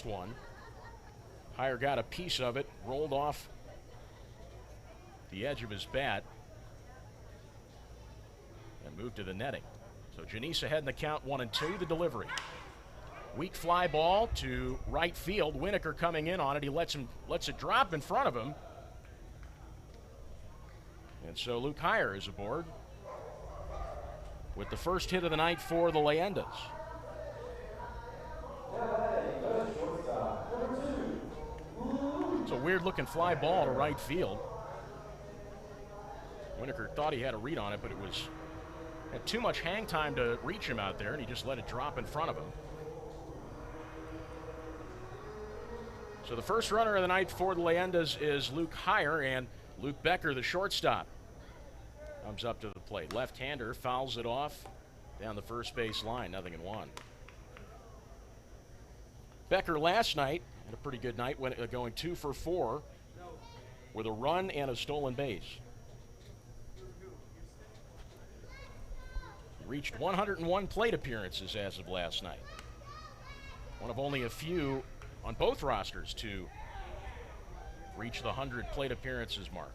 one. Heyer got a piece of it, rolled off the edge of his bat, and moved to the netting. So Janice ahead in the count, 1-2. The delivery. Weak fly ball to right field. Winiker coming in on it. He lets it drop in front of him. And so Luke Heyer is aboard with the first hit of the night for the Leyendas. It's a weird-looking fly ball to right field. Winiker thought he had a read on it, but it had too much hang time to reach him out there, and he just let it drop in front of him. So the first runner of the night for the Leyendas is Luke Heyer, and Luke Becker, the shortstop, comes up to the plate. Left-hander fouls it off down the first base line, 0-1. Becker last night had a pretty good night, going 2 for 4 with a run and a stolen base. He reached 101 plate appearances as of last night. One of only a few on both rosters to reach the 100 plate appearances mark.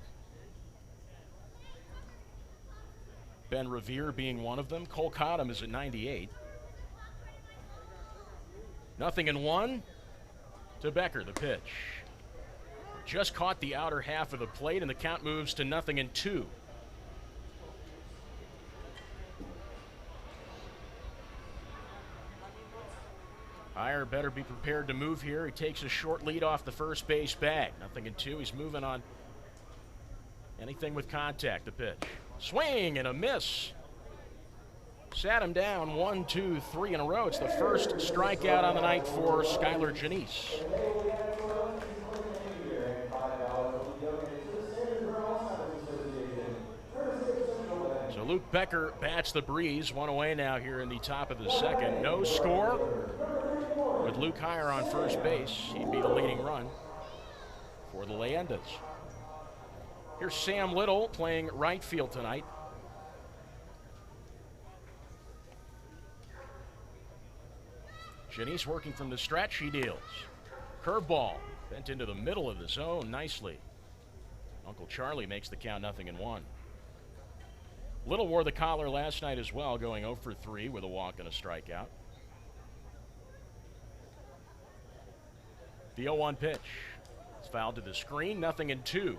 Ben Revere being one of them. Cole Cottom is at 98. 0-1 to Becker, the pitch. Just caught the outer half of the plate, and the count moves to 0-2. Heyer better be prepared to move here. He takes a short lead off the first base bag. 0-2. He's moving on anything with contact. The pitch. Swing and a miss. Sat him down 1, 2, 3 in a row. It's the first strikeout on the night for Skylar Janice. So Luke Becker bats the breeze. 1 away now here in the top of the second. No score. With Luke Heyer on first base, he'd be the leading run for the Leyendas. Here's Sam Little playing right field tonight. Janice working from the stretch, he deals. Curveball bent into the middle of the zone nicely. Uncle Charlie makes the count 0-1. Little wore the collar last night as well, going 0 for 3 with a walk and a strikeout. The 0-1 pitch. It's fouled to the screen, 0-2.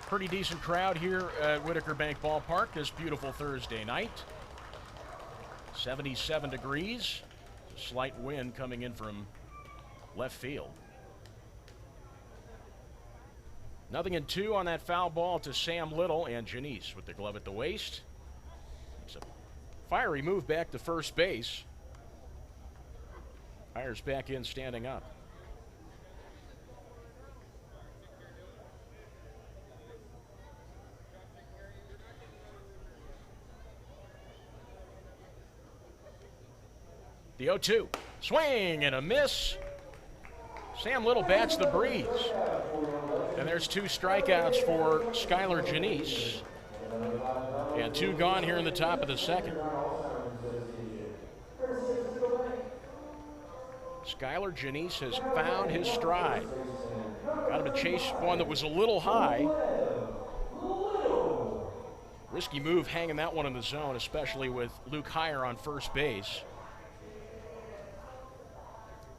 Pretty decent crowd here at Winiker Bank Ballpark this beautiful Thursday night. 77 degrees. A slight wind coming in from left field. 0-2 on that foul ball to Sam Little, and Janice with the glove at the waist. It's a fiery move back to first base. Heyer's back in, standing up. The 0-2. Swing and a miss. Sam Little bats the breeze. And there's 2 strikeouts for Skylar Janice. And 2 gone here in the top of the second. Skylar Janice has found his stride. Got him to chase one that was a little high. Risky move hanging that one in the zone, especially with Luke Heyer on first base.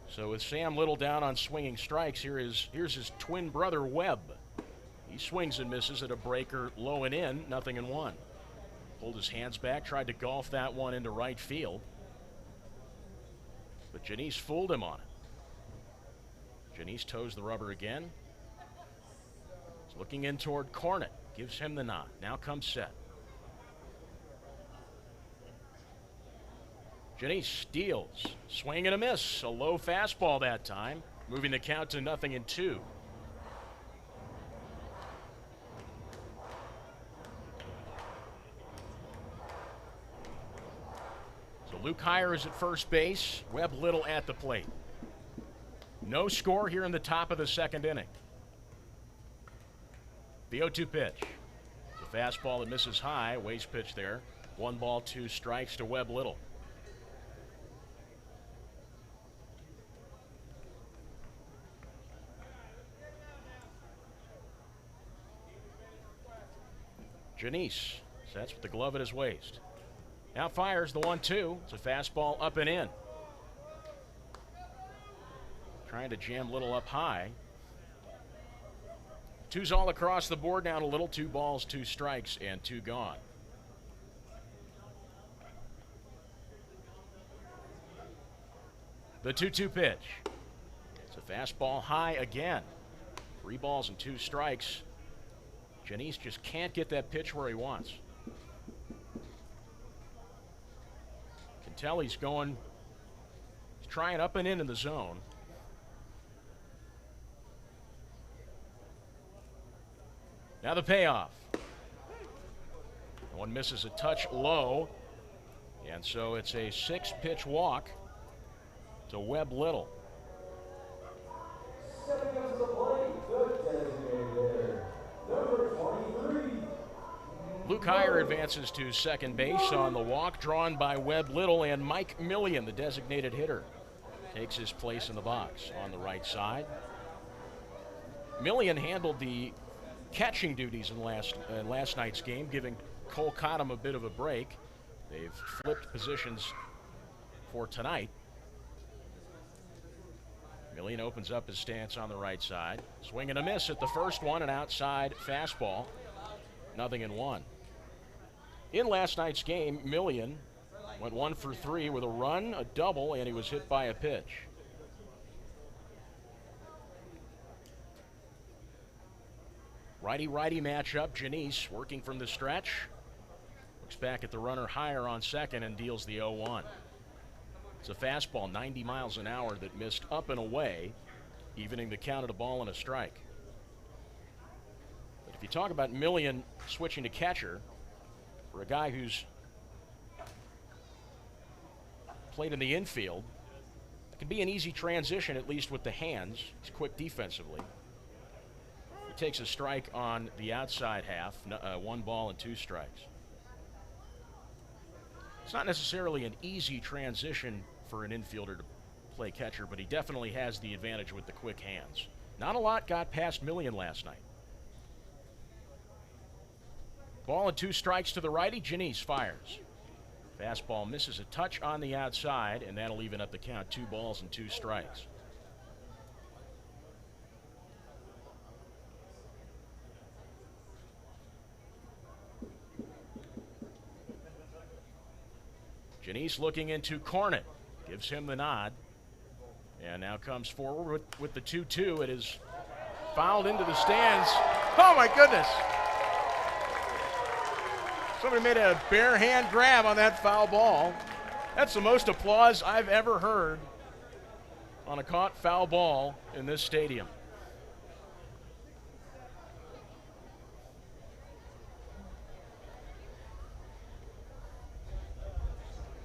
So with Sam Little down on swinging strikes, here's his twin brother, Webb. He swings and misses at a breaker low and in, 0-1. Pulled his hands back, tried to golf that one into right field. But Janice fooled him on it. Janice toes the rubber again. He's looking in toward Cornett, gives him the nod. Now comes set. Janice steals, swing and a miss, a low fastball that time, moving the count to 0-2. So Luke Heyer is at first base, Webb Little at the plate. No score here in the top of the second inning. The 0-2 pitch. The fastball that misses high, waste pitch there. 1 ball, 2 strikes to Webb Little. Janice sets with the glove at his waist. Now fires the 1-2. It's a fastball up and in. Trying to jam Little up high. 2's all across the board now to Little. 2 balls, 2 strikes, and 2 gone. The 2-2 pitch. It's a fastball high again. 3 balls and 2 strikes. Janice just can't get that pitch where he wants. Can tell he's trying up and in the zone. Now the payoff. One misses a touch low, and so it's a 6-pitch walk to Webb Little. Stepping up to the plate, the designated hitter, number 23. Luke Heyer advances to second base on the walk drawn by Webb Little, and Mike Millian, the designated hitter, takes his place in the box on the right side. Millian handled the catching duties in last night's game, giving Cole Cottom a bit of a break. They've flipped positions for tonight. Millian opens up his stance on the right side. Swing and a miss at the first one, an outside fastball. 0-1. In last night's game, Millian went 1 for 3 with a run, a double, and he was hit by a pitch. Righty-righty matchup. Janice working from the stretch. Looks back at the runner Heyer on second and deals the 0-1. It's a fastball, 90 miles an hour, that missed up and away, evening the count at a ball and a strike. But if you talk about Millian switching to catcher, for a guy who's played in the infield, it can be an easy transition, at least with the hands. He's quick defensively. He takes a strike on the outside half, 1 ball and 2 strikes. It's not necessarily an easy transition for an infielder to play catcher, but he definitely has the advantage with the quick hands. Not a lot got past Millian last night. Ball and 2 strikes to the righty. Janice fires. Fastball misses a touch on the outside, and that'll even up the count. 2 balls and 2 strikes. Janice looking into Cornett. Gives him the nod. And now comes forward with the 2-2. It is fouled into the stands. Oh, my goodness. Somebody made a bare hand grab on that foul ball. That's the most applause I've ever heard on a caught foul ball in this stadium.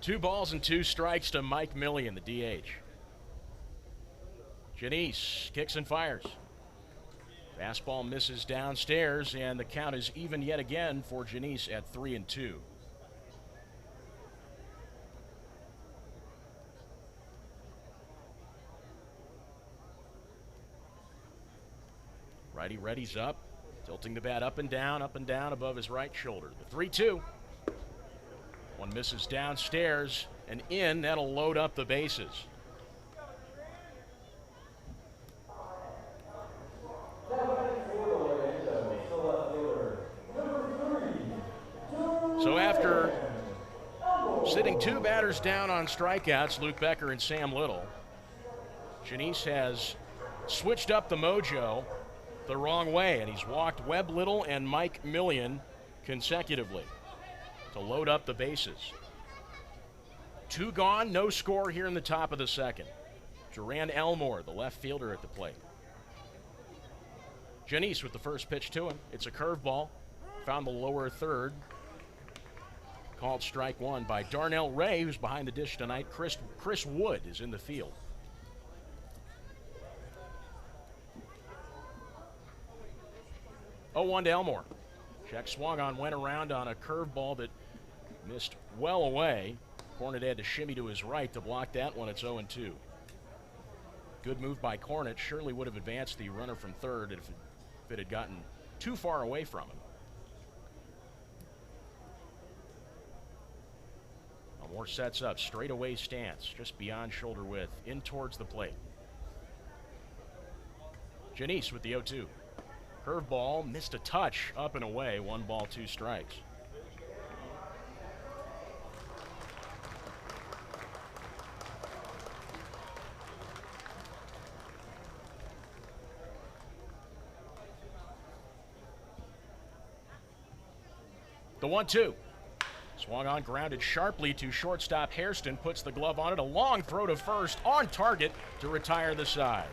Two balls and 2 strikes to Mike Millian, the DH. Janice kicks and fires. Fastball misses downstairs, and the count is even yet again for Janice at 3-2. Righty readies up, tilting the bat up and down above his right shoulder. The 3-2. One misses downstairs and in. That'll load up the bases. So after sitting 2 batters down on strikeouts, Luke Becker and Sam Little, Janice has switched up the mojo the wrong way, and he's walked Webb Little and Mike Millian consecutively to load up the bases. 2 gone, no score here in the top of the second. Duran Elmore, the left fielder, at the plate. Janice with the first pitch to him. It's a curveball. Found the lower third. Called strike 1 by Darnell Ray, who's behind the dish tonight. Chris Wood is in the field. Oh, 1 to Elmore. Check swung on, went around on a curveball that missed well away. Cornet had to shimmy to his right to block that one. It's 0-2. Good move by Cornet. Surely would have advanced the runner from third if it had gotten too far away from him. Moore sets up, straightaway stance, just beyond shoulder width, in towards the plate. Janice with the 0-2. Curveball, missed a touch, up and away, 1 ball, 2 strikes. The 1-2. Swung on, grounded sharply to shortstop Hairston, puts the glove on it. A long throw to first, on target to retire the side.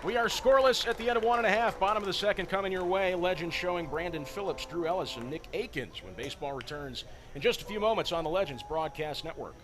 We are scoreless at the end of 1.5. Bottom of the second coming your way. Legends showing Brandon Phillips, Drew Ellis, and Nick Akins when baseball returns in just a few moments on the Legends Broadcast Network.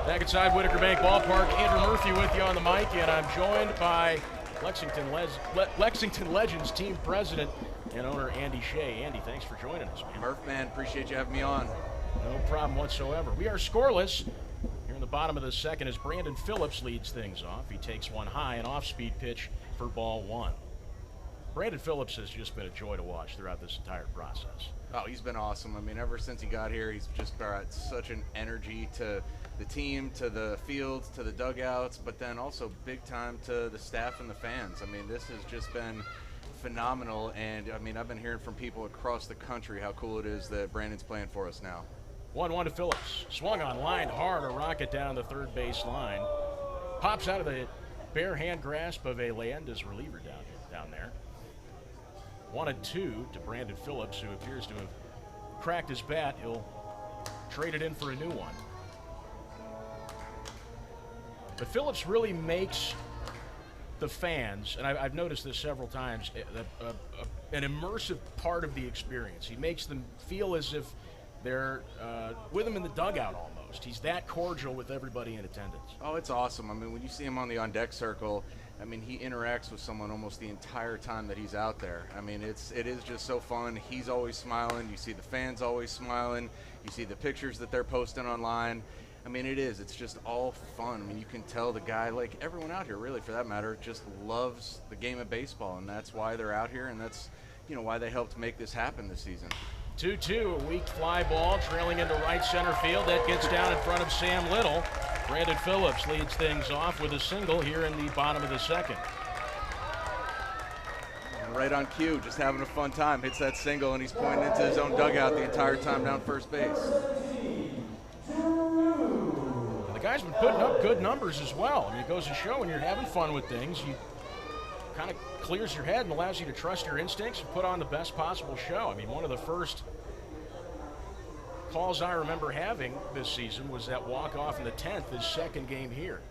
Back inside Winiker Bank Ballpark, Andrew Murphy with you on the mic, and I'm joined by Lexington Legends team president and owner Andy Shea. Andy, thanks for joining us, man. Murph, man, appreciate you having me on. No problem whatsoever. We are scoreless here in the bottom of the second as Brandon Phillips leads things off. He takes one high, an off-speed pitch for ball 1. Brandon Phillips has just been a joy to watch throughout this entire process. Oh, he's been awesome. I mean, ever since he got here, he's just brought such an energy to the team, to the fields, to the dugouts, but then also big time to the staff and the fans. I mean, this has just been phenomenal, and I mean, I've been hearing from people across the country how cool it is that Brandon's playing for us now. 1-1 to Phillips. Swung on, lined hard, a rocket down the third base line. Pops out of the bare hand grasp of a Leyendas reliever down there. 1-2 to Brandon Phillips, who appears to have cracked his bat. He'll trade it in for a new one. But Phillips really makes the fans, and I've noticed this several times, an immersive part of the experience. He makes them feel as if they're with him in the dugout almost. He's that cordial with everybody in attendance. Oh, it's awesome. I mean, when you see him on the on-deck circle, I mean, he interacts with someone almost the entire time that he's out there. I mean, it is just so fun. He's always smiling. You see the fans always smiling. You see the pictures that they're posting online. I mean, it's just all fun. I mean, you can tell the guy, like everyone out here really for that matter, just loves the game of baseball, and that's why they're out here, and that's, you know, why they helped make this happen this season. 2-2, a weak fly ball, trailing into right center field. That gets down in front of Sam Little. Brandon Phillips leads things off with a single here in the bottom of the second. Right on cue, just having a fun time. Hits that single, and he's pointing into his own dugout the entire time down first base. And the guy's been putting up good numbers as well. I mean, it goes to show when you're having fun with things, you kind of clears your head and allows you to trust your instincts and put on the best possible show. I mean, one of the first calls I remember having this season was that walk-off in the 10th, his second game here.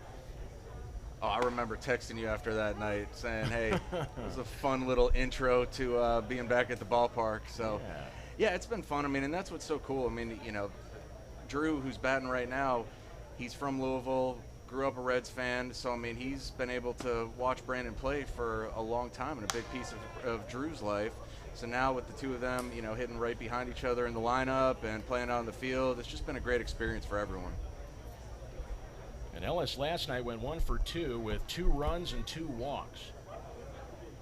Oh, I remember texting you after that night saying, hey, it was a fun little intro to being back at the ballpark. So, yeah, it's been fun. I mean, and that's what's so cool. I mean, you know, Drew, who's batting right now, he's from Louisville, grew up a Reds fan. So, I mean, he's been able to watch Brandon play for a long time and a big piece of Drew's life. So now with the two of them, you know, hitting right behind each other in the lineup and playing out on the field, it's just been a great experience for everyone. And Ellis last night went 1 for 2 with 2 runs and 2 walks.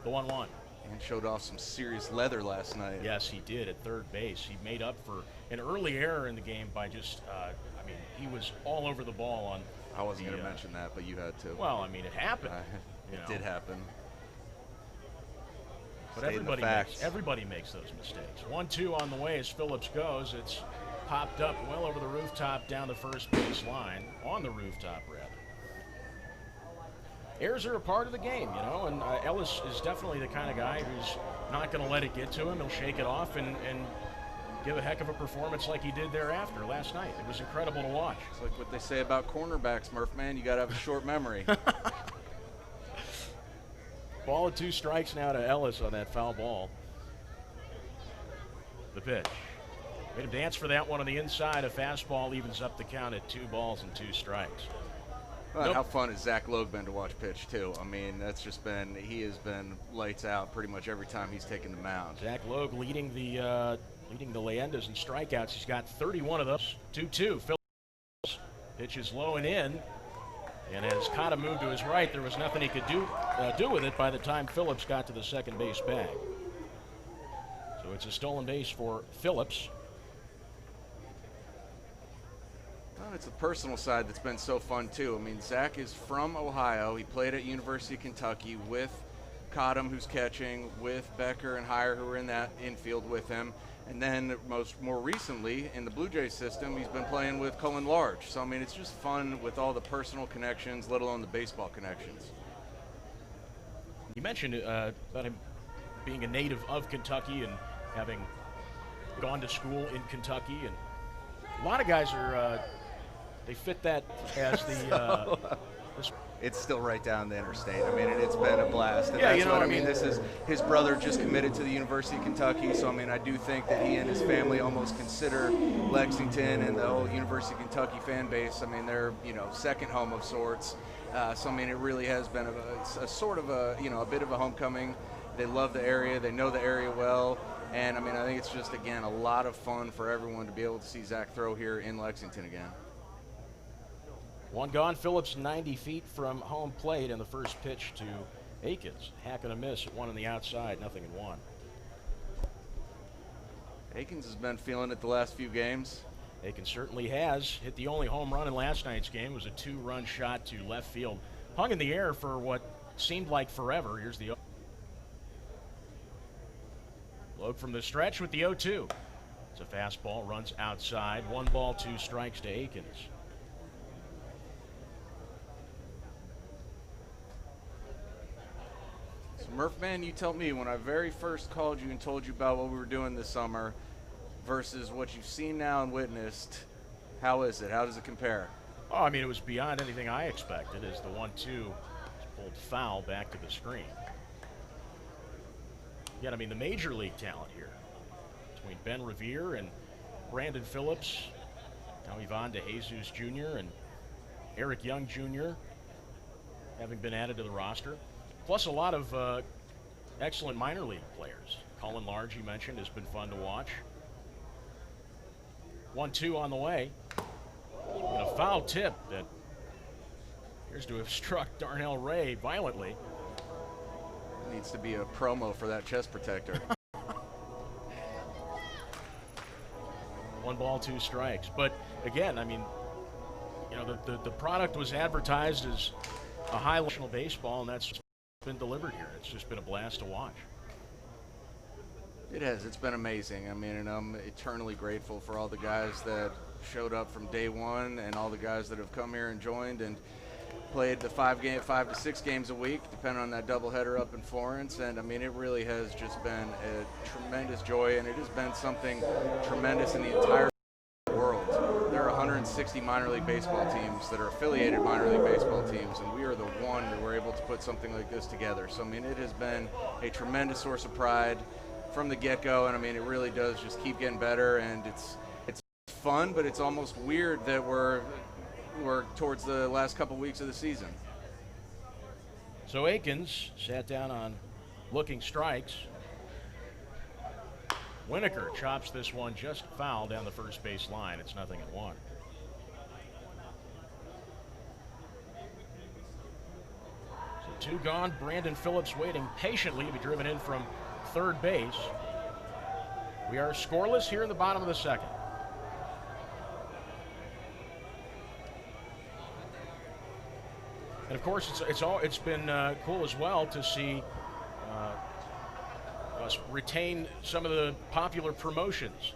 The 1-1. And showed off some serious leather last night. Yes, he did at third base. He made up for an early error in the game by just, I mean, he was all over the ball on. I wasn't going to mention that, but you had to. Well, I mean, it happened. It did happen. But everybody makes those mistakes. 1-2 on the way as Phillips goes. It's popped up well over the rooftop down the first base line, on the rooftop rather. Errors are a part of the game, you know, and Ellis is definitely the kind of guy who's not going to let it get to him. He'll shake it off and give a heck of a performance like he did thereafter last night. It was incredible to watch. It's like what they say about cornerbacks, Murph, man. You got to have a short memory. Ball and 2 strikes now to Ellis on that foul ball. The pitch. Made him dance for that one on the inside. A fastball evens up the count at 2 balls and 2 strikes. Well, how fun has Zach Logue been to watch pitch, too? I mean, that's just been, he has been lights out pretty much every time he's taken the mound. Zach Logue leading the Leyendas in strikeouts. He's got 31 of those. 2-2. Phillips pitches low and in. And as Cotta moved to his right, there was nothing he could do with it by the time Phillips got to the second base bag. So it's a stolen base for Phillips. Well, it's the personal side that's been so fun, too. I mean, Zach is from Ohio. He played at University of Kentucky with Cottam, who's catching, with Becker and Heyer, who were in that infield with him. And then more recently, in the Blue Jays system, he's been playing with Cullen Large. So, I mean, it's just fun with all the personal connections, let alone the baseball connections. You mentioned about him being a native of Kentucky and having gone to school in Kentucky. And a lot of guys are, they fit that as the... It's still right down the interstate. I mean, it's been a blast. And yeah, that's you know what I mean. This is his brother just committed to the University of Kentucky. So, I mean, I do think that he and his family almost consider Lexington and the whole University of Kentucky fan base. I mean, they're, you know, second home of sorts. So, I mean, it really has been a sort of a, you know, a bit of a homecoming. They love the area. They know the area well. And, I mean, I think it's just, again, a lot of fun for everyone to be able to see Zach throw here in Lexington again. One gone. Phillips 90 feet from home plate, and the first pitch to Akins. Hack and a miss at 1 on the outside, 0-1. Akins has been feeling it the last few games. Akins certainly has. Hit the only home run in last night's game. It was a 2-run shot to left field. Hung in the air for what seemed like forever. Here's the Logue from the stretch with the 0-2. It's a fastball, runs outside. 1 ball, 2 strikes to Akins. Murph, man, you tell me, when I very first called you and told you about what we were doing this summer versus what you've seen now and witnessed, how is it? How does it compare? Oh, I mean, it was beyond anything I expected as the 1-2 pulled foul back to the screen. Yet, I mean, the major league talent here between Ben Revere and Brandon Phillips, now Ivan DeJesus Jr. and Eric Young Jr. having been added to the roster. Plus a lot of excellent minor league players. Cullen Large, you mentioned, has been fun to watch. 1-2 on the way. And a foul tip that appears to have struck Darnell Ray violently. Needs to be a promo for that chest protector. ball, 2 strikes. But again, I mean, you know, the product was advertised as a high national baseball, and that's been delivered here. It's just been a blast to watch. It has. It's been amazing. I mean, and I'm eternally grateful for all the guys that showed up from day one and all the guys that have come here and joined and played the 5 to 6 games a week, depending on that doubleheader up in Florence. And I mean, it really has just been a tremendous joy, and it has been something tremendous in the entire world. There are 160 minor league baseball teams that are affiliated minor league baseball teams, and we are the one that were able to put something like this together. So I mean, it has been a tremendous source of pride from the get-go, and I mean, it really does just keep getting better, and it's fun, but it's almost weird that we're towards the last couple weeks of the season. So Akins sat down on looking strikes. Winiker chops this one just foul down the first base line. It's 0-1. So 2 gone. Brandon Phillips waiting patiently to be driven in from third base. We are scoreless here in the bottom of the second. And of course, it's been cool as well to see us retain some of the popular promotions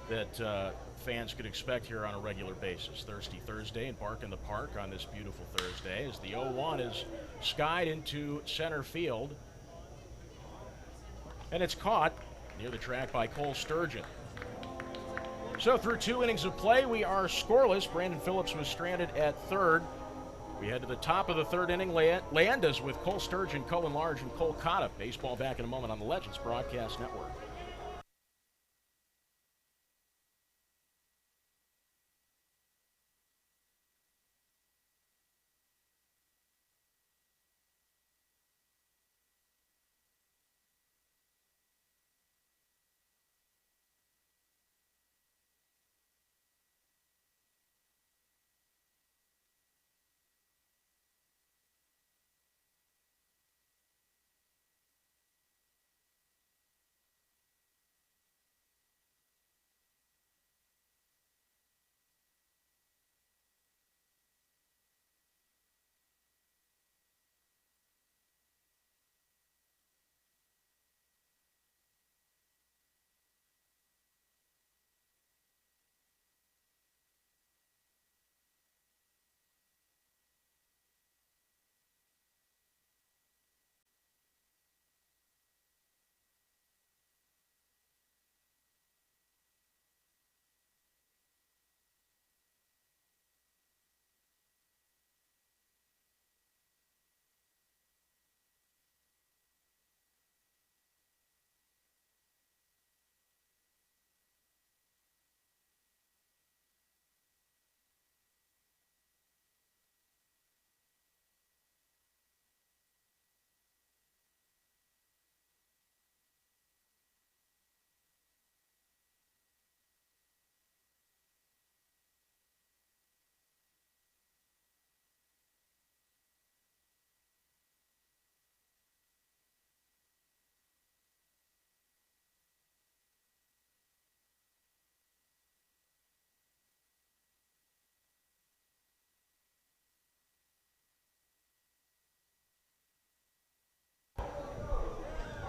that fans could expect here on a regular basis. Thirsty Thursday and Bark in the Park on this beautiful Thursday as the 0-1 is skied into center field. And it's caught near the track by Cole Sturgeon. So through 2 innings of play, we are scoreless. Brandon Phillips was stranded at third. We head to the top of the third inning. Leyendas with Cole Sturgeon, Cullen Large, and Cole Cotta. Baseball back in a moment on the Legends Broadcast Network.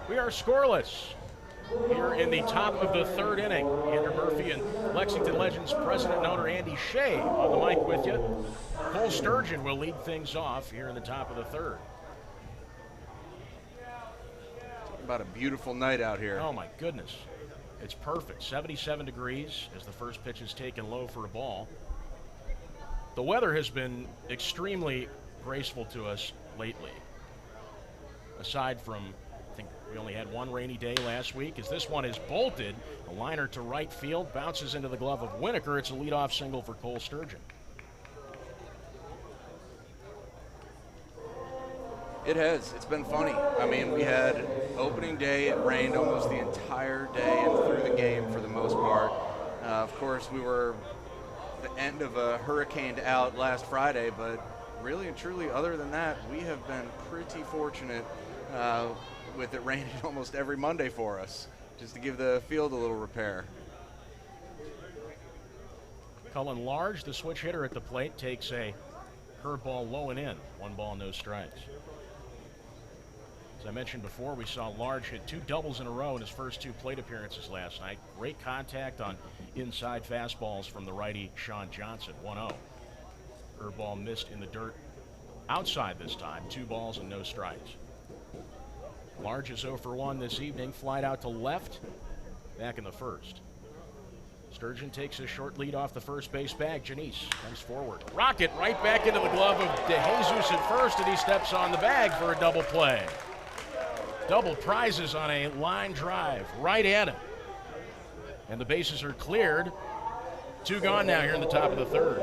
We are scoreless here in the top of the third inning. Andrew Murphy and Lexington Legends president and owner Andy Shea on the mic with you. Cole Sturgeon will lead things off here in the top of the third. Talking about a beautiful night out here. Oh my goodness. It's perfect. 77 degrees as the first pitch is taken low for a ball. The weather has been extremely graceful to us lately. Aside from, I think we only had 1 rainy day last week, as this one is bolted. A liner to right field, bounces into the glove of Winiker. It's a leadoff single for Cole Sturgeon. It has. It's been funny. I mean, we had opening day. It rained almost the entire day and through the game for the most part. Of course, we were the end of a hurricaned out last Friday, but really and truly, other than that, we have been pretty fortunate with it raining almost every Monday for us, just to give the field a little repair. Cullen Large, the switch hitter at the plate, takes a curveball low and in. 1 ball, no strikes. As I mentioned before, we saw Large hit 2 doubles in a row in his first 2 plate appearances last night. Great contact on inside fastballs from the righty Sean Johnson. 1-0. Curveball missed in the dirt outside this time. 2 balls and no strikes. Large is 0 for 1 this evening. Flied out to left, back in the first. Sturgeon takes a short lead off the first base bag. Janice comes forward. Rocket right back into the glove of DeJesus at first, and he steps on the bag for a double play. Double prizes on a line drive right at him. And the bases are cleared. 2 gone now here in the top of the third.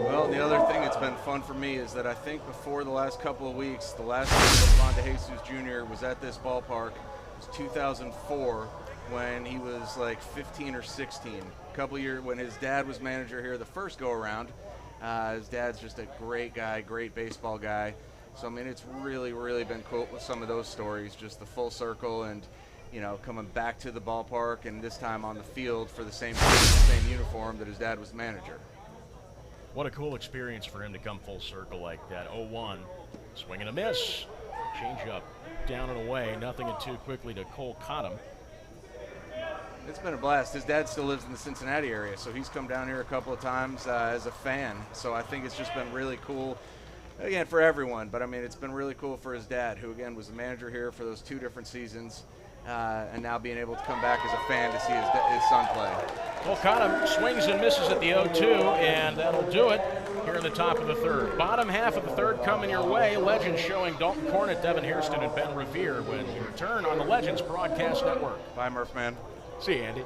Well, the other thing that's been fun for me is that I think before the last couple of weeks, the last time that Ron DeJesus Jr. was at this ballpark was 2004 when he was like 15 or 16. A couple of years when his dad was manager here the first go around. His dad's just a great guy, great baseball guy. So, I mean, it's really, really been cool with some of those stories, just the full circle and, you know, coming back to the ballpark and this time on the field for the same uniform that his dad was manager. What a cool experience for him to come full circle like that. 0-1, swing and a miss. Change up, down and away, nothing and 2 quickly to Cole Cottom. It's been a blast. His dad still lives in the Cincinnati area, so he's come down here a couple of times as a fan. So I think it's just been really cool, again, for everyone. But, I mean, it's been really cool for his dad, who, again, was the manager here for those 2 different seasons, and now being able to come back as a fan to see his son play. Cole Cottom swings and misses at the 0-2, and that'll do it here in the top of the third. Bottom half of the third coming your way. Legends showing Dalton Cornett, Devin Hairston, and Ben Revere when we return on the Legends Broadcast Network. Bye, Murph, man. See you, Andy.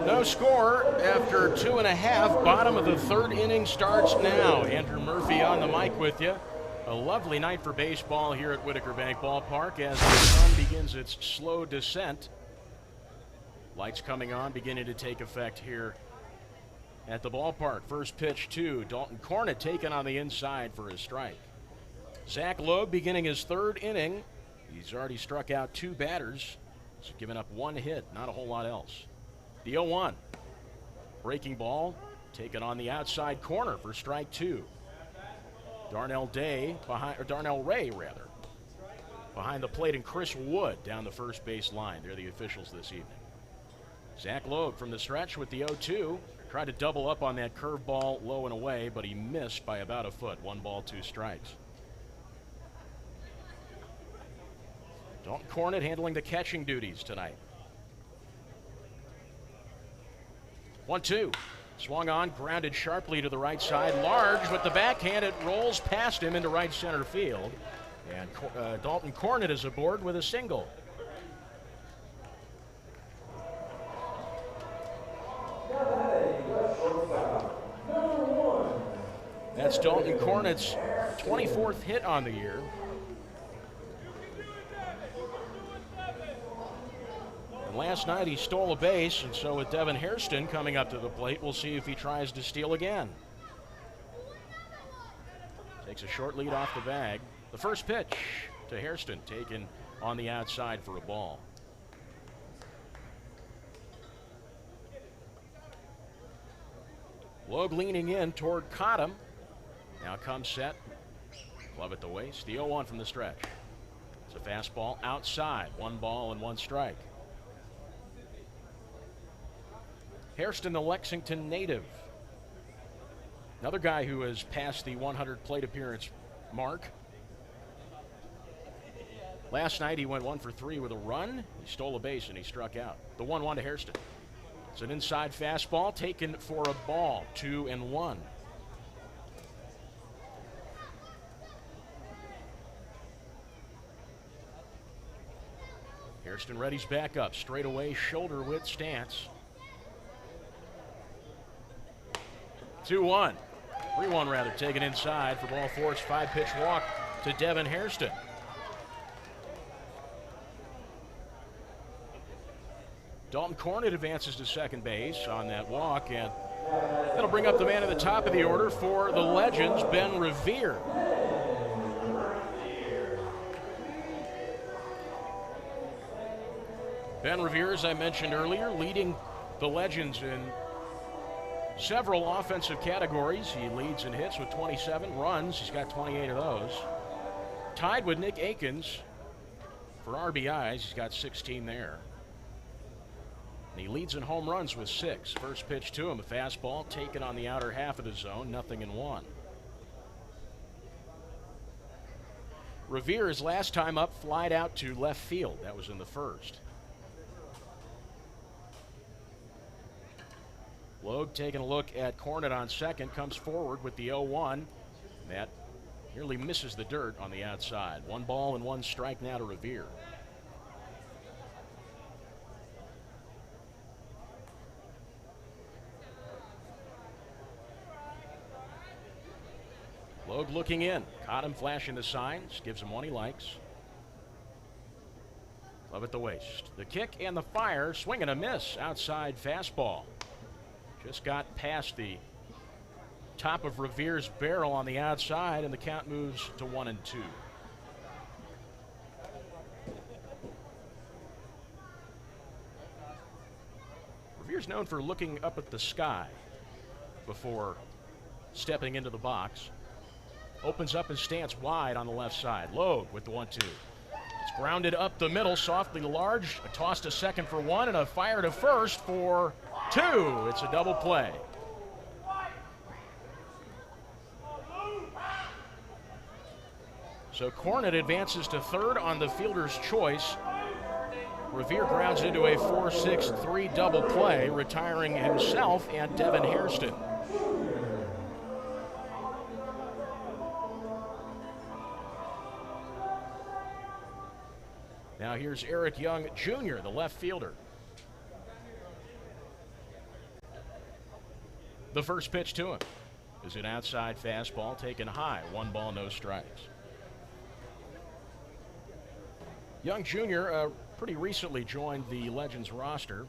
No score after 2.5. Bottom of the third inning starts now. Andrew Murphy on the mic with you. A lovely night for baseball here at Winiker Bank Ballpark as the sun begins its slow descent. Lights coming on, beginning to take effect here at the ballpark. First pitch to Dalton Cornett, taken on the inside for his strike. Zach Logue beginning his third inning. He's already struck out 2 batters. He's given up 1 hit, not a whole lot else. The 0-1. Breaking ball, taken on the outside corner for strike 2. Darnell Ray, behind the plate, and Chris Wood down the first base line. They're the officials this evening. Zach Logue from the stretch with the 0-2. Tried to double up on that curveball low and away, but he missed by about a foot. 1 ball, 2 strikes. Dalton Cornett handling the catching duties tonight. 1-2. Swung on, grounded sharply to the right side. Large with the backhand. It rolls past him into right center field. And Dalton Cornett is aboard with a single. That's Dalton Cornett's 24th hit on the year. And last night he stole a base, and so with Devin Hairston coming up to the plate, we'll see if he tries to steal again. Takes a short lead off the bag. The first pitch to Hairston, taken on the outside for a ball. Logue leaning in toward Cottom. Now comes set. Glove at the waist. The 0-1 from the stretch. It's a fastball outside. 1 ball and 1 strike. Hairston, the Lexington native. Another guy who has passed the 100 plate appearance mark. Last night he went 1 for 3 with a run. He stole a base and he struck out. The 1-1 to Hairston. It's an inside fastball taken for a ball. 2-1. Hairston readies back up. Straight away, shoulder width stance. 2-1. 3-1 rather, taken inside for ball 4. It's 5-pitch walk to Devin Hairston. Dalton Cornett advances to second base on that walk, and that'll bring up the man at the top of the order for the Legends, Ben Revere. Ben Revere, as I mentioned earlier, leading the Legends in several offensive categories. He leads in hits with 27 runs. He's got 28 of those. Tied with Nick Akins for RBIs. He's got 16 there. And he leads in home runs with 6. First pitch to him, a fastball taken on the outer half of the zone, 0-1. Revere, his last time up, flied out to left field. That was in the first. Logue taking a look at Cornett on second, comes forward with the 0-1. That nearly misses the dirt on the outside. 1 ball and 1 strike now to Revere. Logue looking in. Caught him flashing the signs. Gives him one he likes. Love at the waist. The kick and the fire. Swing and a miss. Outside fastball. Just got past the top of Revere's barrel on the outside, and the count moves to 1-2. Revere's known for looking up at the sky before stepping into the box. Opens up his stance wide on the left side. Logue with the 1-2. It's grounded up the middle, softly large. A toss to second for 1, and a fire to first for 2. It's a double play. So Cornett advances to third on the fielder's choice. Revere grounds into a 4-6-3 double play, retiring himself and Devin Hairston. Now here's Eric Young Jr., the left fielder. The first pitch to him is an outside fastball taken high. 1 ball, no strikes. Young Jr. Pretty recently joined the Legends roster.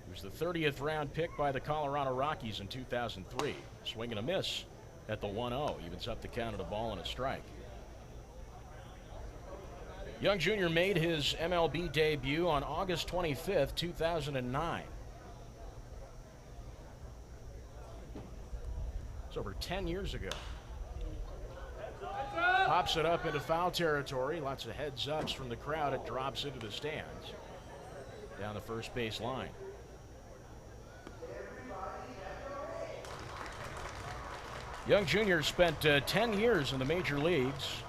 He was the 30th round pick by the Colorado Rockies in 2003. Swing and a miss at the 1-0. Evens up the count at a ball and a strike. Young Jr. made his MLB debut on August 25th, 2009. It's over 10 years ago. Pops it up into foul territory. Lots of heads ups from the crowd. It drops into the stands down the first base line. Young Jr. spent 10 years in the major leagues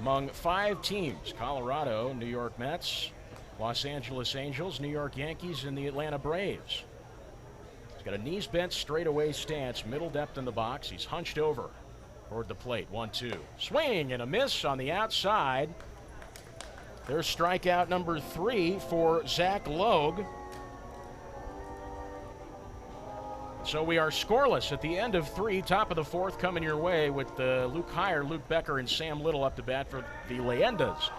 among 5 teams: Colorado, New York Mets, Los Angeles Angels, New York Yankees, and the Atlanta Braves. He's got a knees bent straightaway stance, middle depth in the box. He's hunched over toward the plate. 1-2. Swing and a miss on the outside. There's strikeout number 3 for Zach Logue. So we are scoreless at the end of 3, top of the 4th coming your way with Luke Heyer, Luke Becker, and Sam Little up to bat for the Leyendas,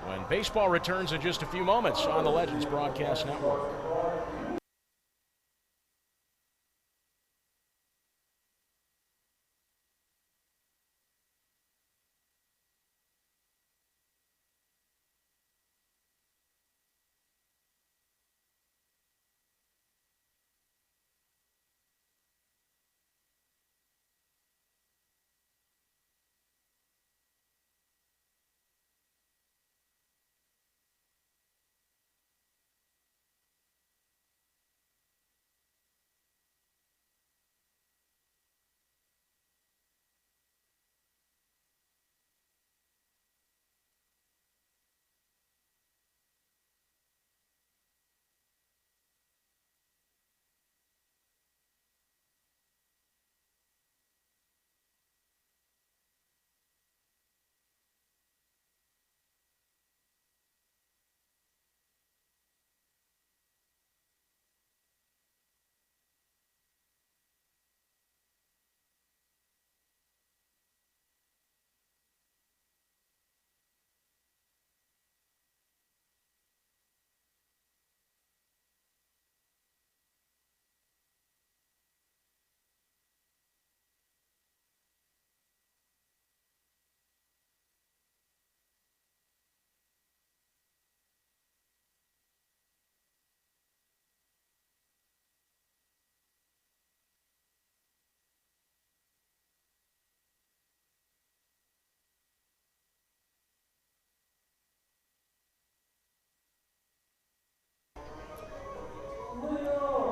when baseball returns in just a few moments on the Legends Broadcast Network.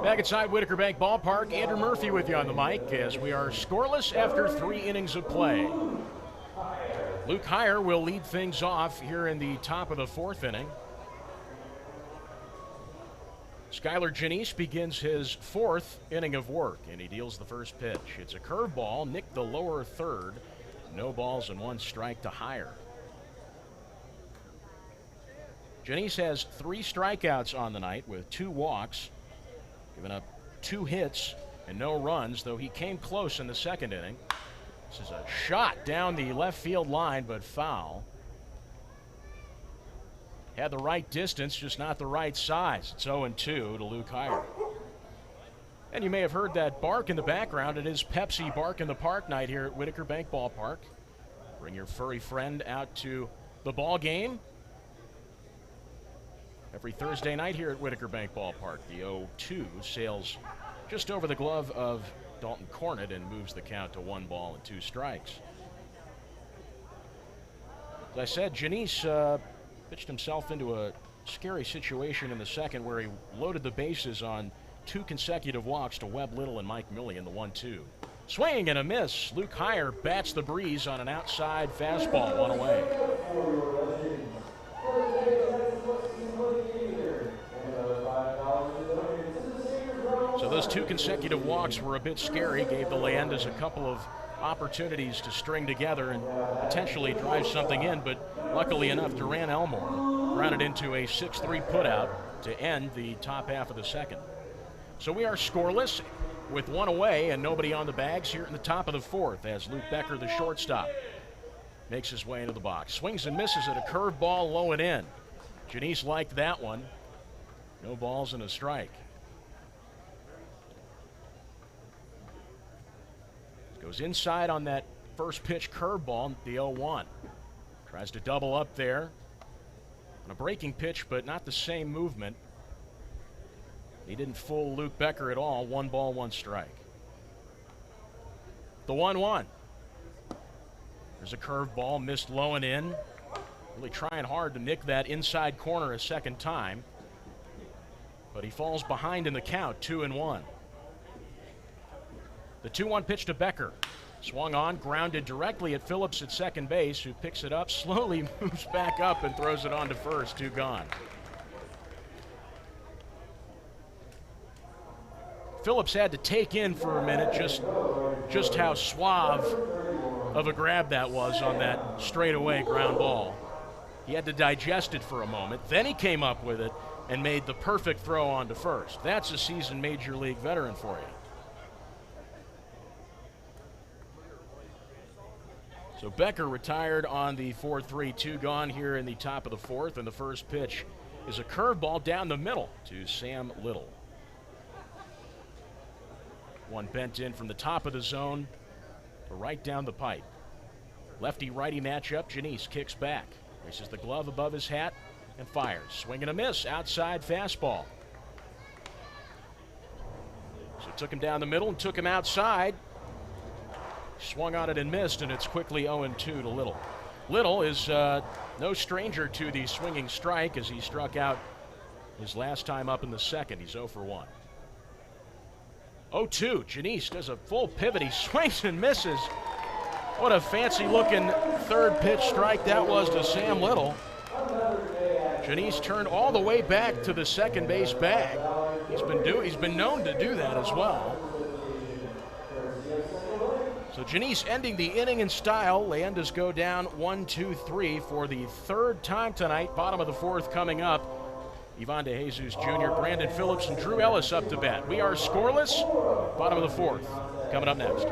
Back inside Winiker Bank Ballpark, Andrew Murphy with you on the mic as we are scoreless after 3 innings of play. Luke Heyer will lead things off here in the top of the 4th inning. Skylar Janice begins his 4th inning of work, and he deals the first pitch. It's a curveball, nicked the lower third. No balls and 1 strike to Heyer. Janice has 3 strikeouts on the night with 2 walks, giving up 2 hits and no runs, though he came close in the 2nd inning. This is a shot down the left field line, but foul. Had the right distance, just not the right size. It's 0-2 to Luke Heyer. And you may have heard that bark in the background. It is Pepsi Bark in the Park night here at Winiker Bank Ballpark. Bring your furry friend out to the ball game every Thursday night here at Winiker Bank Ballpark. The 0-2 sails just over the glove of Dalton Cornett and moves the count to 1 ball and 2 strikes. As I said, Janice pitched himself into a scary situation in the 2nd where he loaded the bases on 2 consecutive walks to Webb Little and Mike Millie in the 1-2. Swing and a miss. Luke Heyer bats the breeze on an outside fastball, 1 away. So those 2 consecutive walks were a bit scary, gave the Leyendas a couple of opportunities to string together and potentially drive something in, but luckily enough, Duran Elmore grounded into a 6-3 putout to end the top half of the 2nd. So we are scoreless with 1 away and nobody on the bags here in the top of the 4th as Luke Becker, the shortstop, makes his way into the box. Swings and misses at a curveball low and in. Janice liked that one. No balls and a strike. Goes inside on that first pitch curveball, the 0-1. Tries to double up there on a breaking pitch, but not the same movement. He didn't fool Luke Becker at all. 1 ball, 1 strike. The 1-1. There's a curveball, missed low and in. Really trying hard to nick that inside corner a 2nd time. But he falls behind in the count, 2-1. The 2-1 pitch to Becker. Swung on, grounded directly at Phillips at second base, who picks it up, slowly moves back up and throws it on to first. 2 gone. Phillips had to take in for a minute just how suave of a grab that was on that straightaway ground ball. He had to digest it for a moment. Then he came up with it and made the perfect throw on to first. That's a seasoned Major League veteran for you. So Becker retired on the 4-3, 2 gone here in the top of the fourth, and the first pitch is a curveball down the middle to Sam Little. One bent in from the top of the zone, right down the pipe. Lefty-righty matchup. Janice kicks back, raises the glove above his hat, and fires. Swing and a miss, outside fastball. So took him down the middle and took him outside. Swung on it and missed, and it's quickly 0-2 to Little. Little is no stranger to the swinging strike, as he struck out his last time up in the second. He's 0 for 1. 0-2. Janice does a full pivot. He swings and misses. What a fancy-looking third pitch strike that was to Sam Little. Janice turned all the way back to the second base bag. He's been known to do that as well. So Janice ending the inning in style. Leyendas go down 1-2-3 for the third time tonight. Bottom of the fourth coming up. Ivan De Jesus Jr., Brandon Phillips, and Drew Ellis up to bat. We are scoreless. Bottom of the fourth coming up next.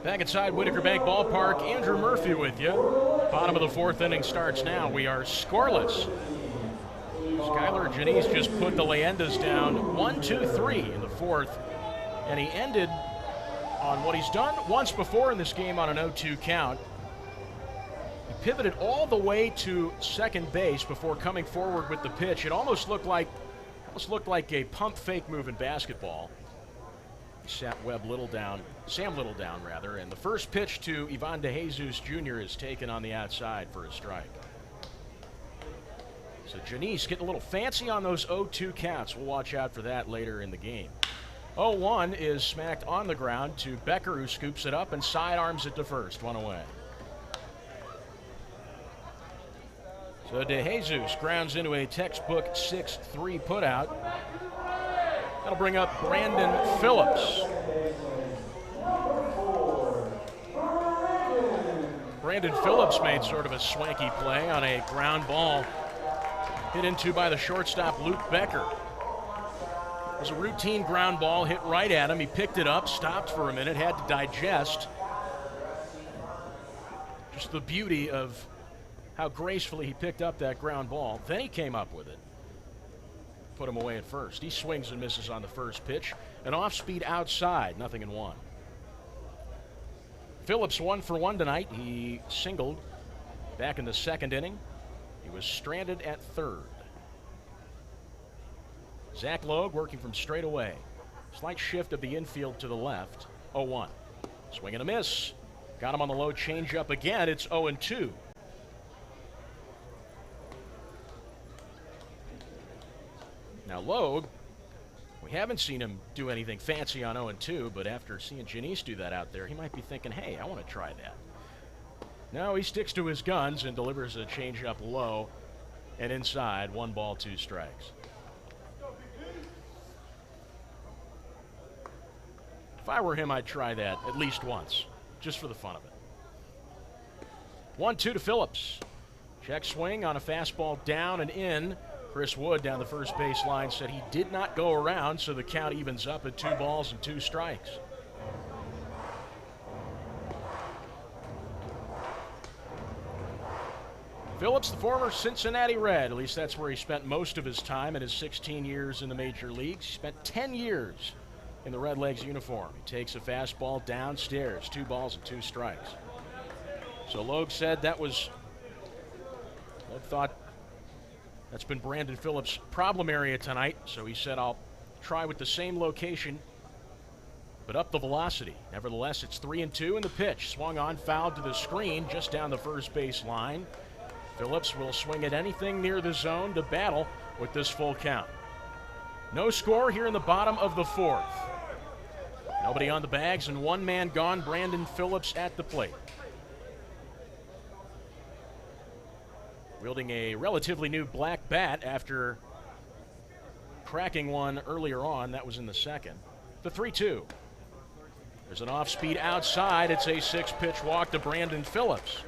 Back inside Winiker Bank Ballpark, Andrew Murphy with you. Bottom of the fourth inning starts now. We are scoreless. Skylar Janice just put the Leyendas down 1-2-3 in the fourth, and he ended on what he's done once before in this game on an 0-2 count. He pivoted all the way to second base before coming forward with the pitch. It almost looked like a pump fake move in basketball. Sat Sam Little down, and the first pitch to Ivan De Jesus Jr. is taken on the outside for a strike. So Janice getting a little fancy on those 0-2 counts. We'll watch out for that later in the game. 0-1 is smacked on the ground to Becker, who scoops it up and sidearms it to first, 1 away. So De Jesus grounds into a textbook 6-3 putout. That'll bring up Brandon Phillips. Brandon Phillips made sort of a swanky play on a ground ball hit into by the shortstop Luke Becker. It was a routine ground ball hit right at him. He picked it up, stopped for a minute, had to digest. Just the beauty of how gracefully he picked up that ground ball. Then he came up with it. Put him away at first. He swings and misses on the first pitch. An off-speed outside, 0-1. Phillips 1 for 1 tonight. He singled back in the second inning. He was stranded at third. Zach Logue working from straight away. Slight shift of the infield to the left. 0-1. Swing and a miss. Got him on the low changeup again. It's 0-2. Now Logue, we haven't seen him do anything fancy on 0-2, but after seeing Janice do that out there, he might be thinking, hey, I want to try that. No, he sticks to his guns and delivers a changeup low and inside. 1 ball, 2 strikes. If I were him, I'd try that at least once, just for the fun of it. 1-2 to Phillips. Check swing on a fastball down and in. Chris Wood down the first base line said he did not go around, so the count evens up at 2 balls and 2 strikes. Phillips, the former Cincinnati Red, at least that's where he spent most of his time in his 16 years in the major leagues. He spent 10 years in the Redlegs uniform. He takes a fastball downstairs, 2 balls and 2 strikes. So Logue said Logue thought that's been Brandon Phillips' problem area tonight, so he said, I'll try with the same location, but up the velocity. Nevertheless, it's 3-2 in the pitch. Swung on, fouled to the screen, just down the first base line. Phillips will swing at anything near the zone to battle with this full count. No score here in the bottom of the 4th. Nobody on the bags and 1 man gone. Brandon Phillips at the plate. Wielding a relatively new black bat after cracking one earlier on. That was in the second. The 3-2. There's an off-speed outside. It's a 6-pitch walk to Brandon Phillips.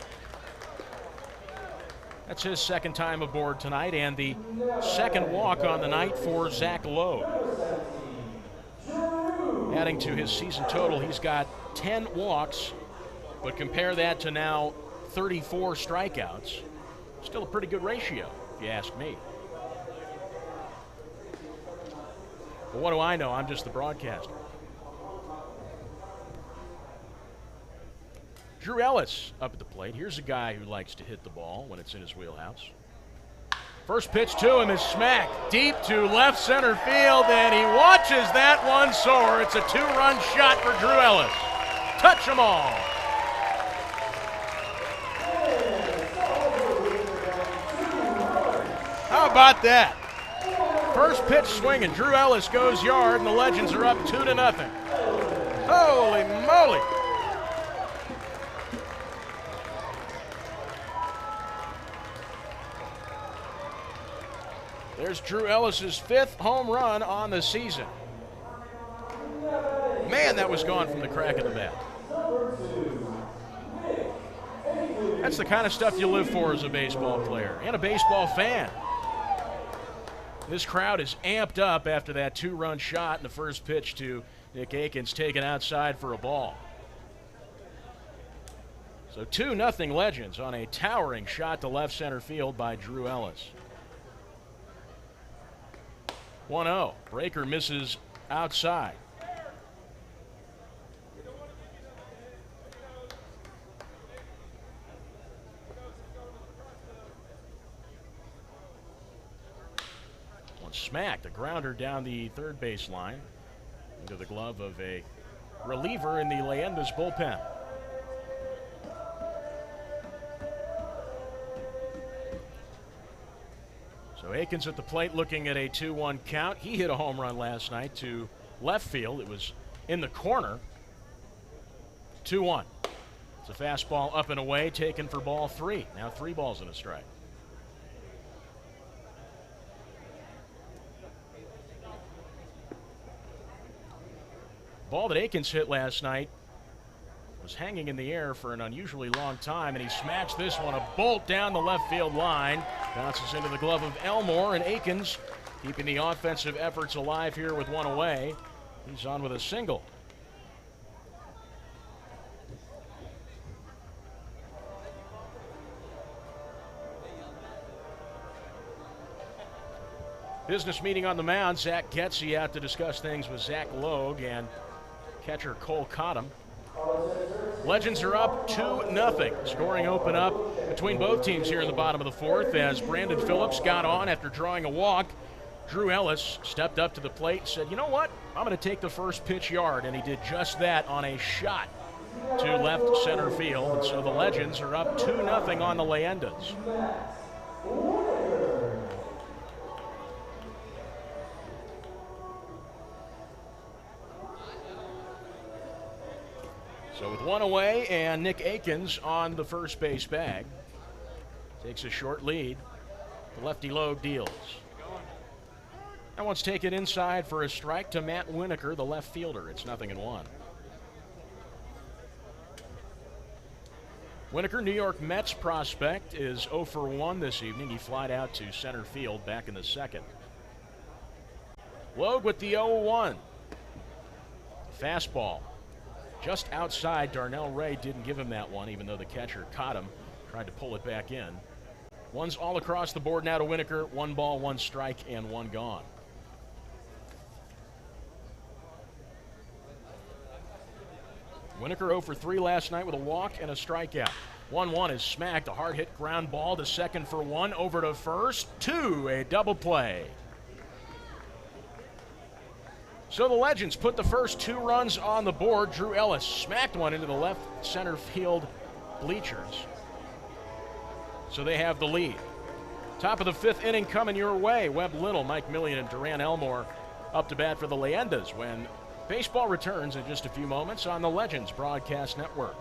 That's his second time aboard tonight and the second walk on the night for Zach Logue. Adding to his season total, he's got 10 walks, but compare that to now 34 strikeouts. Still a pretty good ratio, if you ask me. But what do I know? I'm just the broadcaster. Drew Ellis up at the plate. Here's a guy who likes to hit the ball when it's in his wheelhouse. First pitch to him is smacked deep to left center field, and he watches that one soar. It's a 2-run shot for Drew Ellis. Touch 'em all. How about that? First pitch swinging. Drew Ellis goes yard, and the Legends are up 2-0. Holy moly. There's Drew Ellis's 5th home run on the season. Man, that was gone from the crack of the bat. That's the kind of stuff you live for as a baseball player and a baseball fan. This crowd is amped up after that 2-run shot in the first pitch to Nick Akins, taken outside for a ball. So 2-0 Legends on a towering shot to left center field by Drew Ellis. 1-0. Breaker misses outside. One smacked, a grounder down the third base line into the glove of a reliever in the Leyendas bullpen. So Akins at the plate looking at a 2-1 count. He hit a home run last night to left field. It was in the corner. 2-1. It's a fastball up and away, taken for ball 3. Now 3 balls and a strike. Ball that Akins hit last night was hanging in the air for an unusually long time, and he smashed this one a bolt down the left field line. Bounces into the glove of Elmore, and Akins keeping the offensive efforts alive here with one away. He's on with a single. Business meeting on the mound. Zach Getze out to discuss things with Zach Logue and catcher Cole Cottom. Legends are up 2-0. Scoring open up between both teams here in the bottom of the fourth as Brandon Phillips got on after drawing a walk. Drew Ellis stepped up to the plate and said, you know what, I'm going to take the first pitch yard, and he did just that on a shot to left center field. And so the Legends are up 2-0 on the Leyendas. So with one away and Nick Akins on the first base bag, takes a short lead. The lefty Logue deals. Now wants to take it inside for a strike to Matt Winiker, the left fielder. It's 0-1. Winiker, New York Mets prospect, is 0 for 1 this evening. He flied out to center field back in the second. Logue with the 0-1. Fastball. Just outside. Darnell Ray didn't give him that one, even though the catcher caught him, tried to pull it back in. One's all across the board now to Winiker. 1 ball, 1 strike, and 1 gone. Winiker 0 for 3 last night with a walk and a strikeout. 1-1 is smacked. A hard hit ground ball to second for 1. Over to first. 2, a double play. So the Legends put the first 2 runs on the board. Drew Ellis smacked one into the left center field bleachers. So they have the lead. Top of the 5th inning coming your way. Webb Little, Mike Millian, and Duran Elmore up to bat for the Leyendas when baseball returns in just a few moments on the Legends Broadcast Network.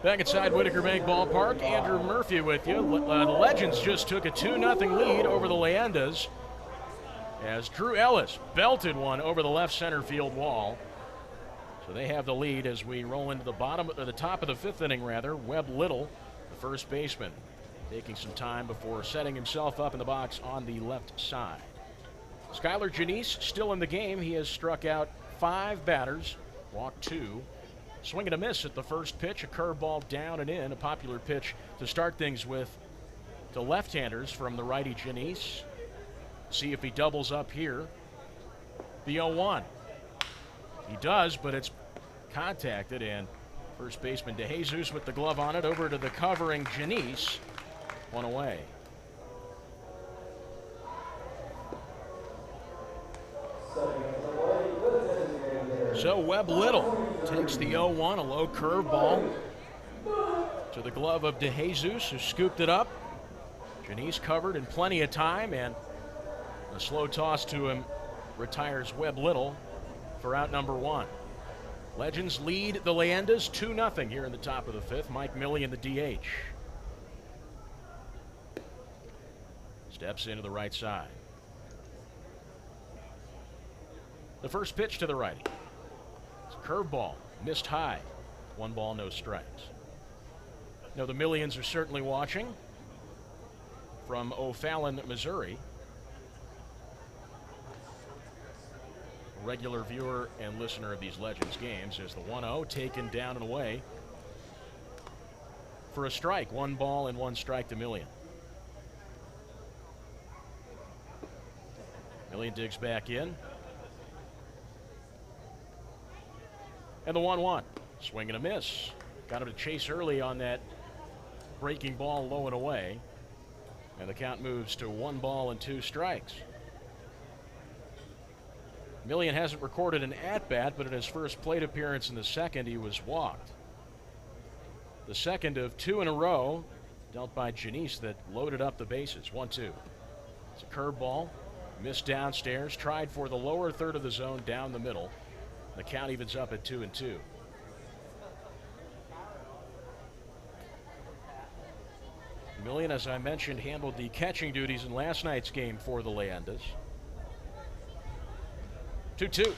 Back inside Whitaker Bank Ballpark, Andrew Murphy with you. The Legends just took a 2-0 lead over the Leyendas as Drew Ellis belted one over the left center field wall. So they have the lead as we roll into the top of the 5th inning rather. Webb Little, the first baseman, taking some time before setting himself up in the box on the left side. Skylar Janice still in the game. He has struck out 5 batters, walked 2. Swing and a miss at the first pitch, a curveball down and in, a popular pitch to start things with the left-handers from the righty Janice. See if he doubles up here. The 0-1. He does, but it's contacted, and first baseman DeJesus with the glove on it over to the covering Janice. 1 away. So Webb Little takes the 0-1, a low curveball to the glove of DeJesus, who scooped it up. Janice covered in plenty of time, and a slow toss to him retires Webb Little for out number 1. Legends lead the Leyendas 2-0 here in the top of the 5th. Mike Millian, the DH. Steps into the right side. The first pitch to the righty. It's a curveball, missed high. 1 ball, no strikes. Now the Millians are certainly watching from O'Fallon, Missouri. regular viewer and listener of these Legends games, as the 1-0 taken down and away for a strike. 1 ball and 1 strike to Millian. Millian digs back in. And the 1-1. Swing and a miss. Got him to chase early on that breaking ball low and away. And the count moves to 1 ball and 2 strikes. Millian hasn't recorded an at-bat, but in his first plate appearance in the second, he was walked. The second of 2 in a row dealt by Janice that loaded up the bases. 1-2. It's a curveball. Missed downstairs. Tried for the lower third of the zone down the middle. The count evens up at 2-2. Millian, as I mentioned, handled the catching duties in last night's game for the Leyendas. 2-2.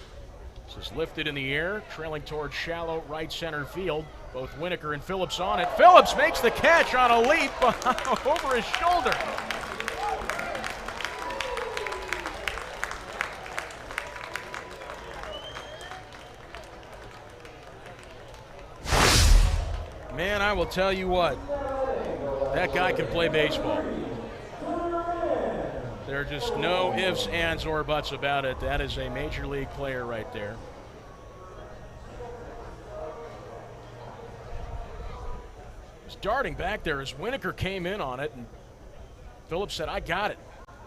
This is lifted in the air, trailing towards shallow right center field. Both Winiker and Phillips on it. Phillips makes the catch on a leap over his shoulder. Man, I will tell you what, that guy can play baseball. There are just no ifs, ands, or buts about it. That is a major league player right there. He's darting back there as Winiker came in on it, and Phillips said, "I got it."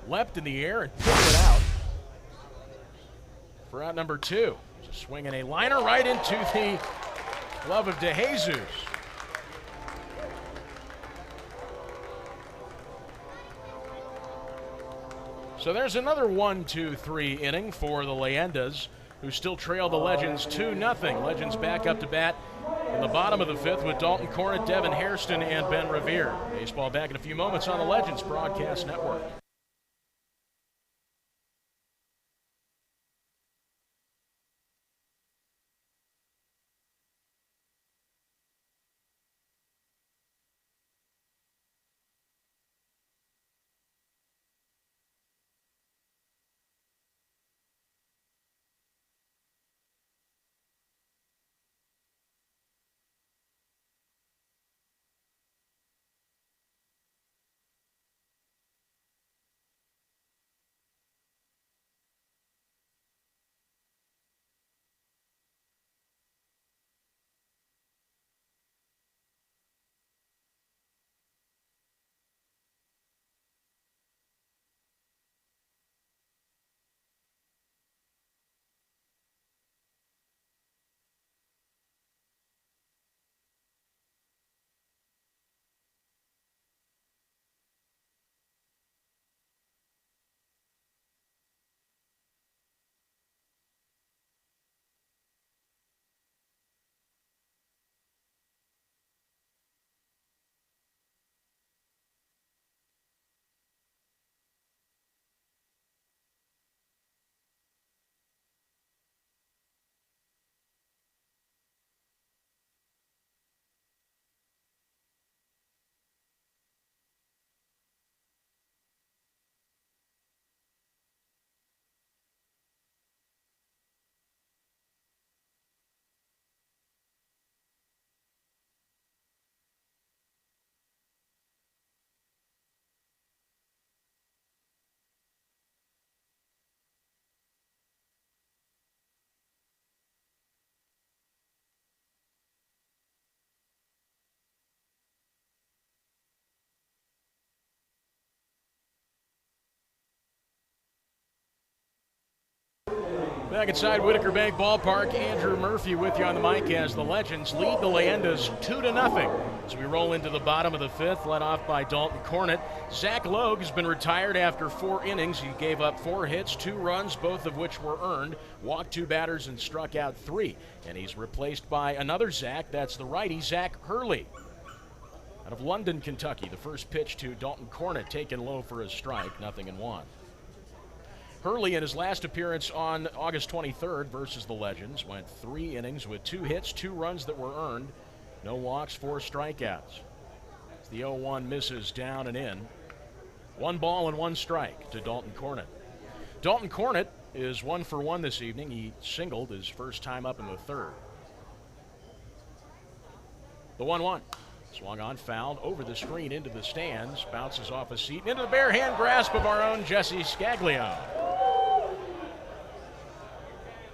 Leapt in the air and picked it out for out number 2. Just swinging a liner right into the glove of DeJesus. So there's another 1-2-3 inning for the Leyendas, who still trail the Legends 2-0. Legends back up to bat in the bottom of the 5th with Dalton Cornett, Devin Hairston, and Ben Revere. Baseball back in a few moments on the Legends Broadcast Network. Back inside Whitaker Bank Ballpark, Andrew Murphy with you on the mic as the Legends lead the Leyendas 2-0. As we roll into the bottom of the 5th, led off by Dalton Cornett. Zach Logue has been retired after 4 innings. He gave up 4 hits, 2 runs, both of which were earned, walked 2 batters and struck out 3. And he's replaced by another Zach. That's the righty, Zach Hurley, out of London, Kentucky. The first pitch to Dalton Cornett taken low for a strike, 0-1. Hurley, in his last appearance on August 23rd versus the Legends, went 3 innings with 2 hits, 2 runs that were earned, no walks, 4 strikeouts. As the 0-1 misses down and in. 1 ball and 1 strike to Dalton Cornett. Dalton Cornett is 1 for 1 this evening. He singled his first time up in the third. The 1-1. Swung on, fouled, over the screen, into the stands, bounces off a seat, into the bare hand grasp of our own Jesse Scaglione.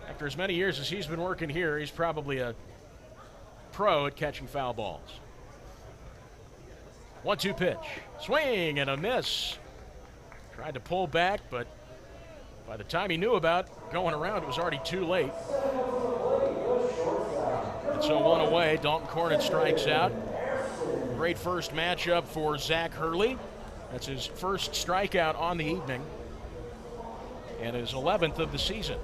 After as many years as he's been working here, he's probably a pro at catching foul balls. 1-2 pitch. Swing and a miss. Tried to pull back, but by the time he knew about going around, it was already too late. And so 1 away, Dalton Cornett strikes out. Great first matchup for Zach Hurley. That's his first strikeout on the evening and his 11th of the season.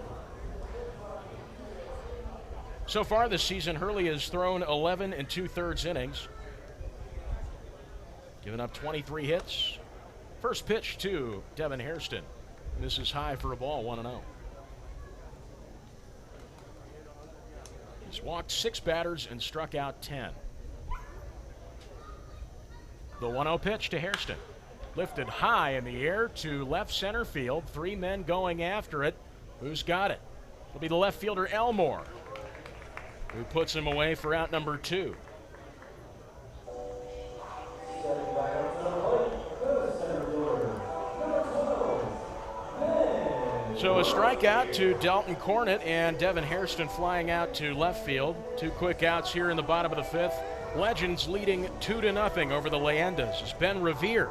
So far this season, Hurley has thrown 11 2/3 innings, giving up 23 hits. First pitch to Devin Hairston. This is high for a ball, 1-0. He's walked 6 batters and struck out 10. The 1-0 pitch to Hairston. Lifted high in the air to left center field. 3 men going after it. Who's got it? It'll be the left fielder Elmore, who puts him away for out number 2. So a strikeout to Dalton Cornett and Devin Hairston flying out to left field. 2 quick outs here in the bottom of the 5th. Legends leading 2-0 over the Leyendas as Ben Revere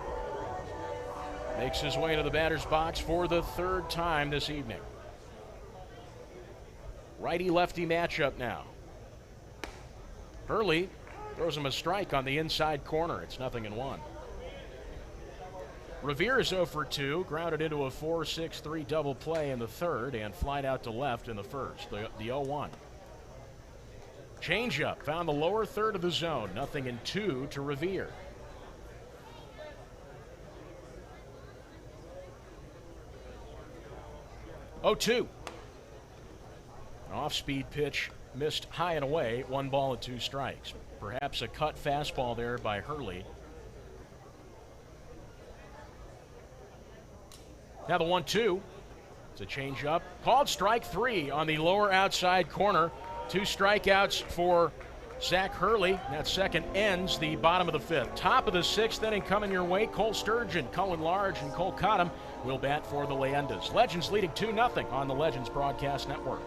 makes his way to the batter's box for the 3rd time this evening. Righty-lefty matchup now. Hurley throws him a strike on the inside corner. It's 0-1. Revere is 0 for 2, grounded into a 4-6-3 double play in the 3rd and flied out to left in the 1st, the 0-1. Changeup found the lower 3rd of the zone, 0-2 to Revere. Oh, 2. An off-speed pitch missed high and away, 1 ball and 2 strikes. Perhaps a cut fastball there by Hurley. Now the 1-2. It's a changeup. Called strike 3 on the lower outside corner. 2 strikeouts for Zach Hurley. That second ends the bottom of the 5th. Top of the 6th inning coming your way. Cole Sturgeon, Cullen Large, and Cole Cottom will bat for the Leyendas. Legends leading 2-0 on the Legends Broadcast Network.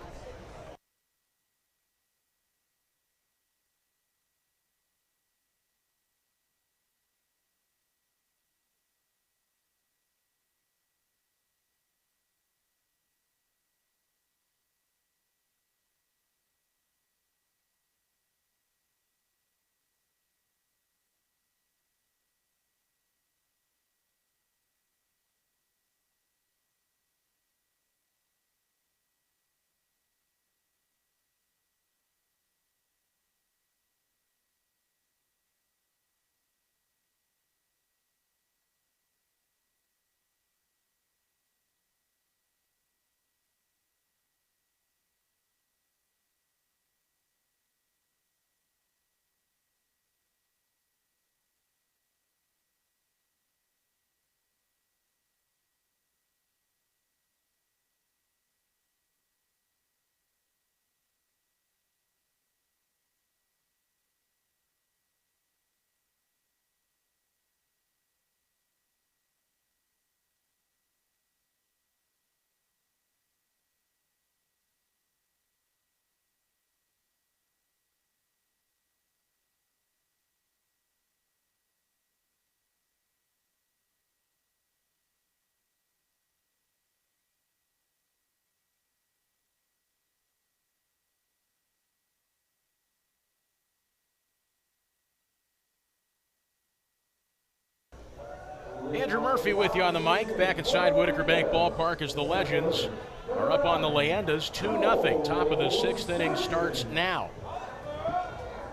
Andrew Murphy with you on the mic, back inside Winiker Bank Ballpark as the Legends are up on the Leyendas, 2-0. Top of the 6th inning starts now.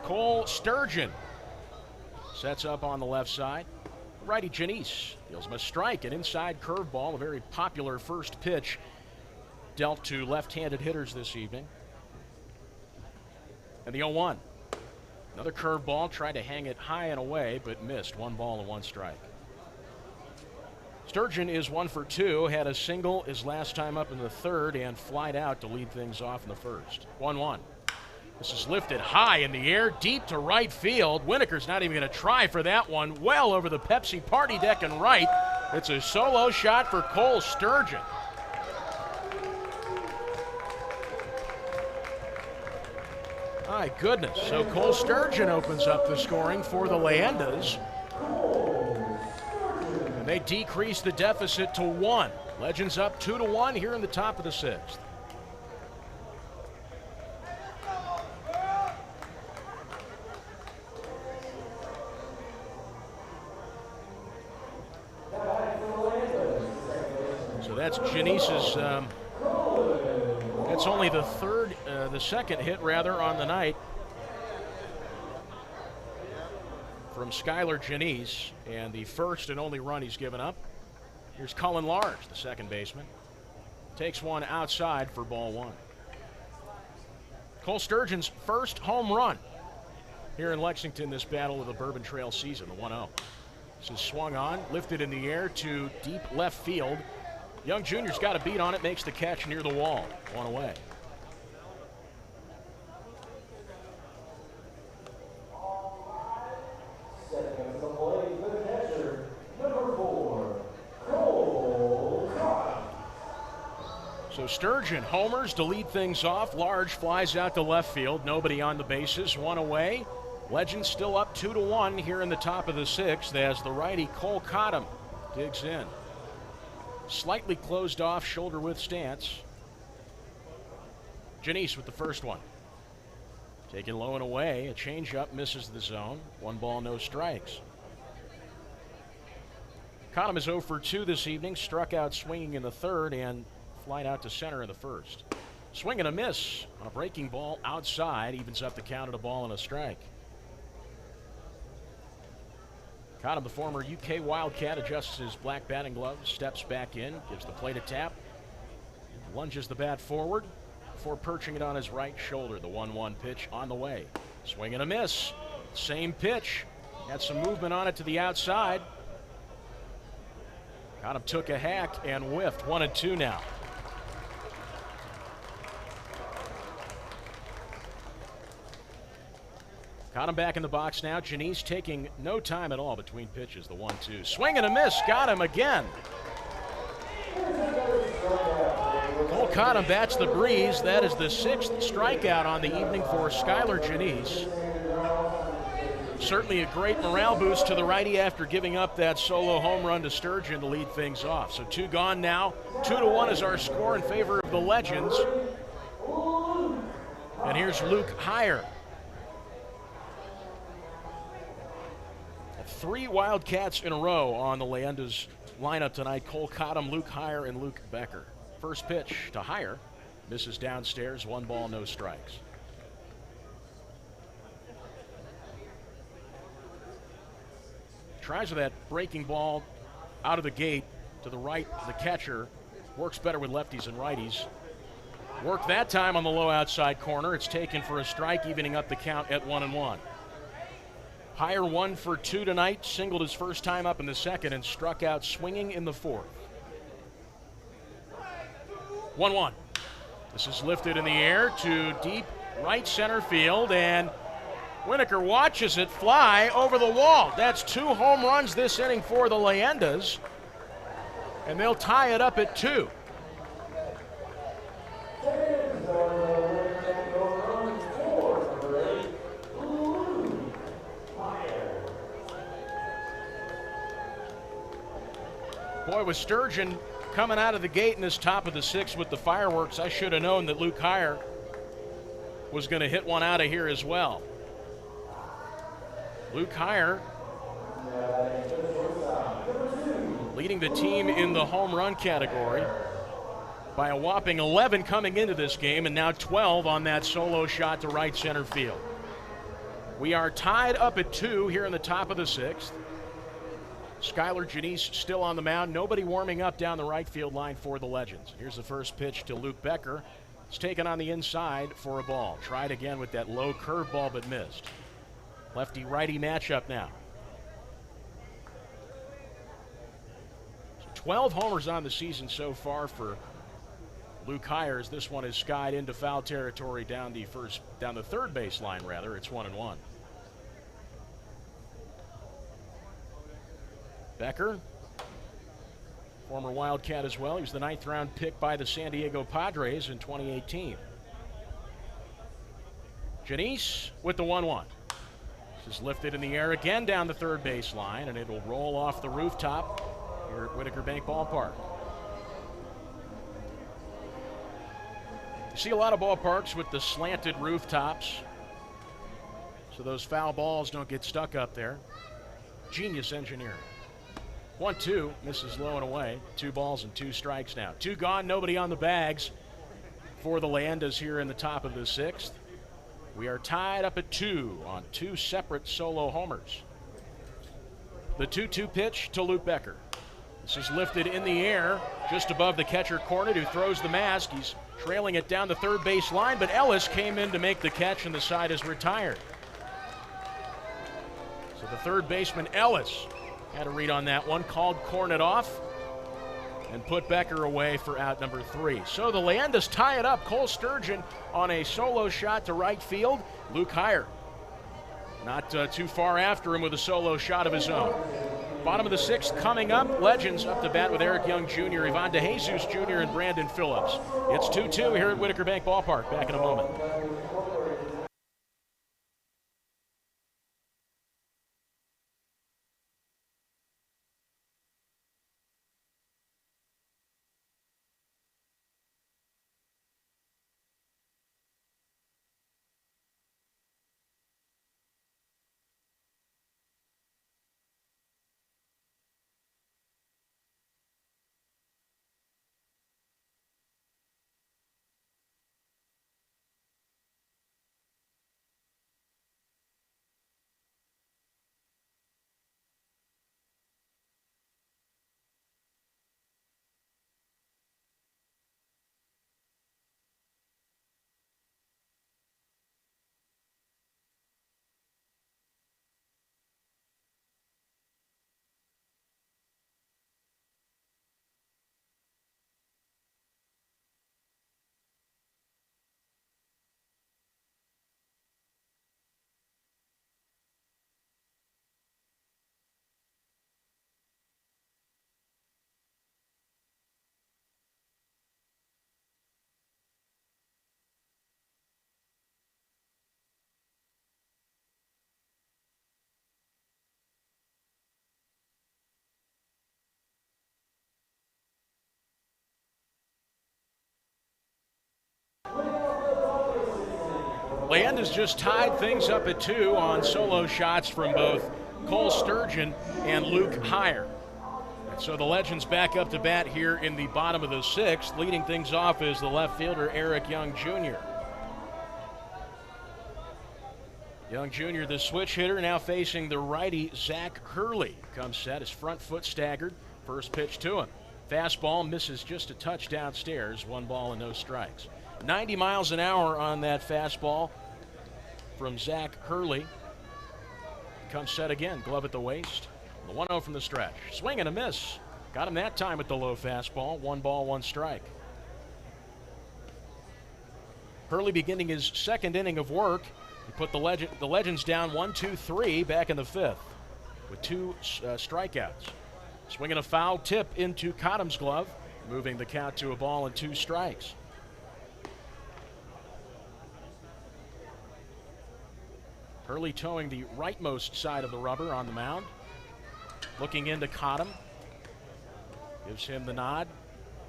Cole Sturgeon sets up on the left side. Righty Janice deals him a strike, an inside curveball, a very popular first pitch dealt to left-handed hitters this evening. And the 0-1. Another curveball, tried to hang it high and away, but missed. 1 ball and 1 strike. Sturgeon is 1 for 2, had a single his last time up in the third and flied out to lead things off in the first. 1-1. This is lifted high in the air, deep to right field. Winiker's not even going to try for that one. Well over the Pepsi party deck and right. It's a solo shot for Cole Sturgeon. My goodness. So Cole Sturgeon opens up the scoring for the Leyendas. And they decrease the deficit to 1. Legends up 2-1 here in the top of the 6th. So that's Janice's, that's only the second hit rather on the night from Skylar Janice, and the first and only run he's given up. Here's Cullen Large, the second baseman. Takes one outside for ball 1. Cole Sturgeon's first home run here in Lexington this Battle of the Bourbon Trail season, the 1-0. This is swung on, lifted in the air to deep left field. Young Jr.'s got a beat on it, makes the catch near the wall. 1 away. So Sturgeon homers to lead things off. Large flies out to left field. Nobody on the bases. 1 away. Legends still up 2-1 here in the top of the 6th as the righty Cole Cottom digs in. Slightly closed off shoulder width stance. Janice with the first one. Taken low and away. A changeup misses the zone. 1 ball, no strikes. Cottom is 0 for 2 this evening. Struck out swinging in the third and flied out to center in the first. Swing and a miss on a breaking ball outside. Evens up the count at a ball and a strike. Cottom, the former UK Wildcat, adjusts his black batting glove, steps back in, gives the plate a tap, lunges the bat forward before perching it on his right shoulder. The 1-1 pitch on the way. Swing and a miss. Same pitch. Had some movement on it to the outside. Cottom took a hack and whiffed. 1-2 now. Cottom back in the box now. Janice taking no time at all between pitches. The 1-2. Swing and a miss. Got him again. Cole Cottom bats the breeze. That is the 6th strikeout on the evening for Skylar Janice. Certainly a great morale boost to the righty after giving up that solo home run to Sturgeon to lead things off. So 2 gone now. 2-1 is our score in favor of the Legends. And here's Luke Heyer. 3 Wildcats in a row on the Leyendas lineup tonight. Cole Cottom, Luke Heyer, and Luke Becker. First pitch to Heyer. Misses downstairs. 1 ball, no strikes. Tries with that breaking ball out of the gate to the right. The catcher works better with lefties and righties. Worked that time on the low outside corner. It's taken for a strike, evening up the count at 1-1. Heyer 1 for 2 tonight, singled his first time up in the second and struck out swinging in the fourth. 1-1. This is lifted in the air to deep right center field, and Winiker watches it fly over the wall. That's 2 home runs this inning for the Leyendas, and they'll tie it up at 2. Boy, with Sturgeon coming out of the gate in this top of the 6th with the fireworks, I should have known that Luke Heyer was going to hit one out of here as well. Luke Heyer leading the team in the home run category by a whopping 11 coming into this game, and now 12 on that solo shot to right center field. We are tied up at 2 here in the top of the 6th. Skylar Janice still on the mound. Nobody warming up down the right field line for the Legends. Here's the first pitch to Luke Becker. It's taken on the inside for a ball. Tried again with that low curveball but missed. Lefty-righty matchup now. So 12 homers on the season so far for Luke Hires. This one is skied into foul territory down the third baseline rather. It's 1-1. Becker, former Wildcat as well. He was the 9th round pick by the San Diego Padres in 2018. Janice with the 1-1. This is lifted in the air again down the third baseline, and it'll roll off the rooftop here at Winiker Bank Ballpark. You see a lot of ballparks with the slanted rooftops, so those foul balls don't get stuck up there. Genius engineering. 1-2, misses low and away. 2 balls and 2 strikes now. 2 gone, nobody on the bags for the Leyendas here in the top of the 6th. We are tied up at 2 on 2 separate solo homers. The 2-2 pitch to Luke Becker. This is lifted in the air just above the catcher Cornet, who throws the mask. He's trailing it down the third base line, but Ellis came in to make the catch, and the side is retired. So the third baseman, Ellis, had a read on that one, called Cornet off, and put Becker away for out number 3. So the Leyendas tie it up. Cole Sturgeon on a solo shot to right field. Luke Hire not too far after him with a solo shot of his own. Bottom of the 6th coming up. Legends up to bat with Eric Young Jr., Ivan DeJesus Jr., and Brandon Phillips. It's 2-2 here at Winiker Bank Ballpark. Back in a moment. Leyendas just tied things up at 2 on solo shots from both Cole Sturgeon and Luke Hire. And so the Legends back up to bat here in the bottom of the 6th. Leading things off is the left fielder Eric Young Jr. Young Jr., the switch hitter, now facing the righty Zach Hurley. Comes set, his front foot staggered. First pitch to him. Fastball misses just a touch downstairs. 1 ball and no strikes. 90 miles an hour on that fastball from Zach Hurley. Comes set again, glove at the waist. The 1-0 from the stretch. Swing and a miss. Got him that time with the low fastball. 1 ball, 1 strike. Hurley beginning his 2nd inning of work. He put the Legends down 1-2-3 back in the 5th with 2 strikeouts. Swinging a foul tip into Cottom's glove, moving the count to a ball and 2 strikes. Hurley towing the rightmost side of the rubber on the mound. Looking into Cottom. Gives him the nod.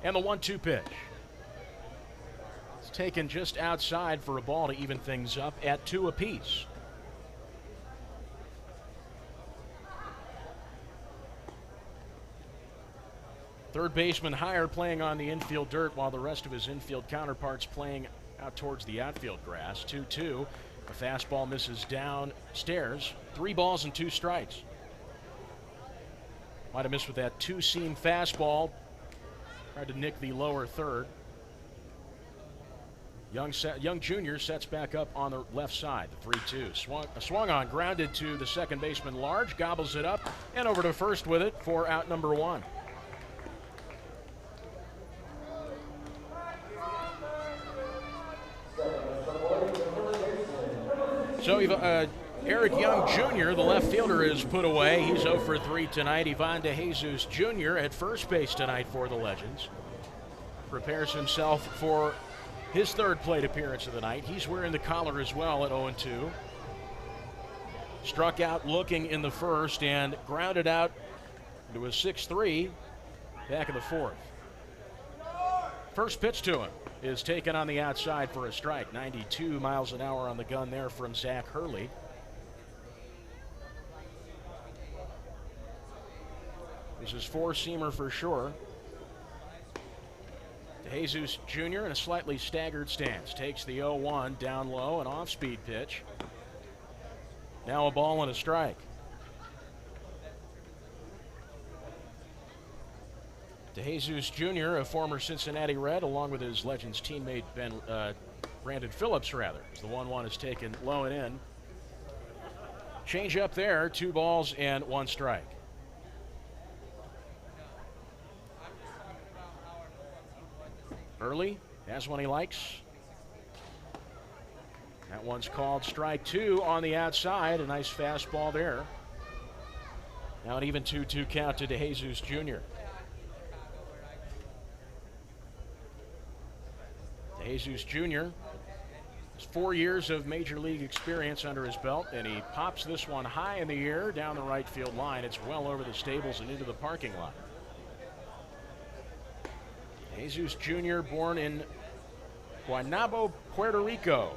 And the 1-2 pitch. It's taken just outside for a ball to even things up at 2 apiece. Third baseman Hire playing on the infield dirt while the rest of his infield counterparts playing out towards the outfield grass. 2-2. A fastball misses downstairs. 3 balls and 2 strikes. Might have missed with that 2-seam fastball. Tried to nick the lower third. Young Jr. sets back up on the left side. The 3-2. Swung on, grounded to the second baseman Large. Gobbles it up and over to first with it for out number 1. So Eric Young Jr., the left fielder, is put away. He's 0 for 3 tonight. Ivan DeJesus Jr. at first base tonight for the Legends. Prepares himself for his third plate appearance of the night. He's wearing the collar as well at 0-2. Struck out looking in the first and grounded out into a 6-3 back in the fourth. First pitch to him is taken on the outside for a strike. 92 miles an hour on the gun there from Zach Hurley. This is four-seamer for sure. DeJesus Jr. in a slightly staggered stance. Takes the 0-1 down low, an off-speed pitch. Now a ball and a strike. DeJesus Jr., a former Cincinnati Red, along with his Legends teammate Brandon Phillips, is the 1-1 is taken low and in. Change up there, 2 balls and 1 strike. Early has one he likes. That one's called strike 2 on the outside. A nice fastball there. Now an even 2-2 count to DeJesus Jr. DeJesus Jr. has 4 years of major league experience under his belt, and he pops this one high in the air down the right field line. It's well over the stables and into the parking lot. DeJesus Jr., born in Guaynabo, Puerto Rico.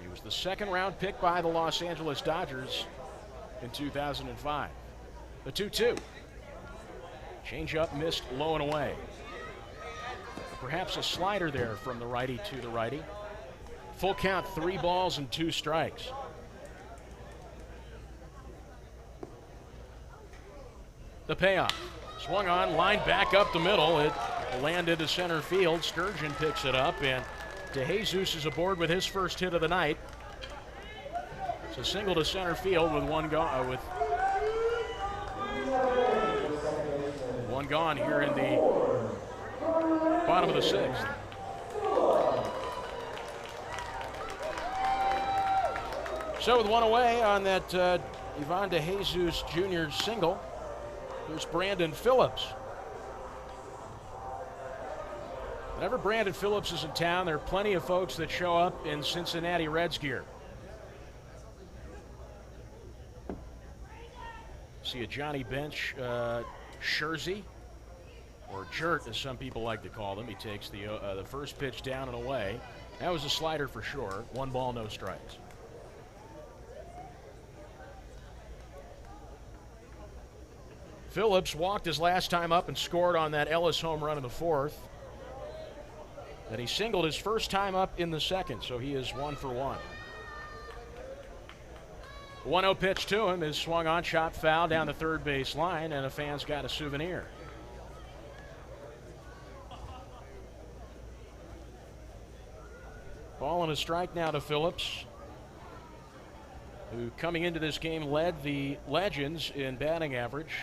He was the second-round pick by the Los Angeles Dodgers in 2005. The 2-2. Change-up missed low and away. Perhaps a slider there from the righty to the righty. Full count, 3 balls and 2 strikes. The payoff. Swung on, line back up the middle. It landed to center field. Sturgeon picks it up, and DeJesus is aboard with his first hit of the night. It's a single to center field with one gone. One gone here in the bottom of the 6th. So with one away on that Ivan DeJesus Jr. single, there's Brandon Phillips. Whenever Brandon Phillips is in town, there are plenty of folks that show up in Cincinnati Reds gear. See a Johnny Bench jersey, or Jert as some people like to call them. He takes the first pitch down and away. That was a slider for sure. 1 ball, no strikes. Phillips walked his last time up and scored on that Ellis home run in the 4th. And he singled his first time up in the 2nd, so he is 1 for 1. 1-0 pitch to him is swung on, shot foul down the third base line, and a fan's got a souvenir. Ball and a strike now to Phillips, who coming into this game led the Legends in batting average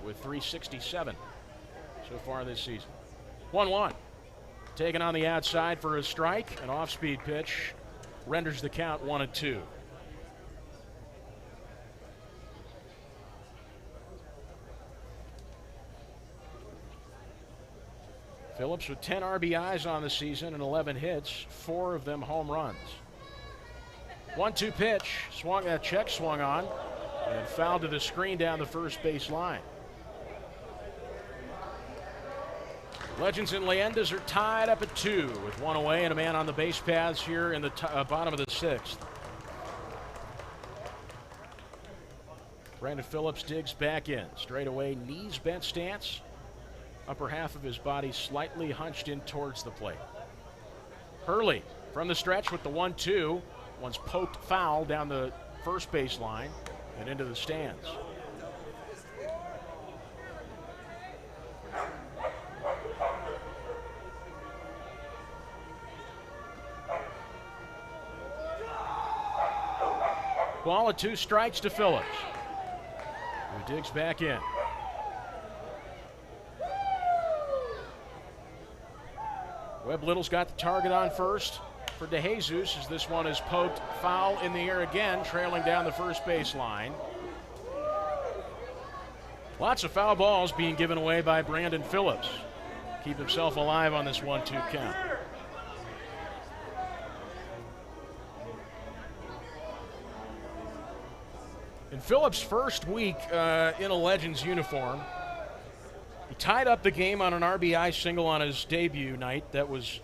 with 367 so far this season. 1-1. Taken on the outside for a strike. An off-speed pitch renders the count 1-2. Phillips with 10 RBIs on the season and 11 hits, 4 of them home runs. 1-2 pitch, swung, that check swung on, and fouled to the screen down the first base line. Legends and Leyendas are tied up at 2 with 1 away and a man on the base paths here in the bottom of the 6th. Brandon Phillips digs back in. Straight away, knees bent stance. Upper half of his body slightly hunched in towards the plate. Hurley from the stretch with the 1-2. One's poked foul down the first base line and into the stands. Ball at 2 strikes to Phillips, who digs back in. Webb Little's got the target on first. for DeJesus as this one is poked foul in the air again, trailing down the first base line. Lots of foul balls being given away by Brandon Phillips. Keep himself alive on this 1-2 count. In Phillips' first week in a Legends uniform, he tied up the game on an RBI single on his debut night. That was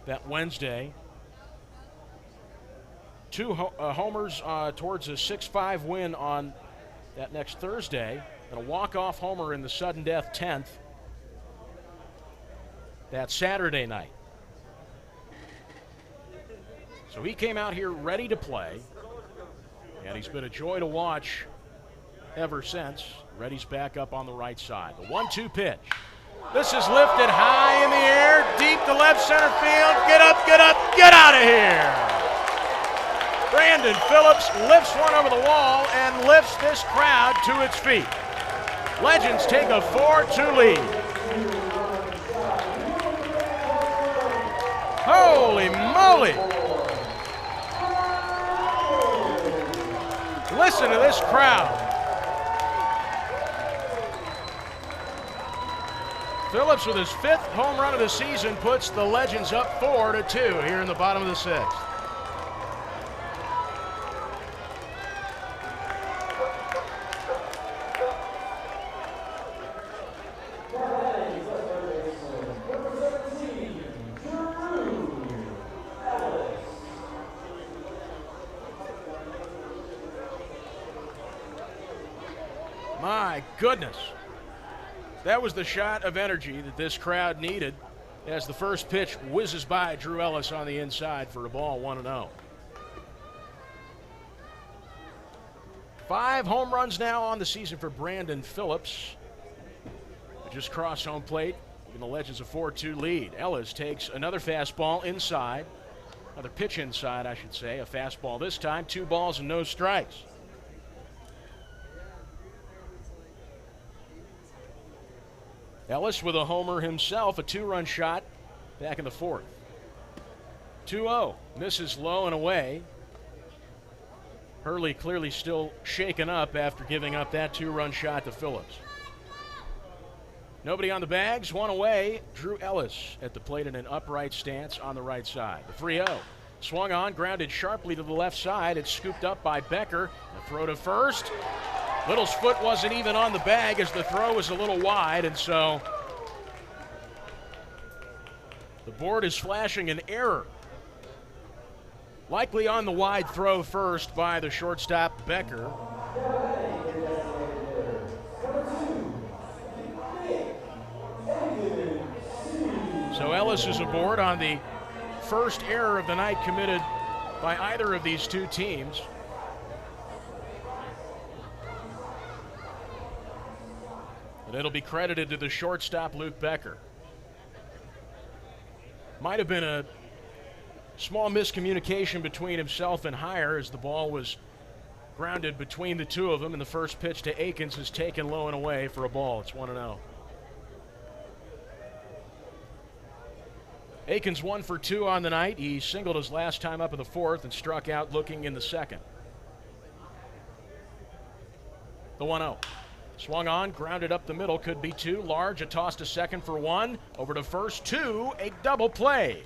that Wednesday. 2 homers towards a 6-5 win on that next Thursday, and a walk-off homer in the sudden death 10th that Saturday night. So he came out here ready to play, and he's been a joy to watch ever since. Reddy's back up on the right side. The 1-2 pitch. This is lifted high in the air, deep to left center field. Get up, get up, get out of here! Brandon Phillips lifts one over the wall and lifts this crowd to its feet. Legends take a 4-2 lead. Holy moly! Listen to this crowd. Phillips with his 5th home run of the season puts the Legends up 4-2 here in the bottom of the 6th. My goodness. That was the shot of energy that this crowd needed as the first pitch whizzes by Drew Ellis on the inside for a ball, 1-0. 5 home runs now on the season for Brandon Phillips, who just crossed home plate, giving the Legends a 4-2 lead. Ellis takes another fastball inside, another pitch inside, I should say, a fastball this time, 2 balls and no strikes. Ellis with a homer himself, a 2-run shot back in the 4th. 2-0, misses low and away. Hurley clearly still shaken up after giving up that 2-run shot to Phillips. Nobody on the bags, 1 away. Drew Ellis at the plate in an upright stance on the right side. The 3-0, swung on, grounded sharply to the left side. It's scooped up by Becker. The throw to first. Little's foot wasn't even on the bag as the throw was a little wide, and so the board is flashing an error. Likely on the wide throw first by the shortstop, Becker. So Ellis is aboard on the first error of the night committed by either of these 2 teams. And it'll be credited to the shortstop, Luke Becker. Might have been a small miscommunication between himself and Heyer as the ball was grounded between the 2 of them, and the first pitch to Akins is taken low and away for a ball. It's 1-0. Akins 1 for 2 on the night. He singled his last time up in the 4th and struck out looking in the 2nd. The 1-0. Swung on, grounded up the middle, could be 2. Large, a toss to second for 1. Over to first, 2, a double play.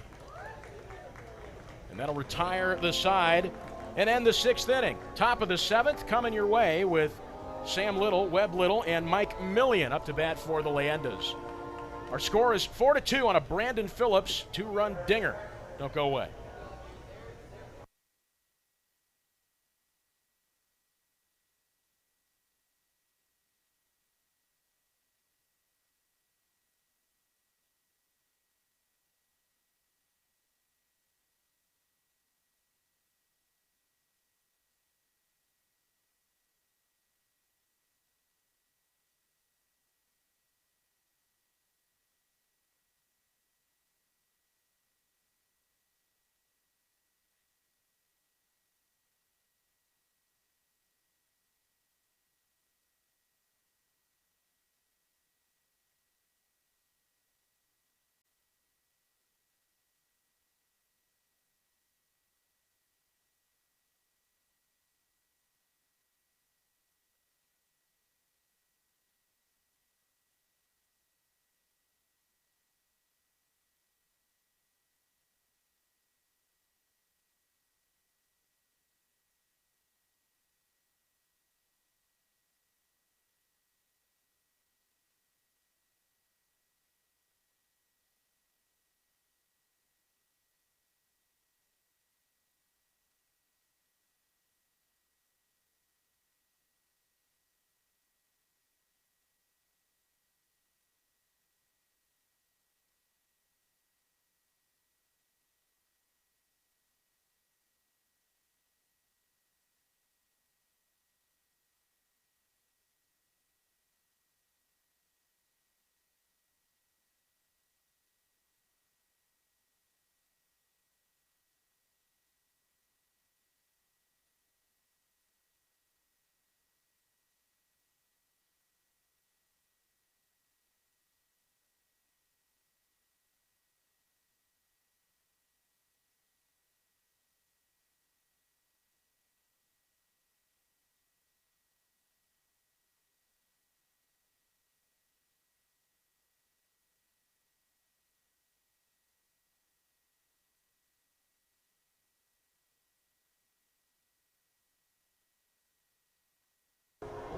And that'll retire the side and end the 6th inning. Top of the 7th coming your way with Sam Little, Webb Little, and Mike Millian up to bat for the Leyendas. Our score is 4-2 on a Brandon Phillips 2-run dinger. Don't go away.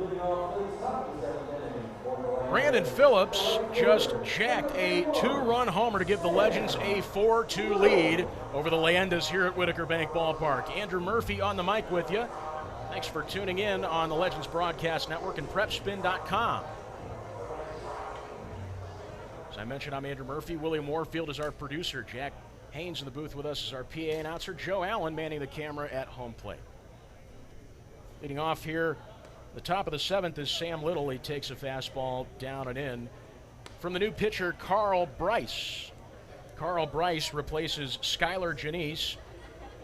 Leading off the top of the 7th inning for the Leyendas. Brandon Phillips just jacked a 2-run homer to give the Legends a 4-2 lead over the Leyendas here at Winiker Bank Ballpark. Andrew Murphy on the mic with you. Thanks for tuning in on the Legends Broadcast Network and PrepSpin.com. As I mentioned, I'm Andrew Murphy. William Warfield is our producer. Jack Haynes in the booth with us is our PA announcer. Joe Allen manning the camera at home plate. Leading off here, the top of the 7th is Sam Little. He takes a fastball down and in from the new pitcher, Carl Bryce. Carl Bryce replaces Skylar Janice,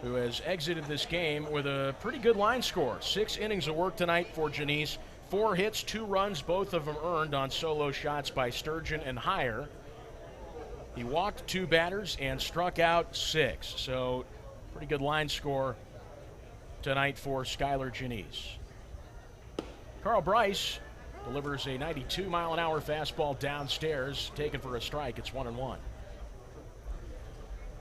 who has exited this game with a pretty good line score. 6 innings of work tonight for Janice. 4 hits, 2 runs, both of them earned on solo shots by Sturgeon and Heyer. He walked 2 batters and struck out 6. So pretty good line score tonight for Skylar Janice. Carl Bryce delivers a 92-mile-an-hour fastball downstairs, taken for a strike. It's 1-1.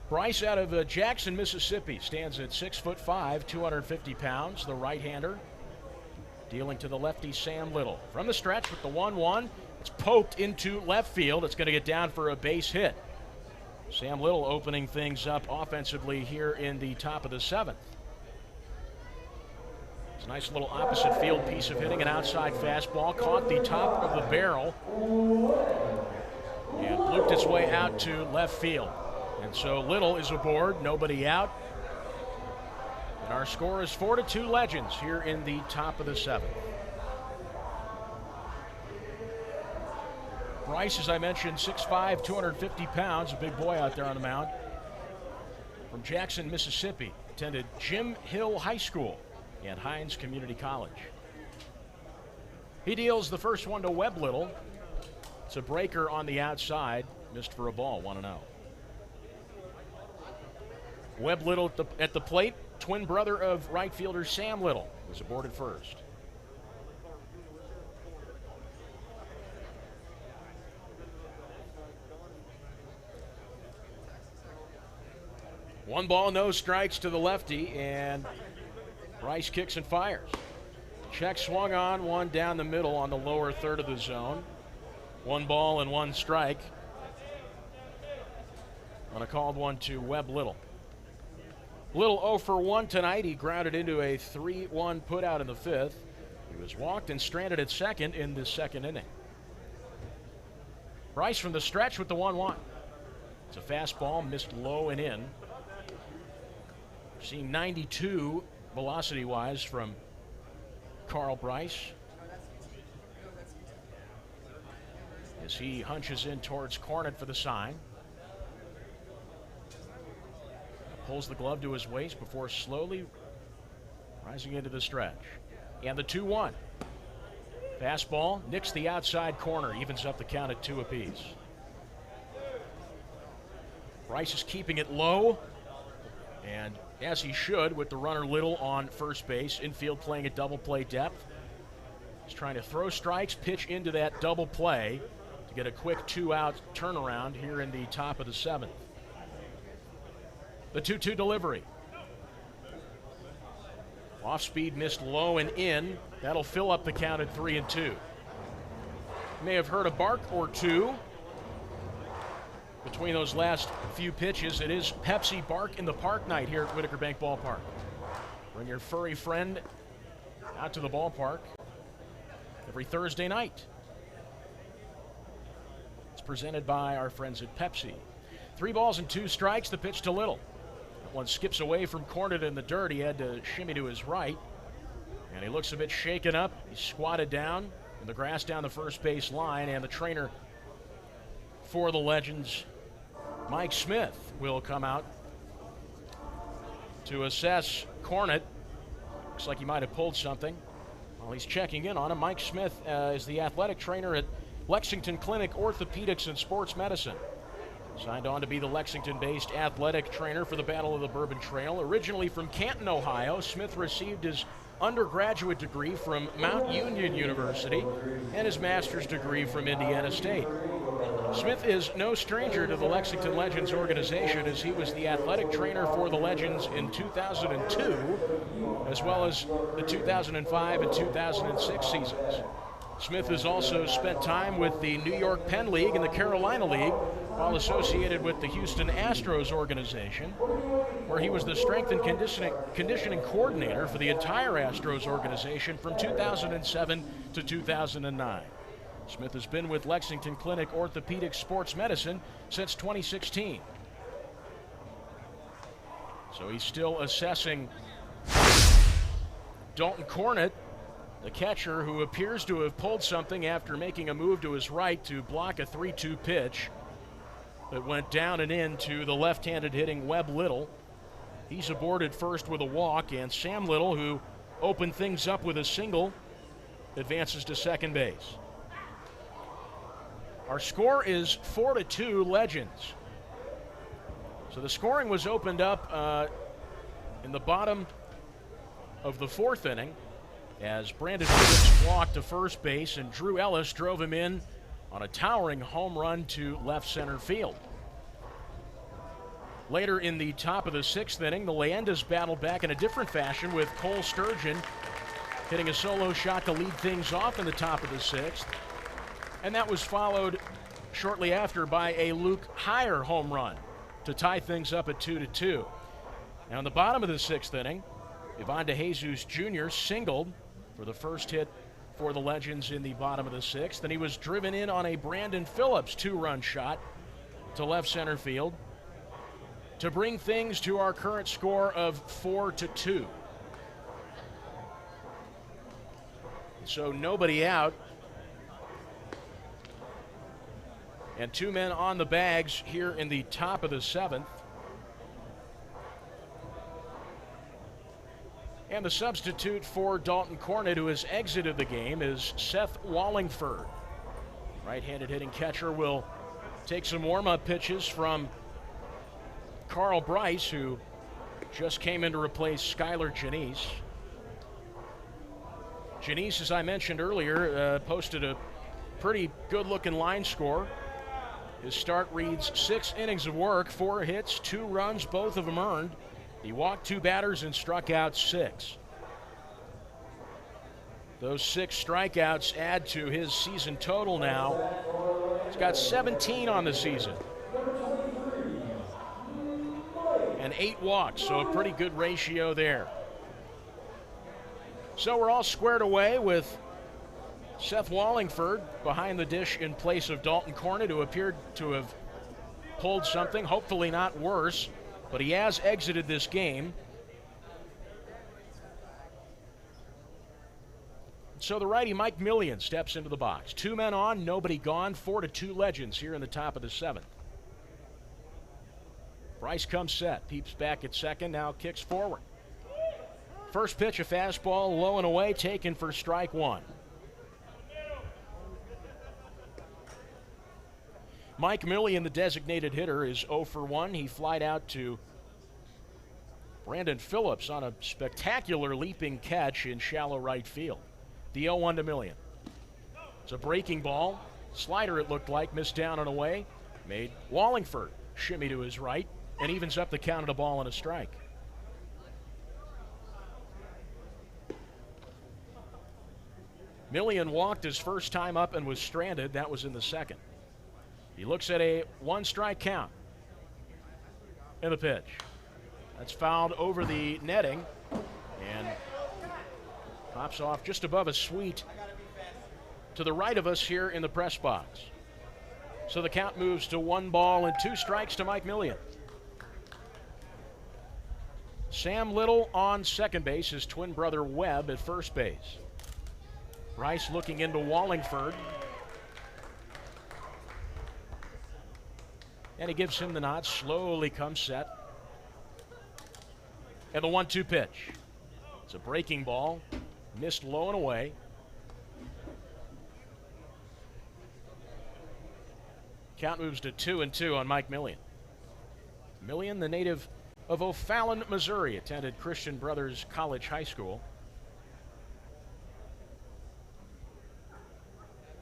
Bryce out of Jackson, Mississippi, stands at 6'5", 250 pounds, the right-hander, dealing to the lefty Sam Little. From the stretch with the 1-1, it's poked into left field. It's going to get down for a base hit. Sam Little opening things up offensively here in the top of the 7th. It's a nice little opposite field piece of hitting, an outside fastball, caught the top of the barrel, and looped its way out to left field. And so Little is aboard, nobody out. And our score is 4-2 Legends here in the top of the 7th. Bryce, as I mentioned, 6'5", 250 pounds, a big boy out there on the mound. From Jackson, Mississippi, attended Jim Hill High School and Hines Community College. He deals the first one to Webb Little. It's a breaker on the outside, missed for a ball, 1-0. Webb Little at the plate, twin brother of right fielder Sam Little, was aboard at first. One ball, no strikes to the lefty, and Bryce kicks and fires. Check swung on, one down the middle on the lower third of the zone. 1 ball and 1 strike. On a called one to Webb Little. Little 0 for 1 tonight. He grounded into a 3-1 putout in the 5th. He was walked and stranded at second in the 2nd inning. Bryce from the stretch with the 1-1. It's a fastball, missed low and in. Seeing 92 velocity-wise from Carl Bryce as he hunches in towards Cornett for the sign. Pulls the glove to his waist before slowly rising into the stretch. And the 2-1. Fastball nicks the outside corner, evens up the count at 2 apiece. Bryce is keeping it low, and as he should, with the runner Little on first base. Infield playing at double play depth. He's trying to throw strikes, pitch into that double play to get a quick 2-out turnaround here in the top of the 7th. The 2-2 delivery. Off speed missed low and in. That'll fill up the count at 3-2. You may have heard a bark or two between those last few pitches. It is Pepsi Bark in the Park night here at Winiker Bank Ballpark. Bring your furry friend out to the ballpark every Thursday night. It's presented by our friends at Pepsi. 3 balls and 2 strikes, the pitch to Little. That one skips away from Cornett in the dirt. He had to shimmy to his right. And he looks a bit shaken up. He's squatted down in the grass down the first base line. And the trainer for the Legends, Mike Smith, will come out to assess Cornett. Looks like he might have pulled something. While he's checking in on him, Mike Smith is the athletic trainer at Lexington Clinic Orthopedics and Sports Medicine. Signed on to be the Lexington-based athletic trainer for the Battle of the Bourbon Trail. Originally from Canton, Ohio, Smith received his undergraduate degree from Mount Union University and his master's degree from Indiana State. Smith is no stranger to the Lexington Legends organization, as he was the athletic trainer for the Legends in 2002, as well as the 2005 and 2006 seasons. Smith has also spent time with the New York Penn League and the Carolina League, while associated with the Houston Astros organization, where he was the strength and conditioning coordinator for the entire Astros organization from 2007 to 2009. Smith has been with Lexington Clinic Orthopedic Sports Medicine since 2016. So he's still assessing Dalton Cornett, the catcher, who appears to have pulled something after making a move to his right to block a 3-2 pitch that went down and in to the left-handed hitting Webb Little. He's aboard at first with a walk, and Sam Little, who opened things up with a single, advances to second base. Our score is 4-2 Legends. So the scoring was opened up in the bottom of the fourth inning as Brandon Phillips walked to first base and Drew Ellis drove him in on a towering home run to left center field. Later in the top of the sixth inning, the Leyendas battled back in a different fashion, with Cole Sturgeon hitting a solo shot to lead things off in the top of the sixth. And that was followed shortly after by a Luke Heyer home run to tie things up at 2-2. Now in the bottom of the sixth inning, Ivan DeJesus Jr. singled for the first hit for the Legends in the bottom of the sixth, and he was driven in on a Brandon Phillips two-run shot to left center field to bring things to our current score of 4-2. So nobody out, and two men on the bags here in the top of the seventh. And the substitute for Dalton Cornett, who has exited the game, is Seth Wallingford. Right-handed hitting catcher will take some warm-up pitches from Carl Bryce, who just came in to replace Skylar Janice. Janice, as I mentioned earlier, posted a pretty good-looking line score. His start reads 6 innings of work, 4 hits, 2 runs, both of them earned. He walked 2 batters and struck out 6. Those 6 strikeouts add to his season total now. He's got 17 on the season. And 8 walks, so a pretty good ratio there. So we're all squared away with Seth Wallingford behind the dish in place of Dalton Cornett, who appeared to have pulled something, hopefully not worse, but he has exited this game. So the righty Mike Millian steps into the box. 2 men on, nobody gone, 4-2 Legends here in the top of the 7th. Bryce comes set, peeps back at second, now kicks forward. First pitch, a fastball, low and away, taken for strike 1. Mike Millian, the designated hitter, is 0 for 1. He flied out to Brandon Phillips on a spectacular leaping catch in shallow right field. The 0-1 to Millian. It's a breaking ball. Slider, it looked like, missed down and away. Made Wallingford shimmy to his right and evens up the count of the ball and a strike. Millian walked his first time up and was stranded. That was in the second. He looks at a 1-strike count. And the pitch. That's fouled over the netting and pops off just above a sweet to the right of us here in the press box. So the count moves to 1 ball and 2 strikes to Mike Millian. Sam Little on second base, his twin brother Webb at first base. Bryce looking into Wallingford. And he gives him the nod, slowly comes set. And the 1-2 pitch. It's a breaking ball, missed low and away. Count moves to 2-2 on Mike Millian. Millian, the native of O'Fallon, Missouri, attended Christian Brothers College High School.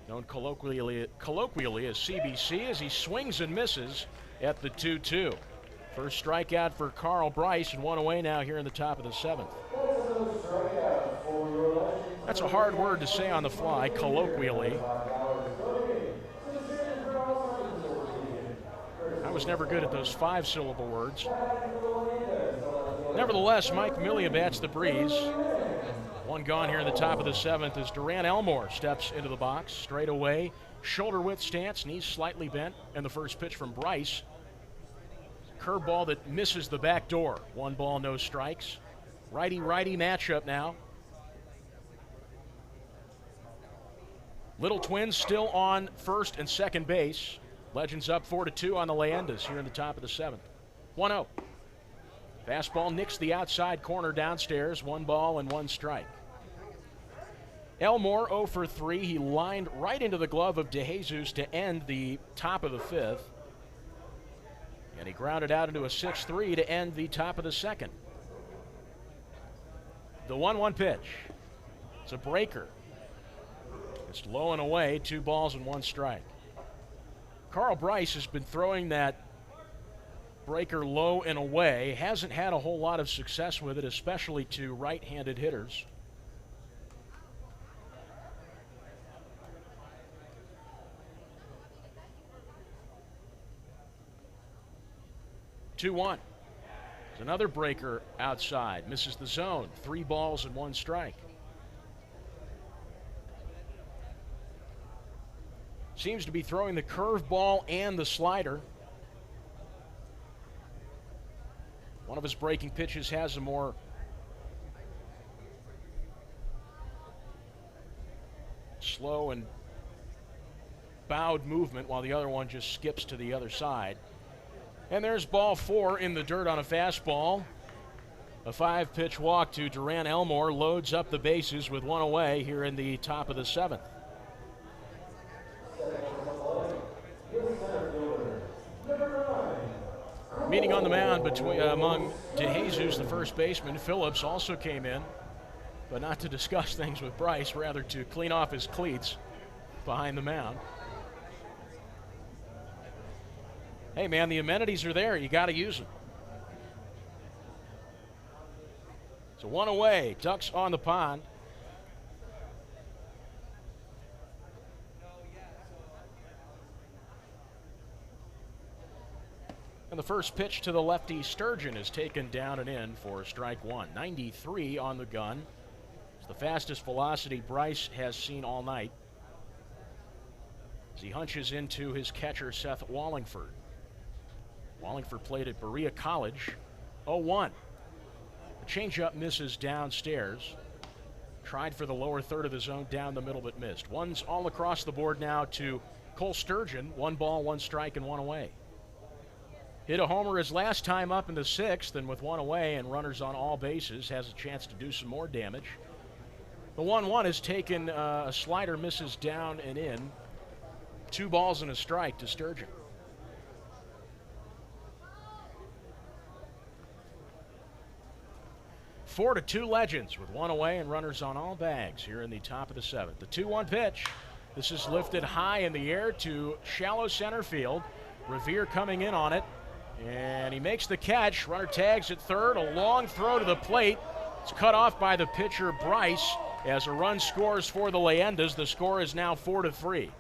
known colloquially as CBC, as he swings and misses at the 2-2. First strikeout for Carl Bryce, and one away now here in the top of the 7th. That's a hard word to say on the fly, colloquially. I was never good at those 5-syllable words. Nevertheless, Mike Millia bats the breeze. One gone here in the top of the 7th as Duran Elmore steps into the box. Straight away, shoulder width stance, knees slightly bent, and the first pitch from Bryce. Curveball that misses the back door. 1 ball, no strikes. Righty-righty matchup now. Little Twins still on first and second base. Legends up 4-2 on the Leyendas here in the top of the 7th. 1-0. Fastball nicks the outside corner downstairs. 1 ball and 1 strike. Elmore 0 for 3. He lined right into the glove of DeJesus to end the top of the 5th. And he grounded out into a 6-3 to end the top of the 2nd. The 1-1 pitch. It's a breaker. It's low and away, 2 balls and 1 strike. Carl Bryce has been throwing that breaker low and away. Hasn't had a whole lot of success with it, especially to right-handed hitters. There's another breaker outside. Misses the zone. 3 balls and 1 strike. Seems to be throwing the curveball and the slider. One of his breaking pitches has a more slow and bowed movement, while the other one just skips to the other side. And there's ball 4 in the dirt on a fastball. A 5-pitch walk to Duran Elmore loads up the bases with 1 away here in the top of the 7th. Meeting on the mound among DeJesus, the first baseman. Phillips also came in, but not to discuss things with Bryce, rather to clean off his cleats behind the mound. Hey, man, the amenities are there. You got to use them. So 1 away. Ducks on the pond. And the first pitch to the lefty Sturgeon is taken down and in for strike 1. 93 on the gun. It's the fastest velocity Bryce has seen all night, as he hunches into his catcher, Seth Wallingford. Wallingford played at Berea College. 0-1. The changeup misses downstairs. Tried for the lower third of the zone, down the middle, but missed. One's all across the board now to Cole Sturgeon. 1 ball, 1 strike, and 1 away. Hit a homer his last time up in the 6th, and with 1 away and runners on all bases, has a chance to do some more damage. The 1-1 has taken a slider, misses down and in. 2 balls and a strike to Sturgeon. 4-2 Legends with 1 away and runners on all bags here in the top of the 7th. The 2-1 pitch. This is lifted high in the air to shallow center field. Revere coming in on it, and he makes the catch. Runner tags at third. A long throw to the plate. It's cut off by the pitcher Bryce as a run scores for the Leyendas. The score is now 4-3.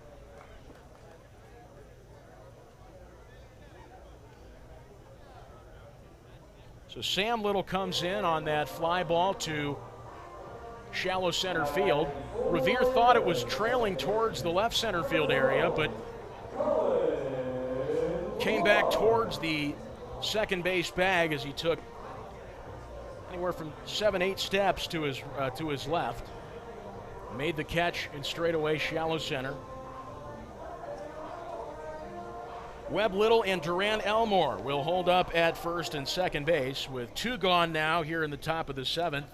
So Sam Little comes in on that fly ball to shallow center field. Revere thought it was trailing towards the left center field area, but came back towards the second base bag as he took anywhere from 7-8 steps to his left. Made the catch in straightaway shallow center. Webb Little and Duran Elmore will hold up at first and second base with 2 gone now here in the top of the 7th.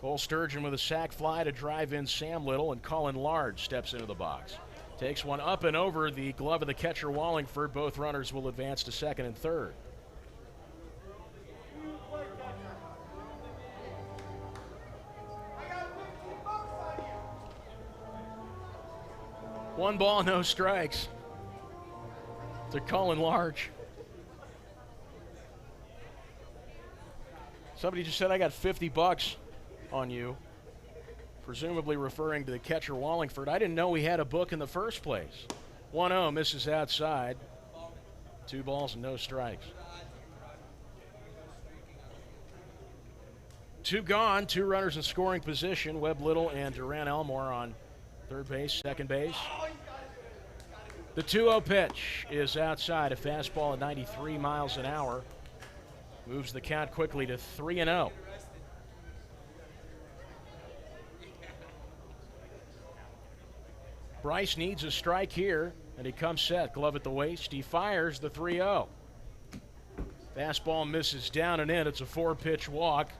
Cole Sturgeon with a sac fly to drive in Sam Little, and Colin Large steps into the box. Takes one up and over the glove of the catcher Wallingford. Both runners will advance to second and third. 1 ball, no strikes to Cullen Large. Somebody just said I got $50 on you, presumably referring to the catcher Wallingford. I didn't know we had a book in the first place. 1-0, misses outside. 2 balls and no strikes. 2 gone, 2 runners in scoring position. Webb Little and Duran Elmore on third base, second base. The 2-0 pitch is outside, a fastball at 93 miles an hour. Moves the count quickly to 3-0. Bryce needs a strike here, and he comes set, glove at the waist. He fires the 3-0. Fastball misses down and in. It's a 4-pitch walk.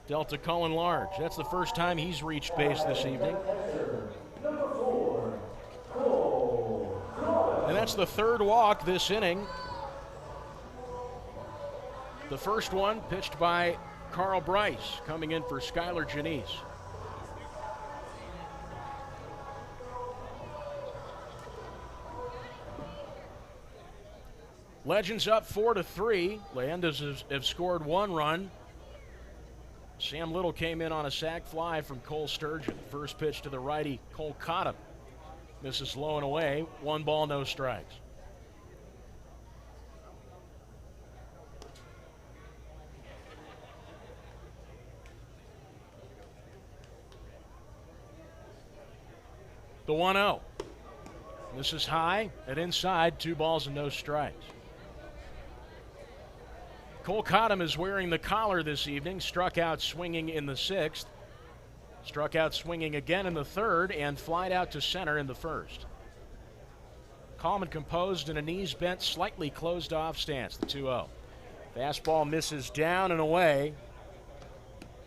Dealt to Cullen Large. That's the first time he's reached base this evening. And that's the 3rd walk this inning. The first one pitched by Carl Bryce, coming in for Skylar Janice. Legends up 4-3. Leyendas have scored 1 run. Sam Little came in on a sac fly from Cole Sturgeon. First pitch to the righty, Cole Cottom. Misses low and away. 1 ball, no strikes. The 1-0. This is high and inside, 2 balls and no strikes. Cole Cottom is wearing the collar this evening, struck out swinging in the 6th, struck out swinging again in the 3rd, and flied out to center in the 1st. Calm and composed in a knees bent, slightly closed off stance, the 2-0. Fastball misses down and away.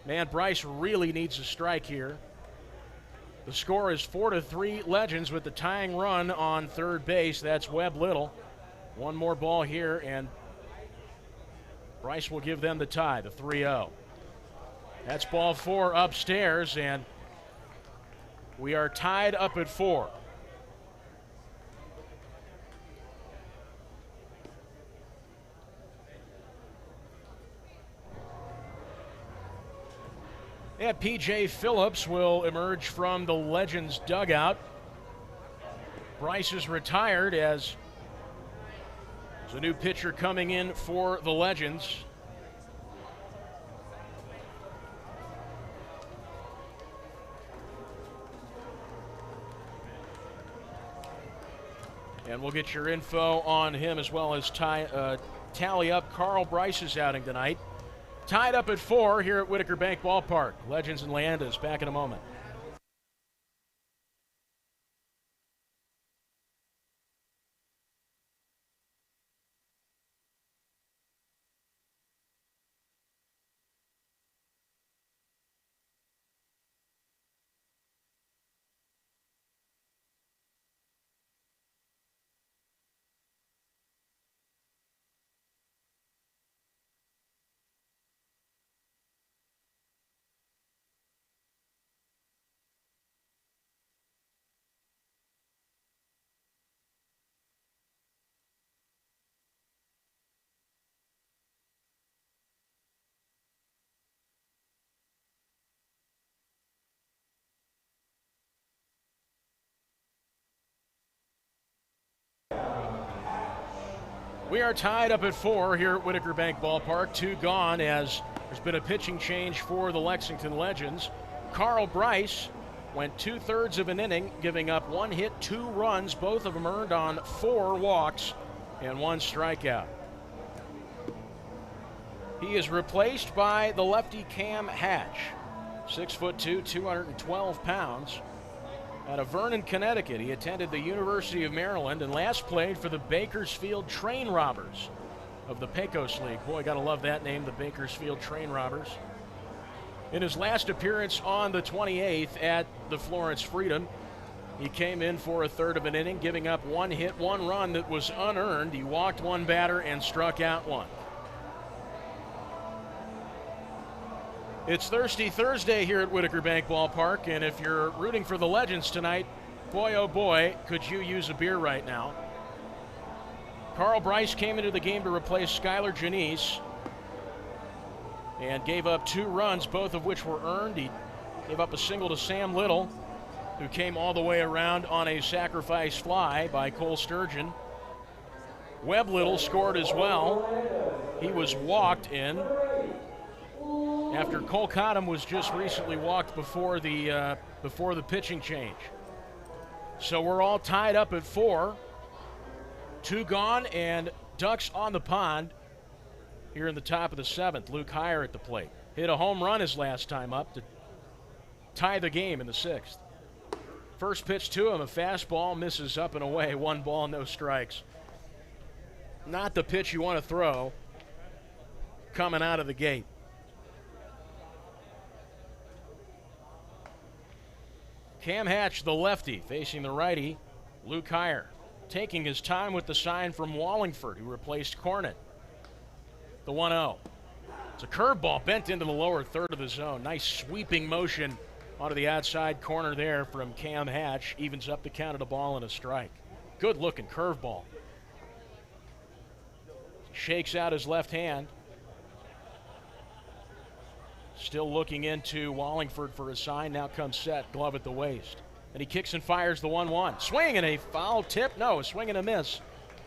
Man, Bryce really needs a strike here. The score is 4-3 Legends with the tying run on third base. That's Webb Little. 1 more ball here, and Bryce will give them the tie, the 3-0. That's ball 4 upstairs, and we are tied up at 4. Yeah, P.J. Phillips will emerge from the Legends dugout. Bryce is retired as there's a new pitcher coming in for the Legends. And we'll get your info on him as well as tally up Carl Bryce's outing tonight. Tied up at 4 here at Winiker Bank Ballpark. Legends and Leyendas back in a moment. We are tied up at 4 here at Winiker Bank Ballpark. 2 gone as there's been a pitching change for the Lexington Legends. Carl Bryce went 2/3 of an inning, giving up 1 hit, 2 runs, both of them earned on 4 walks and 1 strikeout. He is replaced by the lefty Cam Hatch, 6'2", 212 pounds. Out of Vernon, Connecticut, he attended the University of Maryland and last played for the Bakersfield Train Robbers of the Pecos League. Boy, gotta love that name, the Bakersfield Train Robbers. In his last appearance on the 28th at the Florence Freedom, he came in for 1/3 of an inning, giving up 1 hit, 1 run that was unearned. He walked 1 batter and struck out 1. It's Thirsty Thursday here at Winiker Bank Ballpark, and if you're rooting for the Legends tonight, Boy, oh boy, could you use a beer right now. Carl Bryce came into the game to replace Skylar Janice and gave up 2 runs, both of which were earned. He gave up a single to Sam Little, who came all the way around on a sacrifice fly by Cole Sturgeon. Webb Little scored as well. He was walked in after Cole Cottom was just recently walked before the pitching change. So we're all tied up at 4. 2 gone and Ducks on the pond here in the top of the 7th. Luke Heyer at the plate. Hit a home run his last time up to tie the game in the 6th. First pitch to him, a fastball, misses up and away. 1 ball, no strikes. Not the pitch you want to throw coming out of the gate. Cam Hatch, the lefty, facing the righty, Luke Heyer, taking his time with the sign from Wallingford, who replaced Cornett. The 1-0. It's a curveball bent into the lower third of the zone. Nice sweeping motion onto the outside corner there from Cam Hatch. Evens up the count at a ball and a strike. Good looking curveball. Shakes out his left hand. Still looking into Wallingford for a sign. Now comes set, glove at the waist. And he kicks and fires the 1-1. Swing and a foul tip. No, a swing and a miss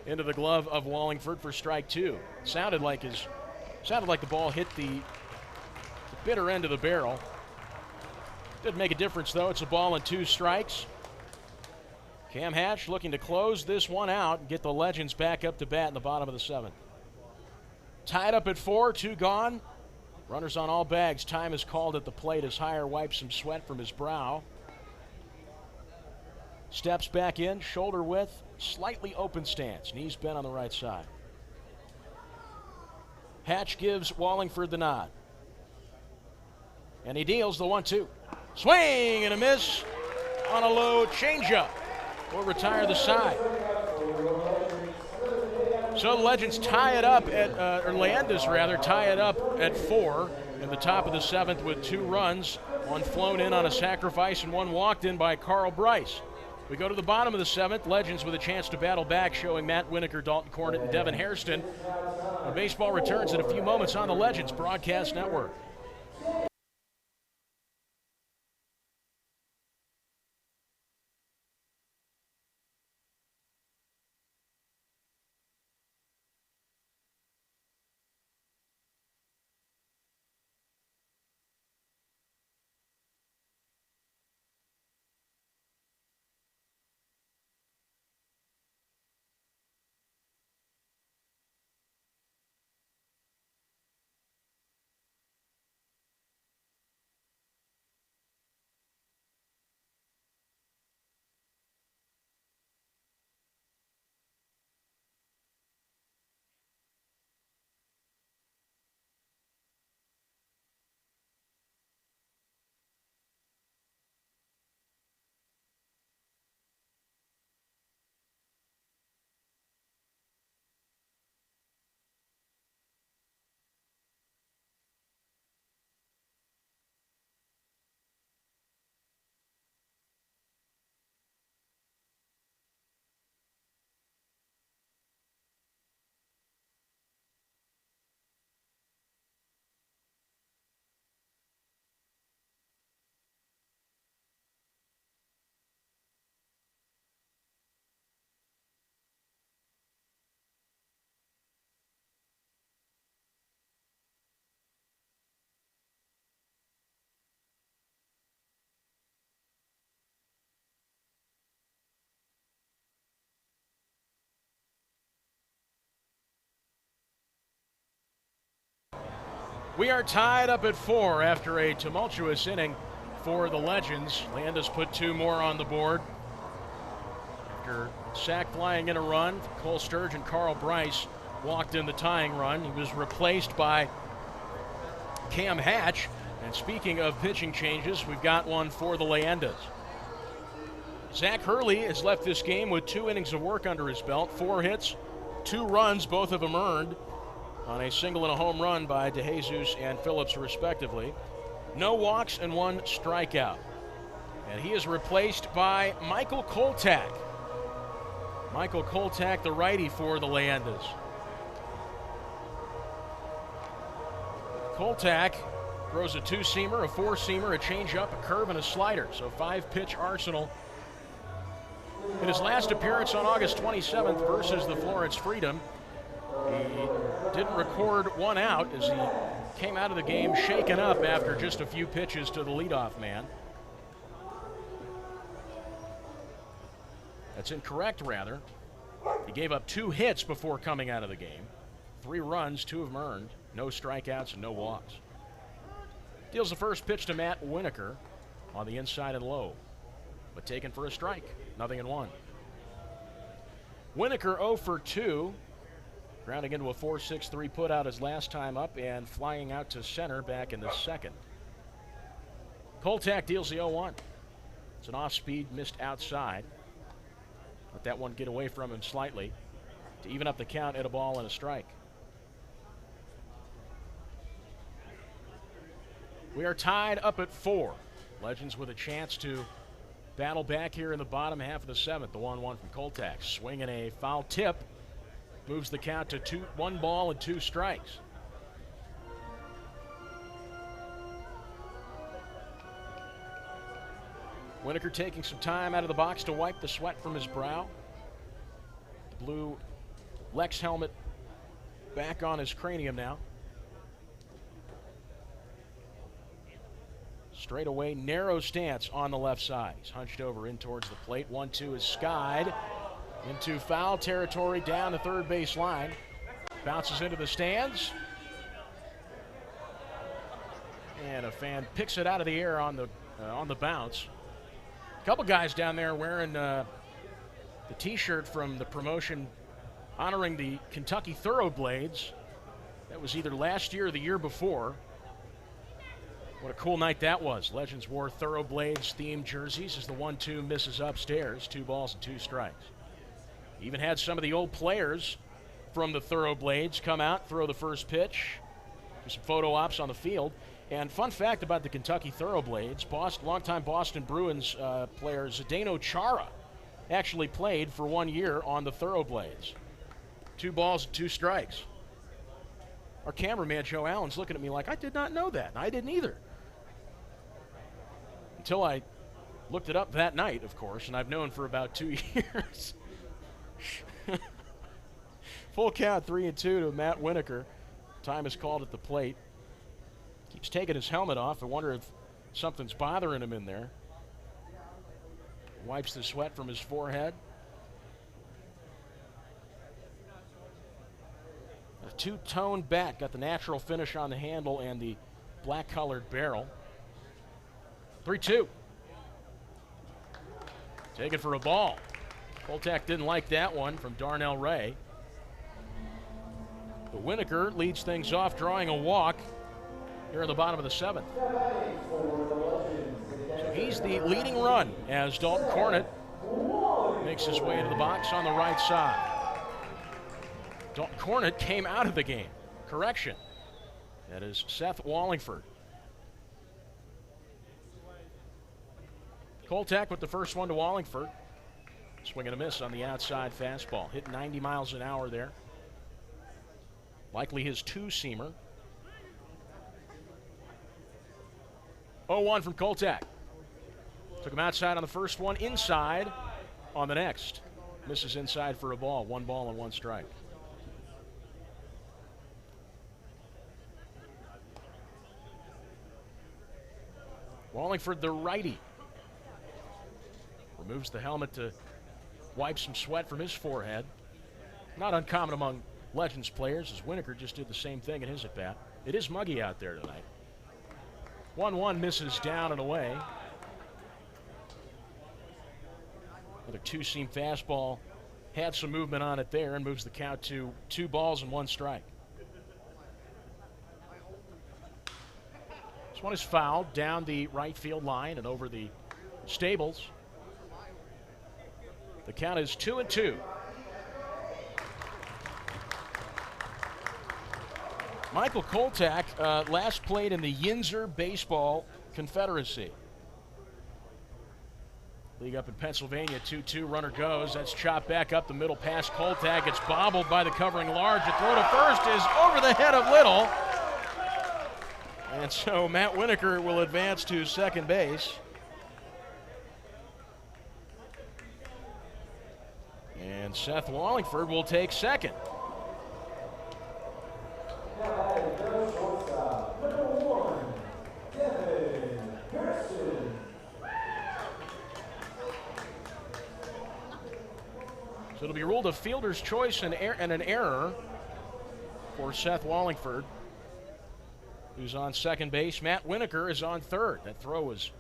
into the glove of Wallingford for strike 2. Sounded like the ball hit the bitter end of the barrel. Didn't make a difference though. It's a ball and 2 strikes. Cam Hatch looking to close this one out and get the Legends back up to bat in the bottom of the 7th. Tied up at 4, 2 gone. Runners on all bags. Time is called at the plate as Heyer wipes some sweat from his brow. Steps back in, shoulder width, slightly open stance. Knees bent on the right side. Hatch gives Wallingford the nod. And he deals the 1-2. Swing and a miss on a low changeup. Will retire the side. So the Legends tie it up at, or Leyendas rather, tie it up at 4 in the top of the 7th with 2 runs, 1 flown in on a sacrifice and 1 walked in by Carl Bryce. We go to the bottom of the 7th, Legends with a chance to battle back, showing Matt Winiker, Dalton Cornett, and Devin Hairston. And baseball returns in a few moments on the Legends Broadcast Network. We are tied up at 4 after a tumultuous inning for the Legends. Leyendas put 2 more on the board. After sack flying in a run, Cole Sturgeon and Carl Bryce walked in the tying run. He was replaced by Cam Hatch. And speaking of pitching changes, we've got one for the Leyendas. Zach Hurley has left this game with 2 innings of work under his belt, 4 hits, 2 runs, both of them earned, on a single and a home run by DeJesus and Phillips, respectively. No walks and 1 strikeout. And he is replaced by Michael Koltak. Michael Koltak, the righty for the Leyendas. Koltak throws a two-seamer, a four-seamer, a changeup, a curve, and a slider. So 5-pitch arsenal. In his last appearance on August 27th versus the Florence Freedom, he didn't record one out as he came out of the game shaken up after just a few pitches to the leadoff man. That's incorrect, rather. He gave up 2 hits before coming out of the game. 3 runs, 2 of them earned. No strikeouts and no walks. Deals the first pitch to Matt Winiker on the inside and low, but taken for a strike. 0-1. Winiker 0 for 2, grounding into a 4.63 put out his last time up and flying out to center back in the second. Koltak deals the 0-1. It's an off-speed, missed outside. Let that one get away from him slightly to even up the count at a ball and a strike. We are tied up at 4. Legends with a chance to battle back here in the bottom half of the 7th. The 1-1 from Koltak. Swinging a foul tip. Moves the count to 1 ball and 2 strikes. Winiker taking some time out of the box to wipe the sweat from his brow. The blue Lex helmet back on his cranium now. Straight away, narrow stance on the left side. He's hunched over in towards the plate. 1-2 is skied into foul territory down the third base line. Bounces into the stands. And a fan picks it out of the air on the bounce. A couple guys down there wearing the T-shirt from the promotion honoring the Kentucky Thoroughblades. That was either last year or the year before. What a cool night that was. Legends wore Thoroughblades themed jerseys as the 1-2 misses upstairs. 2 balls and 2 strikes. Even had some of the old players from the Thoroughblades come out, throw the first pitch, do some photo ops on the field. And fun fact about the Kentucky Thoroughblades, longtime Boston Bruins player Zdeno Chara actually played for 1 year on the Thoroughblades. 2 balls and 2 strikes. Our cameraman Joe Allen's looking at me like, I did not know that, and I didn't either. Until I looked it up that night, of course, and I've known for about 2 years. Full count, 3-2 to Matt Winiker. Time is called at the plate. Keeps taking his helmet off. I wonder if something's bothering him in there. Wipes the sweat from his forehead. A 2-tone bat, got the natural finish on the handle and the black-colored barrel. 3-2. Taken for a ball. Koltak didn't like that one from Darnell Ray. But Winiker leads things off, drawing a walk here in the bottom of the 7th. So he's the leading run as Dalton Cornett makes his way into the box on the right side. Dalton Cornett came out of the game. Correction. That is Seth Wallingford. Koltak with the first one to Wallingford. Swing and a miss on the outside fastball. Hit 90 miles an hour there. Likely his 2-seamer. 0-1 from Koltak. Took him outside on the first one, inside on the next. Misses inside for a ball. 1 ball and 1 strike. Wallingford, the righty. Removes the helmet to wipe some sweat from his forehead. Not uncommon among Legends players, as Winiker just did the same thing in his at-bat. It is muggy out there tonight. 1-1 misses down and away. Another 2-seam fastball. Had some movement on it there and moves the count to 2 balls and 1 strike. This one is fouled down the right field line and over the stables. The count is 2-2. Michael Koltak last played in the Yinzer Baseball Confederacy. League up in Pennsylvania, 2-2, runner goes. That's chopped back up the middle past Koltak. It's bobbled by the covering Large. The throw to first is over the head of Little. And so Matt Winiker will advance to second base. And Seth Wallingford will take second. So it'll be ruled a fielder's choice and an error for Seth Wallingford, who's on second base. Matt Winiker is on third. That throw was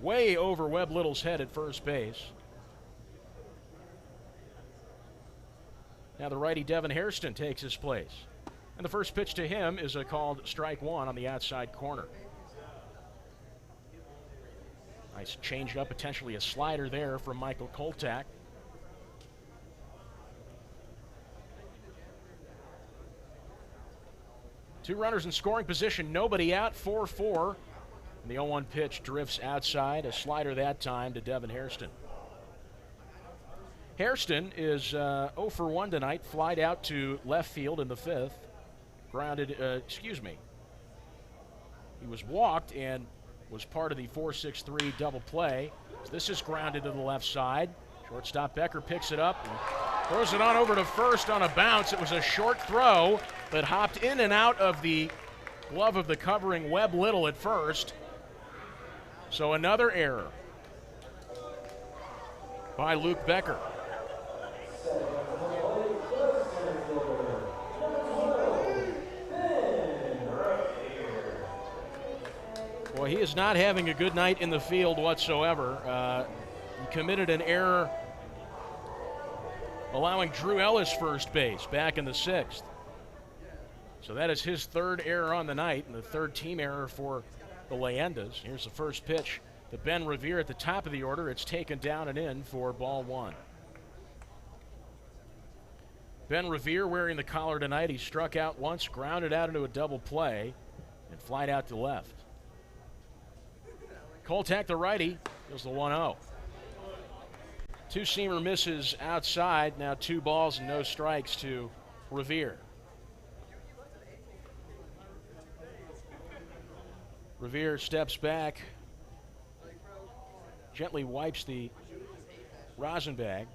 way over Webb Little's head at first base. Now the righty Devin Hairston takes his place. And the first pitch to him is a called strike one on the outside corner. Nice change up, potentially a slider there from Michael Koltak. Two runners in scoring position, nobody out, 4-4. And the 0-1 pitch drifts outside, a slider that time to Devin Hairston. Hairston is 0 for 1 tonight, flied out to left field in the fifth. He was walked and was part of the 4-6-3 double play. So this is grounded to the left side. Shortstop Becker picks it up and throws it on over to first on a bounce. It was a short throw that hopped in and out of the glove of the covering Webb Little at first. So another error by Luke Becker. Boy, he is not having a good night in the field whatsoever. He committed an error allowing Drew Ellis first base back in the sixth. So that is his third error on the night and the third team error for the Leyendas. Here's the first pitch to Ben Revere at the top of the order. It's taken down and in for ball one. Ben Revere wearing the collar tonight. He struck out once, grounded out into a double play, and flied out to left. Koltak, the righty, goes the 1-0. Two-seamer misses outside. Now 2 balls and no strikes to Revere. Revere steps back, gently wipes the rosin bag.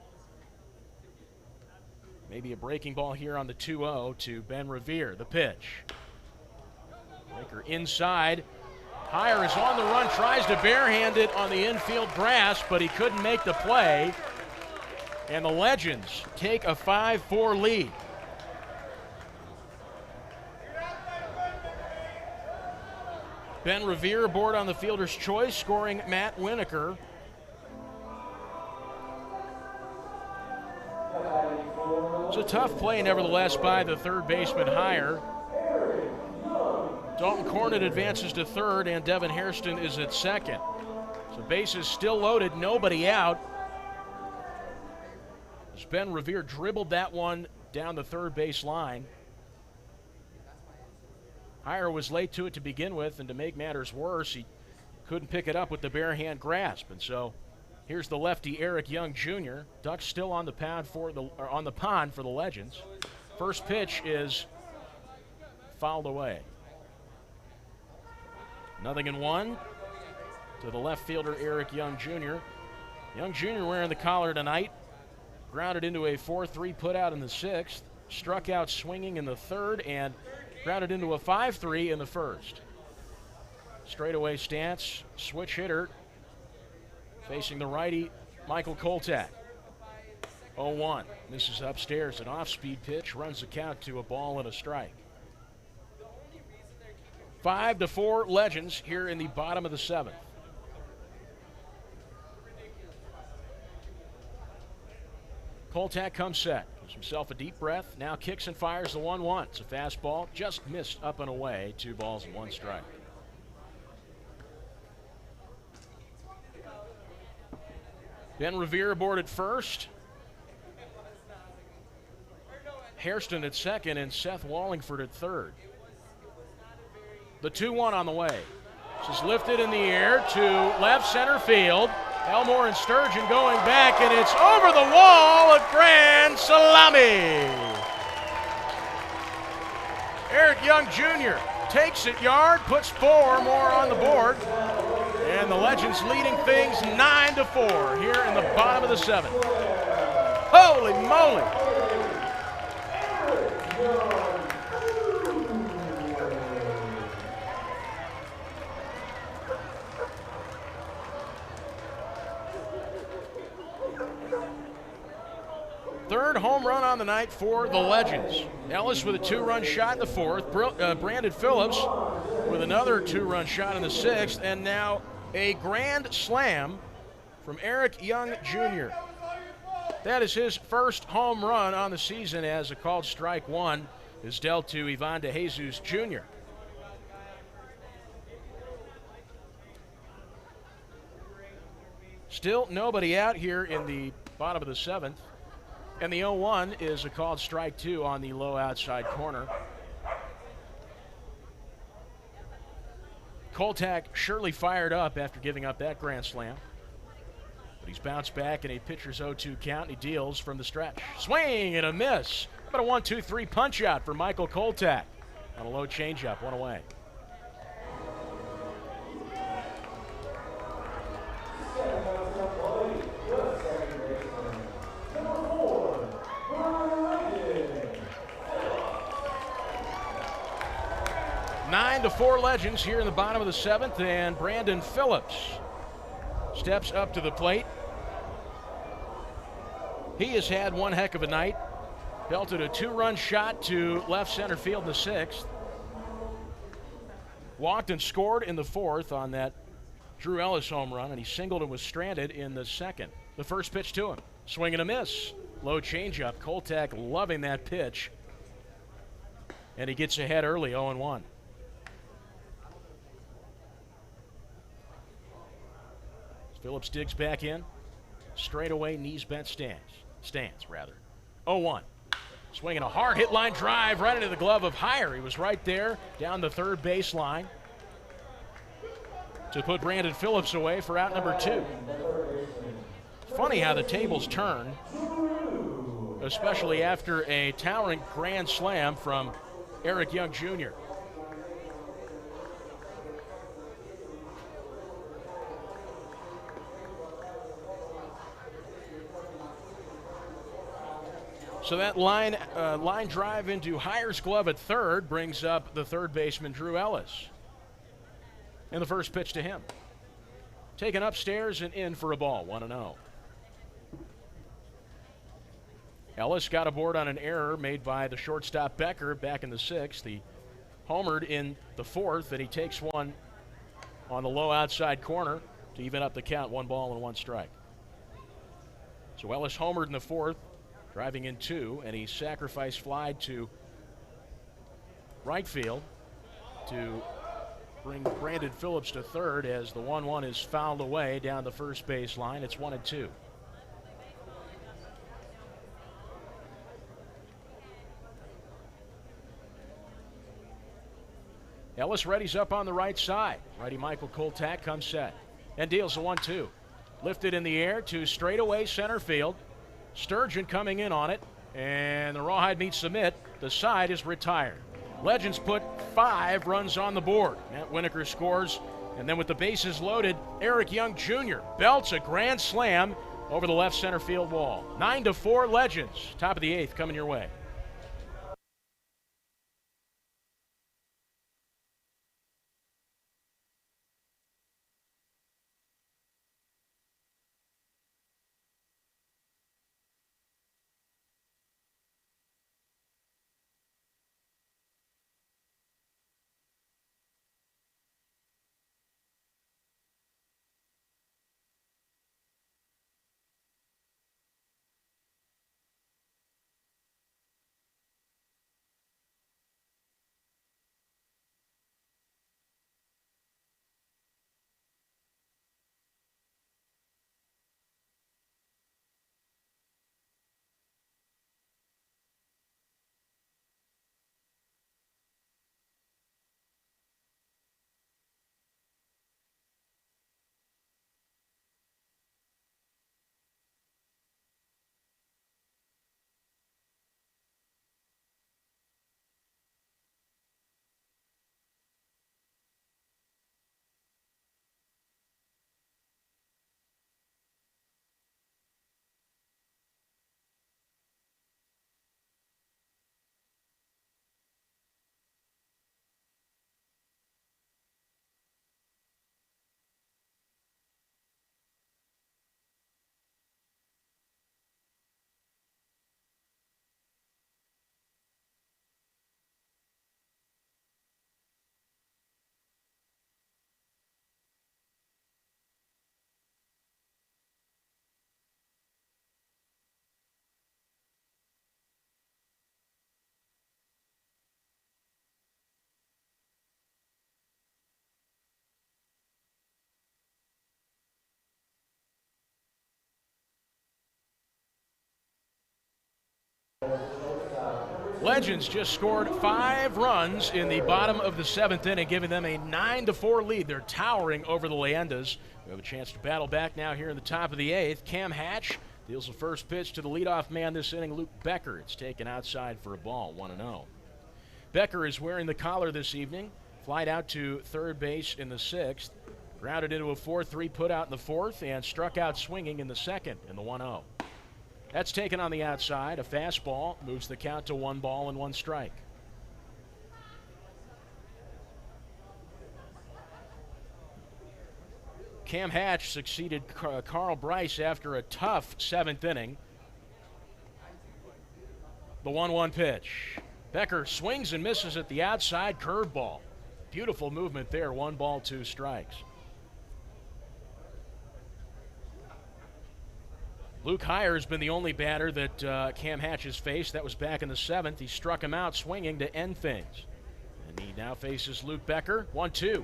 Maybe a breaking ball here on the 2-0 to Ben Revere. The pitch. Breaker inside. Higher is on the run, tries to barehand it on the infield grass, but he couldn't make the play. And the Legends take a 5-4 lead. Ben Revere aboard on the fielder's choice, scoring Matt Winiker. It's a tough play, nevertheless, by the third baseman Higher. Dalton Cornett advances to third, and Devin Hairston is at second. So bases still loaded, nobody out. As Ben Revere dribbled that one down the third base line. Higher was late to it to begin with, and to make matters worse, he couldn't pick it up with the bare hand grasp. And so here's the lefty Eric Young Jr. Ducks still on the pond for the Legends. First pitch is fouled away. 0-1 to the left fielder Eric Young Jr. Young Jr. wearing the collar tonight. Grounded into a 4-3 putout in the sixth. Struck out swinging in the third and grounded into a 5-3 in the first. Straightaway stance, switch hitter, facing the righty, Michael Koltak. 0-1. Misses upstairs, an off-speed pitch, runs the count to a ball and a strike. 5-4 Legends here in the bottom of the seventh. Koltak comes set, gives himself a deep breath, now kicks and fires the 1-1. It's a fastball, just missed up and away, 2 balls and 1 strike. Ben Revere aboard at first. Hairston at second and Seth Wallingford at third. The 2-1 on the way. This is lifted in the air to left center field. Elmore and Sturgeon going back, and it's over the wall, a grand salami. Eric Young Jr. takes it yard, puts 4 more on the board, and the Legends leading things 9-4 here in the bottom of the 7th. Holy moly! Third home run on the night for the Legends. Ellis with a 2-run shot in the 4th. Brandon Phillips with another 2-run shot in the 6th. And now a grand slam from Eric Young Jr. That is his first home run on the season, as a called strike 1 is dealt to Ivan DeJesus Jr. Still nobody out here in the bottom of the 7th. And the 0-1 is a called strike 2 on the low outside corner. Koltak surely fired up after giving up that grand slam. But he's bounced back in a pitcher's 0-2 count, and he deals from the stretch. Swing and a miss. How about a 1-2-3 punch out for Michael Koltak on a low changeup, 1 away. Nine to 4 Legends here in the bottom of the 7th, and Brandon Phillips steps up to the plate. He has had one heck of a night. Belted a 2-run shot to left center field in the 6th. Walked and scored in the 4th on that Drew Ellis home run, and he singled and was stranded in the 2nd. The first pitch to him. Swing and a miss. Low changeup. Koltak loving that pitch. And he gets ahead early, 0-1. Phillips digs back in. Straight away, knees bent stance. 0-1. Swinging a hard hit line drive right into the glove of Heyer. He was right there down the third baseline to put Brandon Phillips away for out number 2. Funny how the tables turn, especially after a towering grand slam from Eric Young Jr. So that line drive into Heyer's glove at third brings up the third baseman, Drew Ellis. And the first pitch to him. Taken upstairs and in for a ball, 1-0. Ellis got aboard on an error made by the shortstop Becker back in the 6th. He homered in the 4th, and he takes one on the low outside corner to even up the count, 1 ball and 1 strike. So Ellis homered in the 4th. Driving in 2, and he sacrificed fly to right field to bring Brandon Phillips to third as the 1-1 is fouled away down the first base line. It's 1-2. Ellis readies up on the right side. Righty Michael Koltak comes set and deals the 1-2. Lifted in the air to straightaway center field. Sturgeon coming in on it, and the rawhide meets the mitt. The side is retired. Legends put 5 runs on the board. Matt Winiker scores, and then with the bases loaded, Eric Young Jr. belts a grand slam over the left center field wall. 9-4 Legends. Top of the 8th coming your way. Legends just scored 5 runs in the bottom of the 7th inning, giving them a 9-4 lead. They're towering over the Leyendas. We have a chance to battle back now here in the top of the 8th. Cam Hatch deals the first pitch to the leadoff man this inning, Luke Becker. It's taken outside for a ball, 1-0. Becker is wearing the collar this evening. Flied out to third base in the 6th. Grounded into a 4-3 put out in the 4th and struck out swinging in the 2nd in the 1-0. That's taken on the outside. A fastball moves the count to 1 ball and 1 strike. Cam Hatch succeeded Carl Bryce after a tough 7th inning. The 1-1 pitch. Becker swings and misses at the outside, curveball. Beautiful movement there, 1 ball, 2 strikes. Luke Heyer has been the only batter that Cam Hatch has faced. That was back in the 7th. He struck him out swinging to end things. And he now faces Luke Becker, 1-2.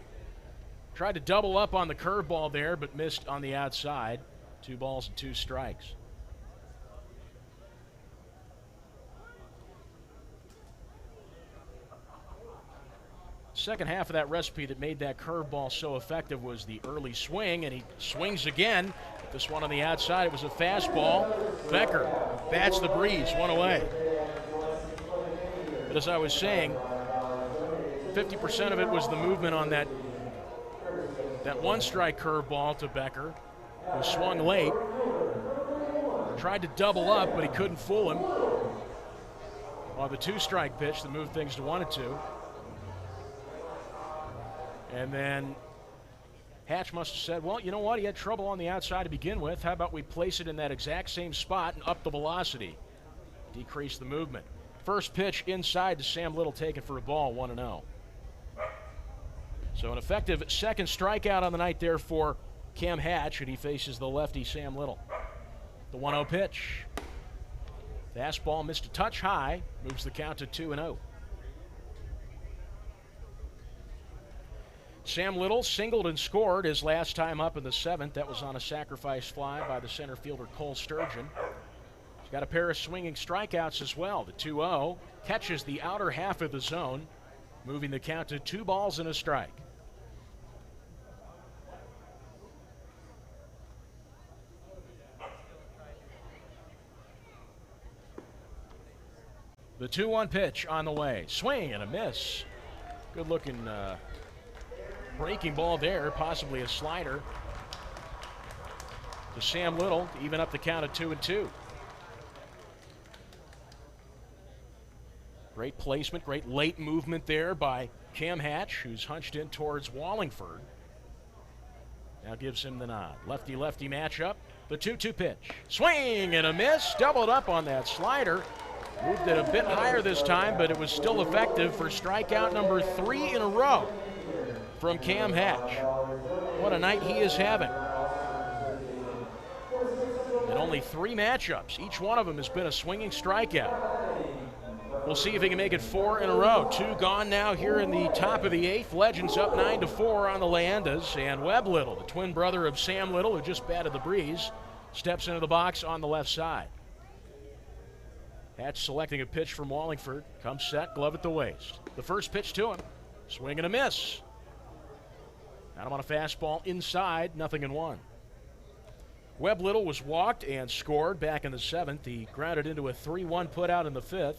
Tried to double up on the curveball there, but missed on the outside. 2 balls and 2 strikes. Second half of that recipe that made that curveball so effective was the early swing, and he swings again. This one on the outside, it was a fastball. Becker bats the breeze, 1 away. But as I was saying, 50% of it was the movement on that 1-strike curveball to Becker, who swung late. Tried to double up, but he couldn't fool him. On the 2-strike pitch that moved things to 1-2. And then Hatch must have said, well, you know what? He had trouble on the outside to begin with. How about we place it in that exact same spot and up the velocity? Decrease the movement. First pitch inside to Sam Little, taken for a ball, 1-0. So an effective second strikeout on the night there for Cam Hatch, and he faces the lefty Sam Little. The 1-0 pitch. Fastball missed a touch high, moves the count to 2-0. Sam Little singled and scored his last time up in the 7th. That was on a sacrifice fly by the center fielder Cole Sturgeon. He's got a pair of swinging strikeouts as well. The 2-0 catches the outer half of the zone, moving the count to 2 balls and a strike. The 2-1 pitch on the way. Swing and a miss. Good looking breaking ball there, possibly a slider to Sam Little to even up the count of 2-2. Great placement, great late movement there by Cam Hatch, who's hunched in towards Wallingford. Now gives him the nod. Lefty-lefty matchup. The 2-2 pitch. Swing and a miss. Doubled up on that slider. Moved it a bit higher this time, but it was still effective for strikeout number 3 in a row from Cam Hatch. What a night he is having. In only 3 matchups, each one of them has been a swinging strikeout. We'll see if he can make it 4 in a row. 2 gone now here in the top of the 8th. Legends up 9-4 on the Leyendas. And Webb Little, the twin brother of Sam Little, who just batted the breeze, steps into the box on the left side. Hatch selecting a pitch from Wallingford. Comes set, glove at the waist. The first pitch to him. Swing and a miss. Got him on a fastball inside, 0-1. Webb Little was walked and scored back in the 7th. He grounded into a 3-1 put out in the 5th.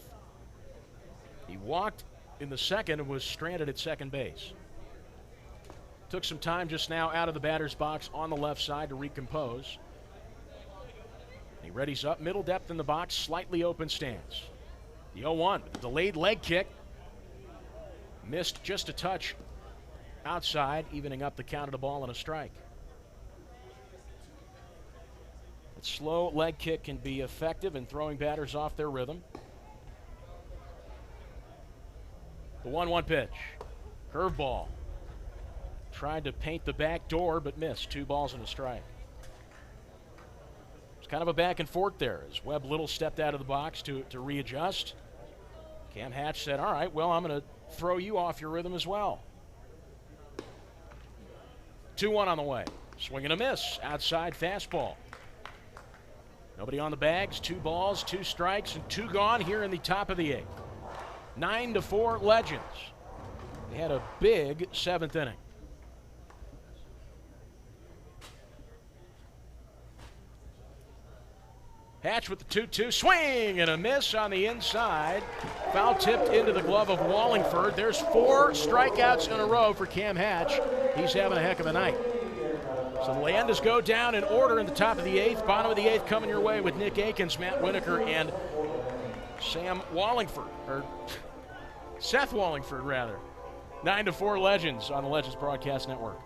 He walked in the 2nd and was stranded at second base. Took some time just now out of the batter's box on the left side to recompose. He readies up, middle depth in the box, slightly open stance. The 0-1 with a delayed leg kick. Missed just a touch outside, evening up the count of the ball and a strike. A slow leg kick can be effective in throwing batters off their rhythm. The 1-1 pitch. Curveball. Tried to paint the back door, but missed. 2 balls and a strike. It's kind of a back and forth there as Webb Little stepped out of the box to readjust. Cam Hatch said, all right, well, I'm going to throw you off your rhythm as well. 2-1 on the way. Swing and a miss. Outside fastball. Nobody on the bags. 2 balls, 2 strikes, and 2 gone here in the top of the 8th. 9-4 Legends. They had a big 7th inning. Hatch with the 2-2, swing and a miss on the inside. Foul tipped into the glove of Wallingford. There's 4 strikeouts in a row for Cam Hatch. He's having a heck of a night. So the Leyendas go down in order in the top of the 8th. Bottom of the 8th coming your way with Nick Akins, Matt Winiker, and Sam Wallingford, or Seth Wallingford, rather. 9-4 Legends on the Legends Broadcast Network.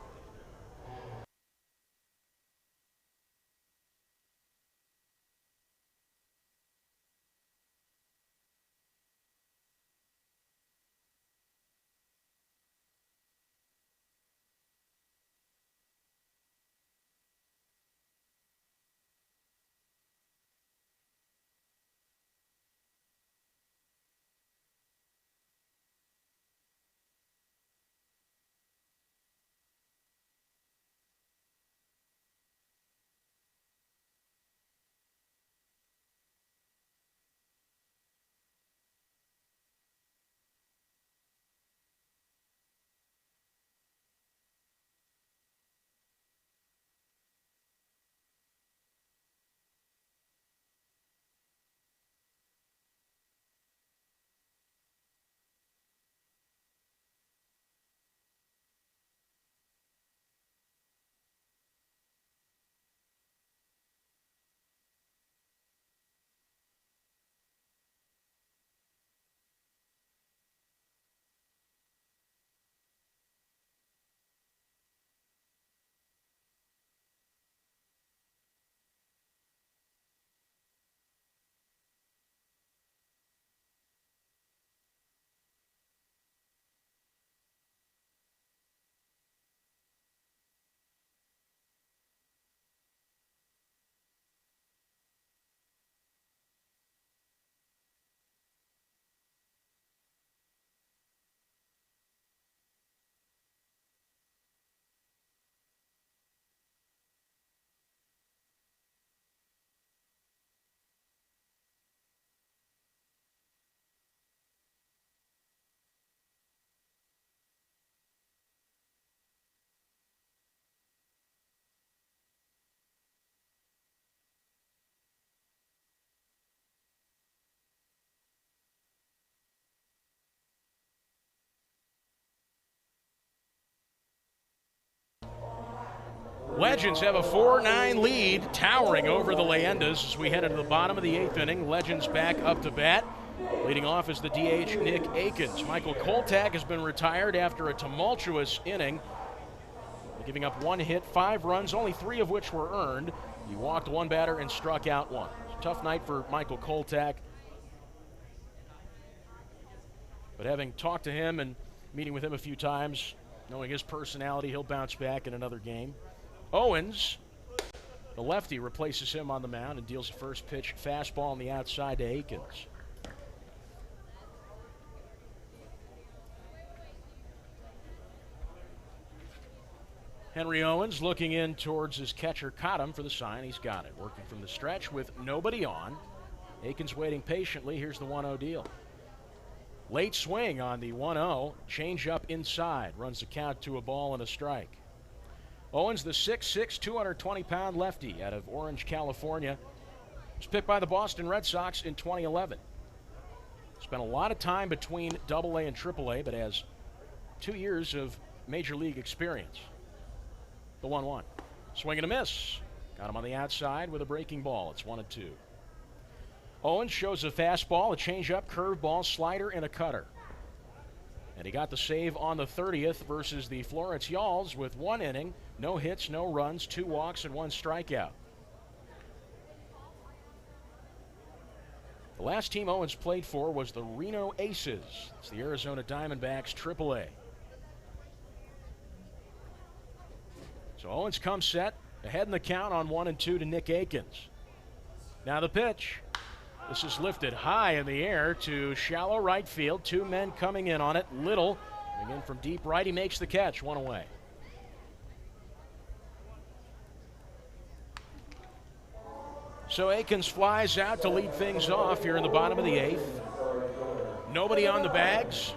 Legends have a 4-9 lead, towering over the Leyendas as we head into the bottom of the 8th inning. Legends back up to bat. Leading off is the DH, Nick Akins. Michael Koltag has been retired after a tumultuous inning, giving up 1 hit, 5 runs, only 3 of which were earned. He walked 1 batter and struck out 1. It's a tough night for Michael Koltag. But having talked to him and meeting with him a few times, knowing his personality, he'll bounce back in another game. Owens, the lefty, replaces him on the mound and deals the first pitch fastball on the outside to Akins. Henry Owens looking in towards his catcher, caught him for the sign. He's got it. Working from the stretch with nobody on. Akins waiting patiently. Here's the 1-0 deal. Late swing on the 1-0. Change up inside. Runs the count to a ball and a strike. Owens, the 6'6", 220-pound lefty out of Orange, California, was picked by the Boston Red Sox in 2011. Spent a lot of time between AA and AAA, but has 2 years of major league experience. The 1-1. Swing and a miss. Got him on the outside with a breaking ball. It's 1-2. Owens shows a fastball, a changeup, curveball, slider, and a cutter. And he got the save on the 30th versus the Florence Yalls with 1 inning, no hits, no runs, 2 walks, and 1 strikeout. The last team Owens played for was the Reno Aces. It's the Arizona Diamondbacks AAA. So Owens comes set, ahead in the count on 1-2 to Nick Akins. Now the pitch. This is lifted high in the air to shallow right field. 2 men coming in on it. Little coming in from deep right. He makes the catch. 1 away. So Akins flies out to lead things off here in the bottom of the 8th. Nobody on the bags.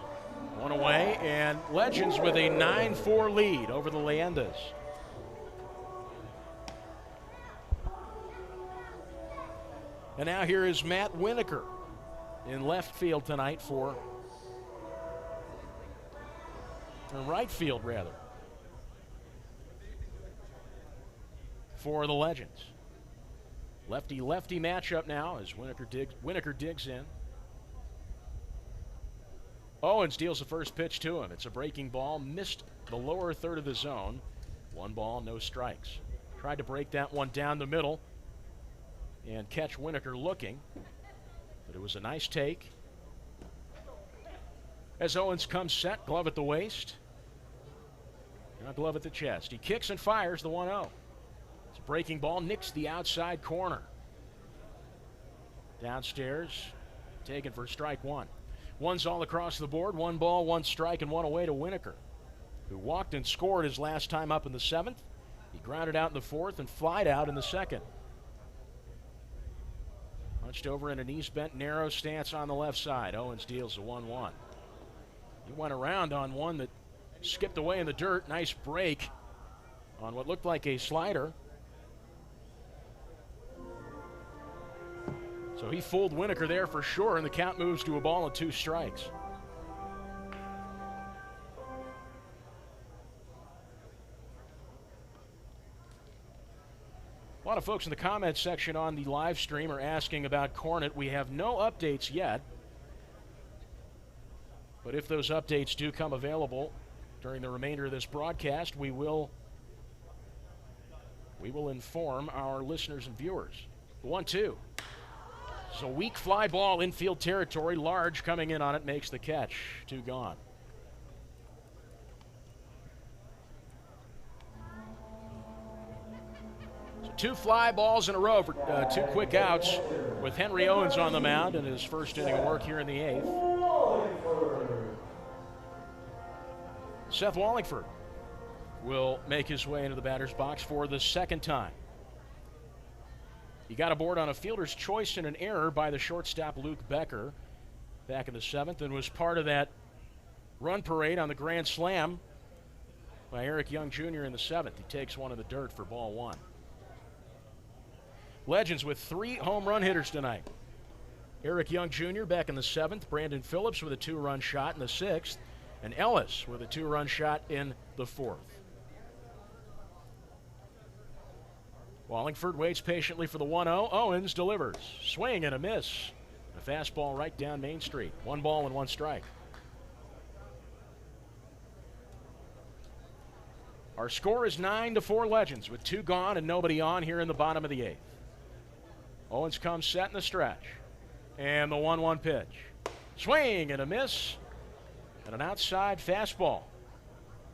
One away, and Legends with a 9-4 lead over the Leyendas. And now here is Matt Winiker in left field tonight or right field rather, for the Legends. Lefty-lefty matchup now as Winiker digs in. Owens deals the first pitch to him. It's a breaking ball, missed the lower third of the zone. 1 ball, no strikes. Tried to break that one down the middle and catch Winiker looking, but it was a nice take. As Owens comes set, glove at the waist. Now glove at the chest. He kicks and fires the 1-0. It's a breaking ball, nicks the outside corner. Downstairs, taken for strike 1. One's all across the board. 1 ball, 1 strike, and 1 away to Winiker, who walked and scored his last time up in the 7th. He grounded out in the 4th and flied out in the 2nd. Hunched over in a knees bent, narrow stance on the left side. Owens deals the 1-1. He went around on one that skipped away in the dirt. Nice break on what looked like a slider. So he fooled Winiker there for sure, and the count moves to a ball and 2 strikes. A lot of folks in the comments section on the live stream are asking about Cornet. We have no updates yet, but if those updates do come available during the remainder of this broadcast, we will inform our listeners and viewers. 1-2. It's a weak fly ball, infield territory. Large coming in on it, makes the catch. 2 gone. So 2 fly balls in a row for 2 quick outs with Henry Owens on the mound in his first inning of work here in the 8th. Seth Wallingford will make his way into the batter's box for the 2nd time. He got aboard on a fielder's choice and an error by the shortstop Luke Becker back in the 7th, and was part of that run parade on the grand slam by Eric Young Jr. in the 7th. He takes one in the dirt for ball 1. Legends with 3 home run hitters tonight. Eric Young Jr. back in the 7th, Brandon Phillips with a 2-run shot in the 6th, and Ellis with a 2-run shot in the 4th. Wallingford waits patiently for the 1-0. Owens delivers. Swing and a miss. A fastball right down Main Street. 1 ball and 1 strike. Our score is 9-4 Legends with 2 gone and nobody on here in the bottom of the 8th. Owens comes set in the stretch. And the 1-1 pitch. Swing and a miss. And an outside fastball.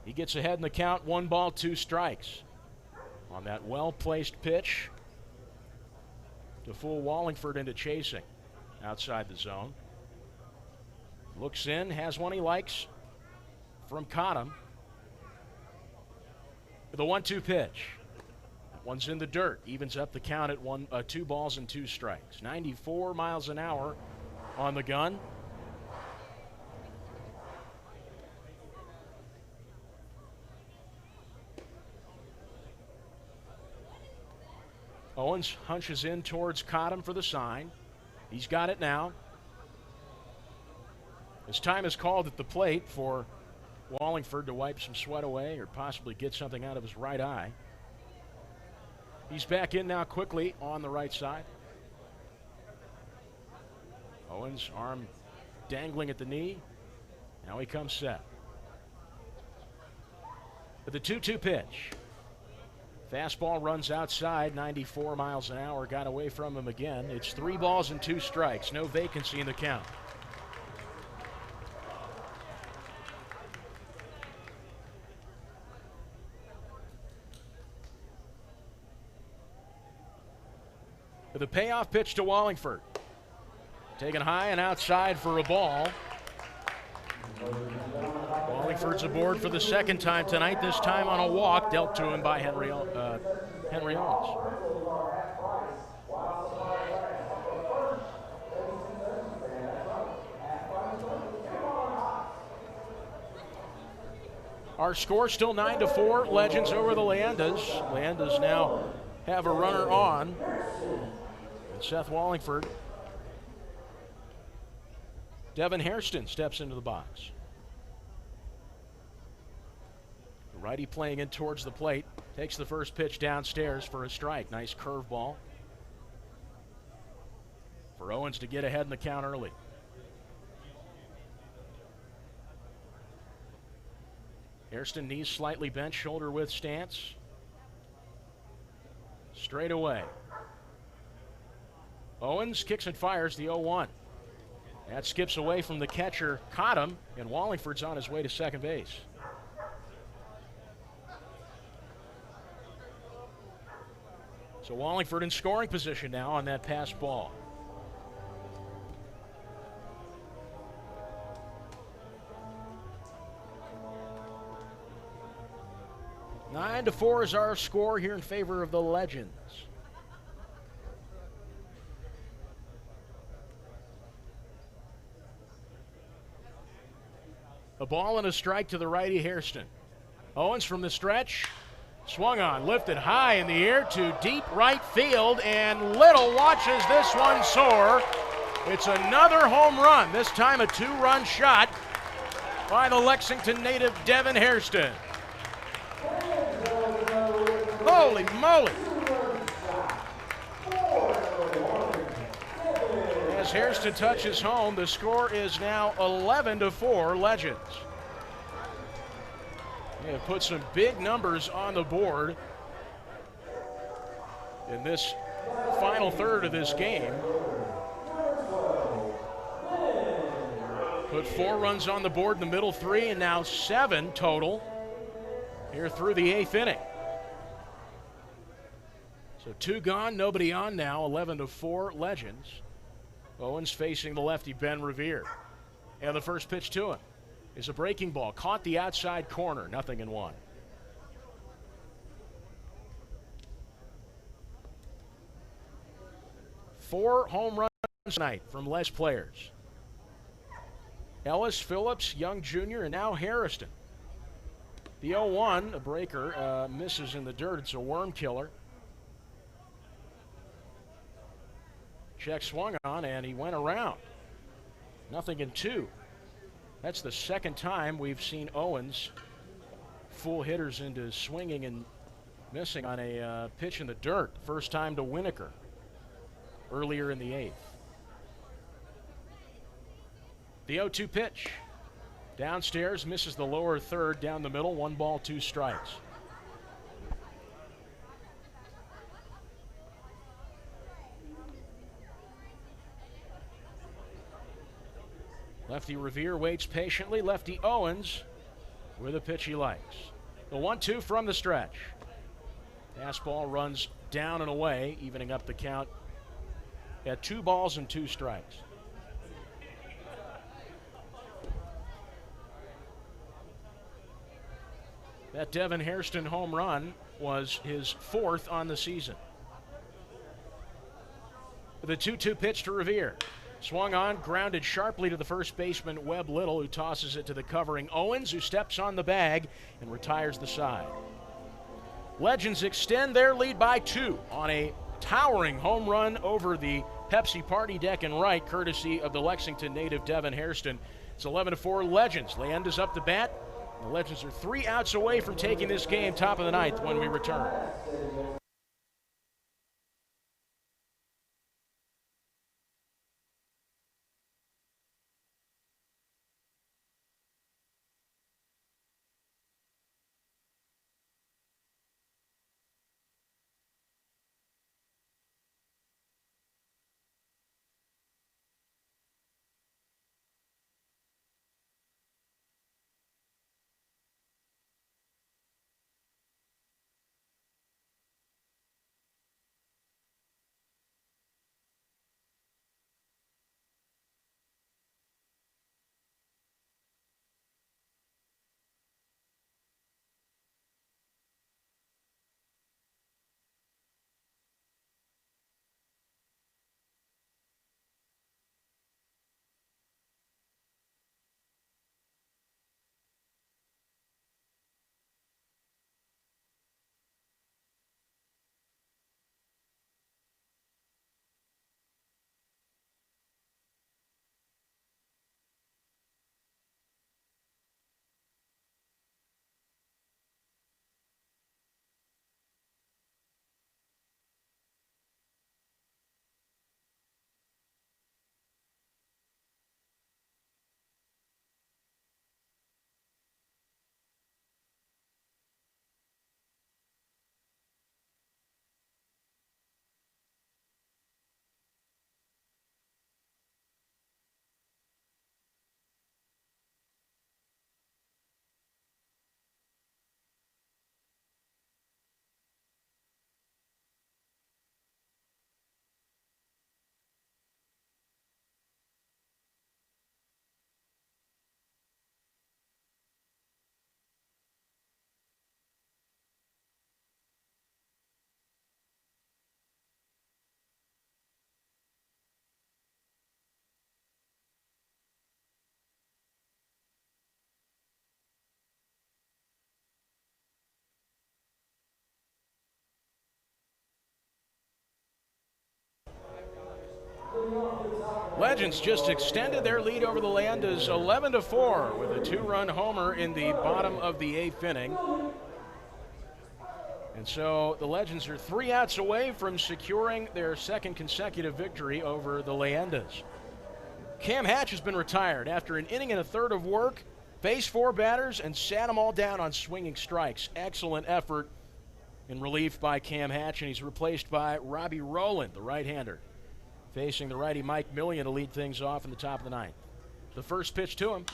He gets ahead in the count. 1 ball, 2 strikes. On that well-placed pitch to fool Wallingford into chasing outside the zone. Looks in, has one he likes from Cottom. The 1-2 pitch. That one's in the dirt. Evens up the count at 2 balls and 2 strikes. 94 miles an hour on the gun. Owens hunches in towards Cottom for the sign. He's got it now. His time is called at the plate for Wallingford to wipe some sweat away or possibly get something out of his right eye. He's back in now quickly on the right side. Owens, arm dangling at the knee. Now he comes set. With the 2-2 pitch. Fastball runs outside, 94 miles an hour, got away from him again. It's 3 balls and 2 strikes, no vacancy in the count. With a payoff pitch to Wallingford. Taken high and outside for a ball. Wallingford's aboard for the 2nd time tonight, this time on a walk dealt to him by Henry Owens. Our score still 9-4. Legends over the Leyendas. Leyendas now have a runner on. And Seth Wallingford. Devin Hairston steps into the box. The righty playing in towards the plate. Takes the first pitch downstairs for a strike. Nice curveball. For Owens to get ahead in the count early. Hairston, knees slightly bent, shoulder width stance. Straight away. Owens kicks and fires the 0-1. That skips away from the catcher, caught him, and Wallingford's on his way to second base. So Wallingford in scoring position now on that pass ball. 9-4 is our score here in favor of the Legends. A ball and a strike to the righty Hairston. Owens from the stretch. Swung on, lifted high in the air to deep right field, and Little watches this one soar. It's another home run, this time a two-run shot by the Lexington native Devin Hairston. Holy moly! As Hairston touches home, the score is now 11-4 Legends. They have put some big numbers on the board in this final third of this game. Put 4 runs on the board in the middle 3, and now 7 total here through the 8th inning. So 2 gone, nobody on now, 11-4 Legends. Owens facing the lefty Ben Revere. And the first pitch to him is a breaking ball. Caught the outside corner, 0-1. Four home runs tonight from Les players. Ellis, Phillips, Young Jr., and now Hairston. The 0-1, a breaker, misses in the dirt. It's a worm killer. Check swung on, and he went around. 0-2. That's the second time we've seen Owens fool hitters into swinging and missing on a pitch in the dirt. First time to Winiker earlier in the 8th. The 0-2 pitch. Downstairs, misses the lower third, down the middle, 1 ball, 2 strikes. Lefty Revere waits patiently. Lefty Owens with a pitch he likes. The 1-2 from the stretch. Fastball runs down and away, evening up the count at 2 balls and 2 strikes. That Devin Hairston home run was his 4th on the season. The 2-2 pitch to Revere. Swung on, grounded sharply to the first baseman, Webb Little, who tosses it to the covering Owens, who steps on the bag and retires the side. Legends extend their lead by 2 on a towering home run over the Pepsi party deck and right, courtesy of the Lexington native Devin Hairston. It's 11-4 Legends. Leyendas up to bat. The Legends are 3 outs away from taking this game top of the 9th when we return. Legends just extended their lead over the Leyendas 11-4 with a 2-run homer in the bottom of the 8th inning. And so the Legends are 3 outs away from securing their 2nd consecutive victory over the Leyendas. Cam Hatch has been retired after an inning and a third of work, faced 4 batters, and sat them all down on swinging strikes. Excellent effort in relief by Cam Hatch, and he's replaced by Robbie Rowland, the right-hander, facing the righty Mike Millian to lead things off in the top of the 9th. The first pitch to him,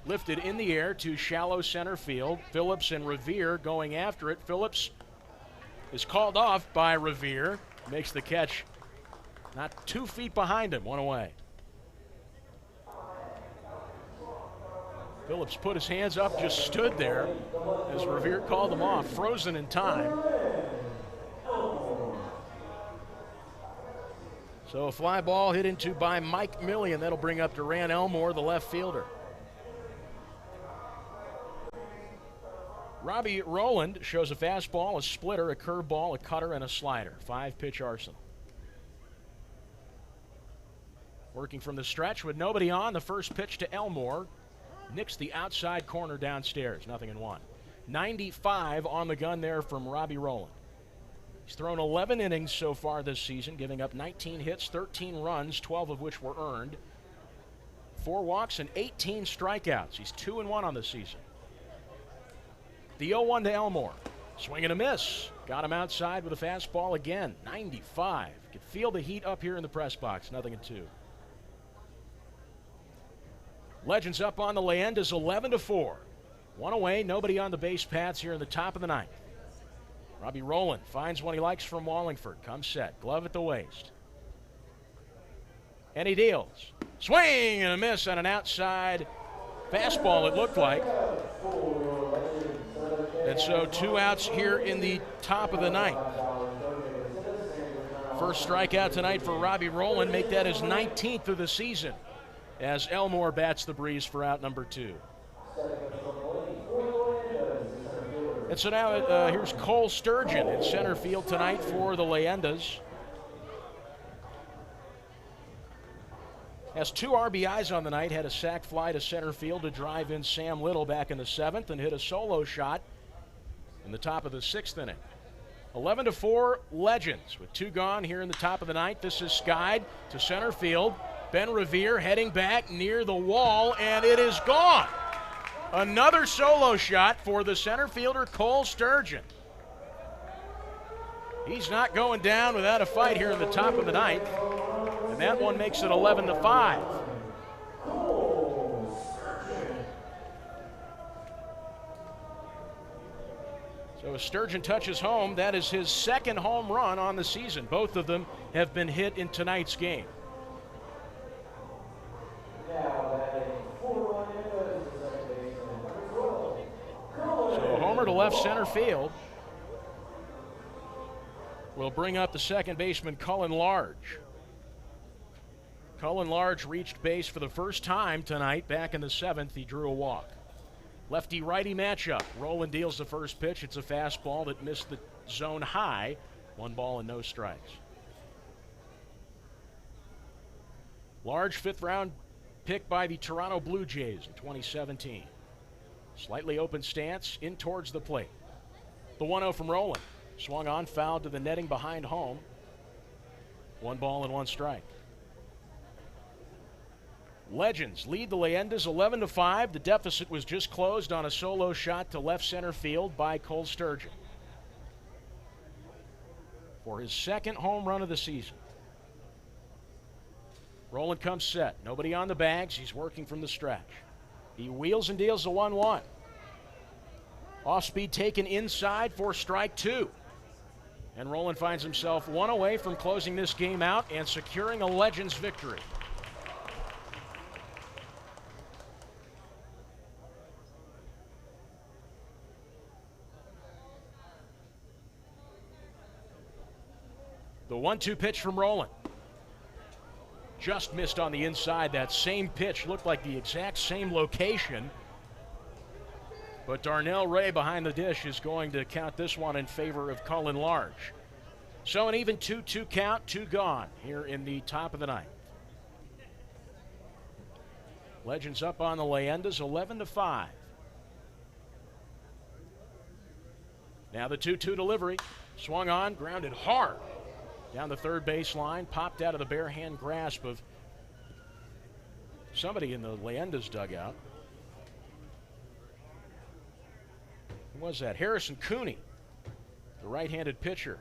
lifted in the air to shallow center field. Phillips and Revere going after it. Phillips is called off by Revere. Makes the catch not 2 feet behind him, 1 away. Phillips put his hands up, just stood there as Revere called him off, frozen in time. So a fly ball hit into by Mike Millian. That'll bring up Duran Elmore, the left fielder. Robbie Rowland shows a fastball, a splitter, a curveball, a cutter, and a slider. 5-pitch arsenal. Working from the stretch with nobody on, the first pitch to Elmore. Nicks the outside corner downstairs, 0-1. 95 on the gun there from Robbie Rowland. He's thrown 11 innings so far this season, giving up 19 hits, 13 runs, 12 of which were earned. 4 walks and 18 strikeouts. He's 2-1 on the season. The 0-1 to Elmore. Swing and a miss. Got him outside with a fastball again. 95. Could feel the heat up here in the press box. 0-2. Legends up on the Leyendas 11-4. 1 away, nobody on the base paths here in the top of the 9th. Robbie Rowland finds one he likes from Wallingford. Comes set. Glove at the waist. And he deals. Swing and a miss on an outside fastball, it looked like. And so 2 outs here in the top of the 9th. First strikeout tonight for Robbie Rowland. Make that his 19th of the season as Elmore bats the breeze for out number 2. And so now here's Cole Sturgeon in center field tonight for the Leyendas. Has 2 RBIs on the night, had a sac fly to center field to drive in Sam Little back in the 7th, and hit a solo shot in the top of the 6th inning. 11-4 Legends with 2 gone here in the top of the 9th. This is skied to center field. Ben Revere heading back near the wall, and it is gone. Another solo shot for the center fielder, Cole Sturgeon. He's not going down without a fight here in the top of the 9th, and that one makes it 11-5. So as Sturgeon touches home, that is his 2nd home run on the season. Both of them have been hit in tonight's game. So a homer to left center field will bring up the second baseman, Cullen Large. Cullen Large reached base for the first time tonight. Back in the 7th, he drew a walk. Lefty-righty matchup. Rowland deals the first pitch. It's a fastball that missed the zone high. 1 ball and no strikes. Large 5th round pick by the Toronto Blue Jays in 2017. Slightly open stance in towards the plate. The 1-0 from Rowland. Swung on, fouled to the netting behind home. 1 ball and 1 strike. Legends lead the Leyendas 11-5. The deficit was just closed on a solo shot to left center field by Cole Sturgeon for his 2nd home run of the season. Rowland comes set. Nobody on the bags. He's working from the stretch. He wheels and deals the 1-1. Off speed taken inside for strike 2. And Rowland finds himself 1 away from closing this game out and securing a Legends victory. The 1-2 pitch from Rowland. Just missed on the inside. That same pitch looked like the exact same location. But Darnell Ray behind the dish is going to count this one in favor of Cullen Large. So an even 2-2 count, 2 gone here in the top of the 9th. Legends up on the Leyendas, 11-5. Now the 2-2 delivery. Swung on, grounded hard down the third base line, popped out of the bare hand grasp of somebody in the Leyendas dugout. Who was that? Harrison Cooney, the right-handed pitcher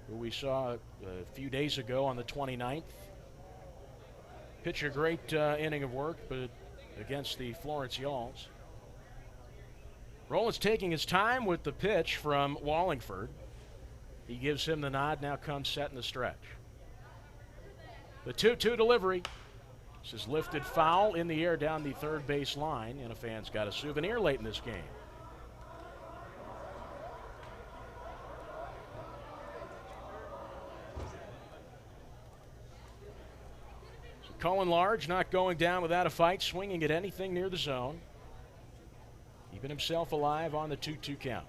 who we saw a few days ago on the 29th. Pitched a great inning of work, but against the Florence Yalls. Rowland's taking his time with the pitch from Wallingford. He gives him the nod, now comes set in the stretch. The 2-2 delivery. This is lifted foul in the air down the third base line, and a fan's got a souvenir late in this game. So Cullen Large not going down without a fight, swinging at anything near the zone. Keeping himself alive on the 2-2 count.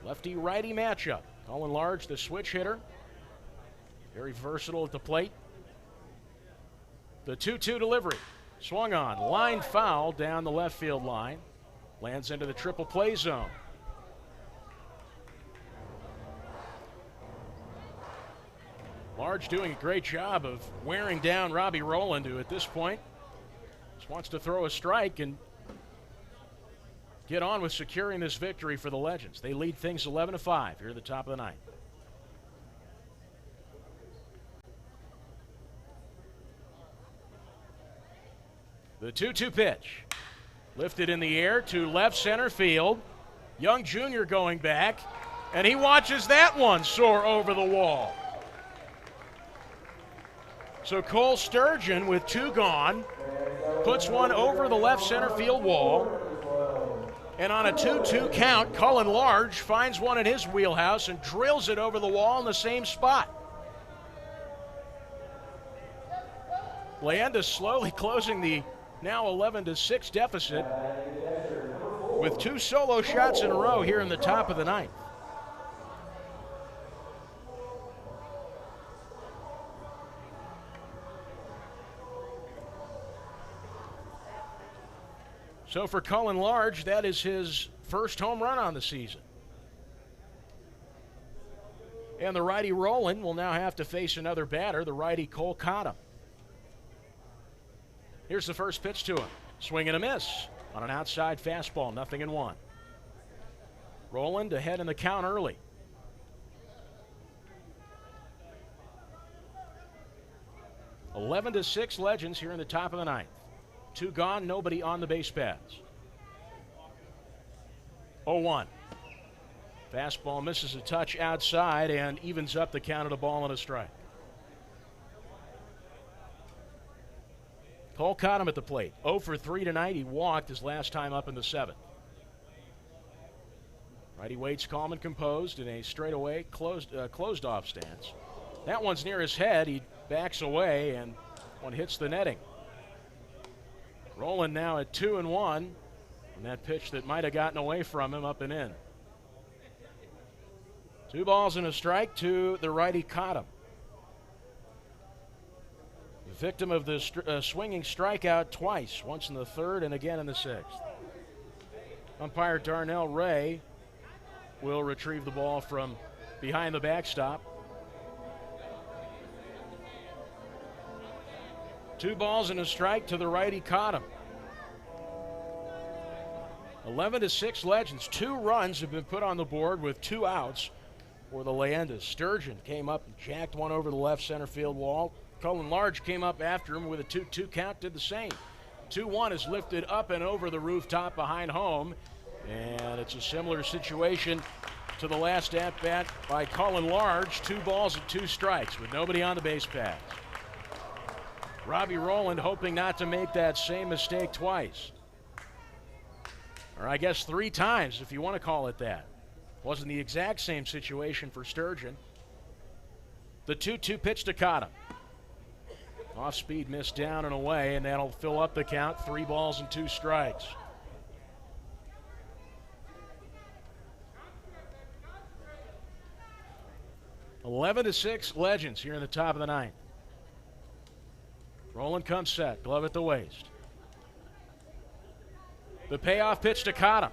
Lefty-righty matchup. Cullen Large, the switch hitter. Very versatile at the plate. The 2-2 delivery. Swung on. Line foul down the left field line. Lands into the triple play zone. Large doing a great job of wearing down Robbie Rowland, who at this point just wants to throw a strike and get on with securing this victory for the Legends. They lead things 11-5 here at the top of the ninth. The 2-2 pitch. Lifted in the air to left center field. Young Jr. going back, and he watches that one soar over the wall. So Cole Sturgeon, with two gone, puts one over the left center field wall. And on a 2-2 count, Cullen Large finds one in his wheelhouse and drills it over the wall in the same spot. Leyendas slowly closing the now 11-6 deficit with two solo shots in a row here in the top of the ninth. So for Cullen Large, that is his first home run on the season. And the righty Rowland will now have to face another batter, the righty Cole Cottom. Here's the first pitch to him. Swing and a miss on an outside fastball, 0-1. Rowland ahead in the count early. (11-6) Legends here in the top of the ninth. Two gone, nobody on the base paths. 0-1. Fastball misses a touch outside and evens up the count of the ball and a strike. Cole Cottom at the plate. 0 for 3 tonight. He walked his last time up in the seventh. Righty waits calm and composed in a straightaway closed off stance. That one's near his head. He backs away and one hits the netting. Rowland now at 2-1, and that pitch that might have gotten away from him up and in. 2 balls and a strike to the righty Cottom. The victim of the swinging strikeout twice, once in the third and again in the sixth. Umpire Darnell Ray will retrieve the ball from behind the backstop. 2 balls and a strike to the righty Cottom. 11-6 Legends. 2 runs have been put on the board with 2 outs for the Leyendas. Sturgeon came up and jacked one over the left center field wall. Cullen Large came up after him with a 2-2 count, did the same. 2-1 is lifted up and over the rooftop behind home, and it's a similar situation to the last at-bat by Cullen Large. 2 balls and 2 strikes with nobody on the base paths. Robbie Rowland hoping not to make that same mistake twice. Or I guess 3 times, if you want to call it that. Wasn't the exact same situation for Sturgeon. The 2-2 pitch to Cottom. Off speed, missed down and away, and that'll fill up the count. 3 balls and 2 strikes. (11-6) Legends here in the top of the ninth. Roland comes set, glove at the waist. The payoff pitch to Cottom.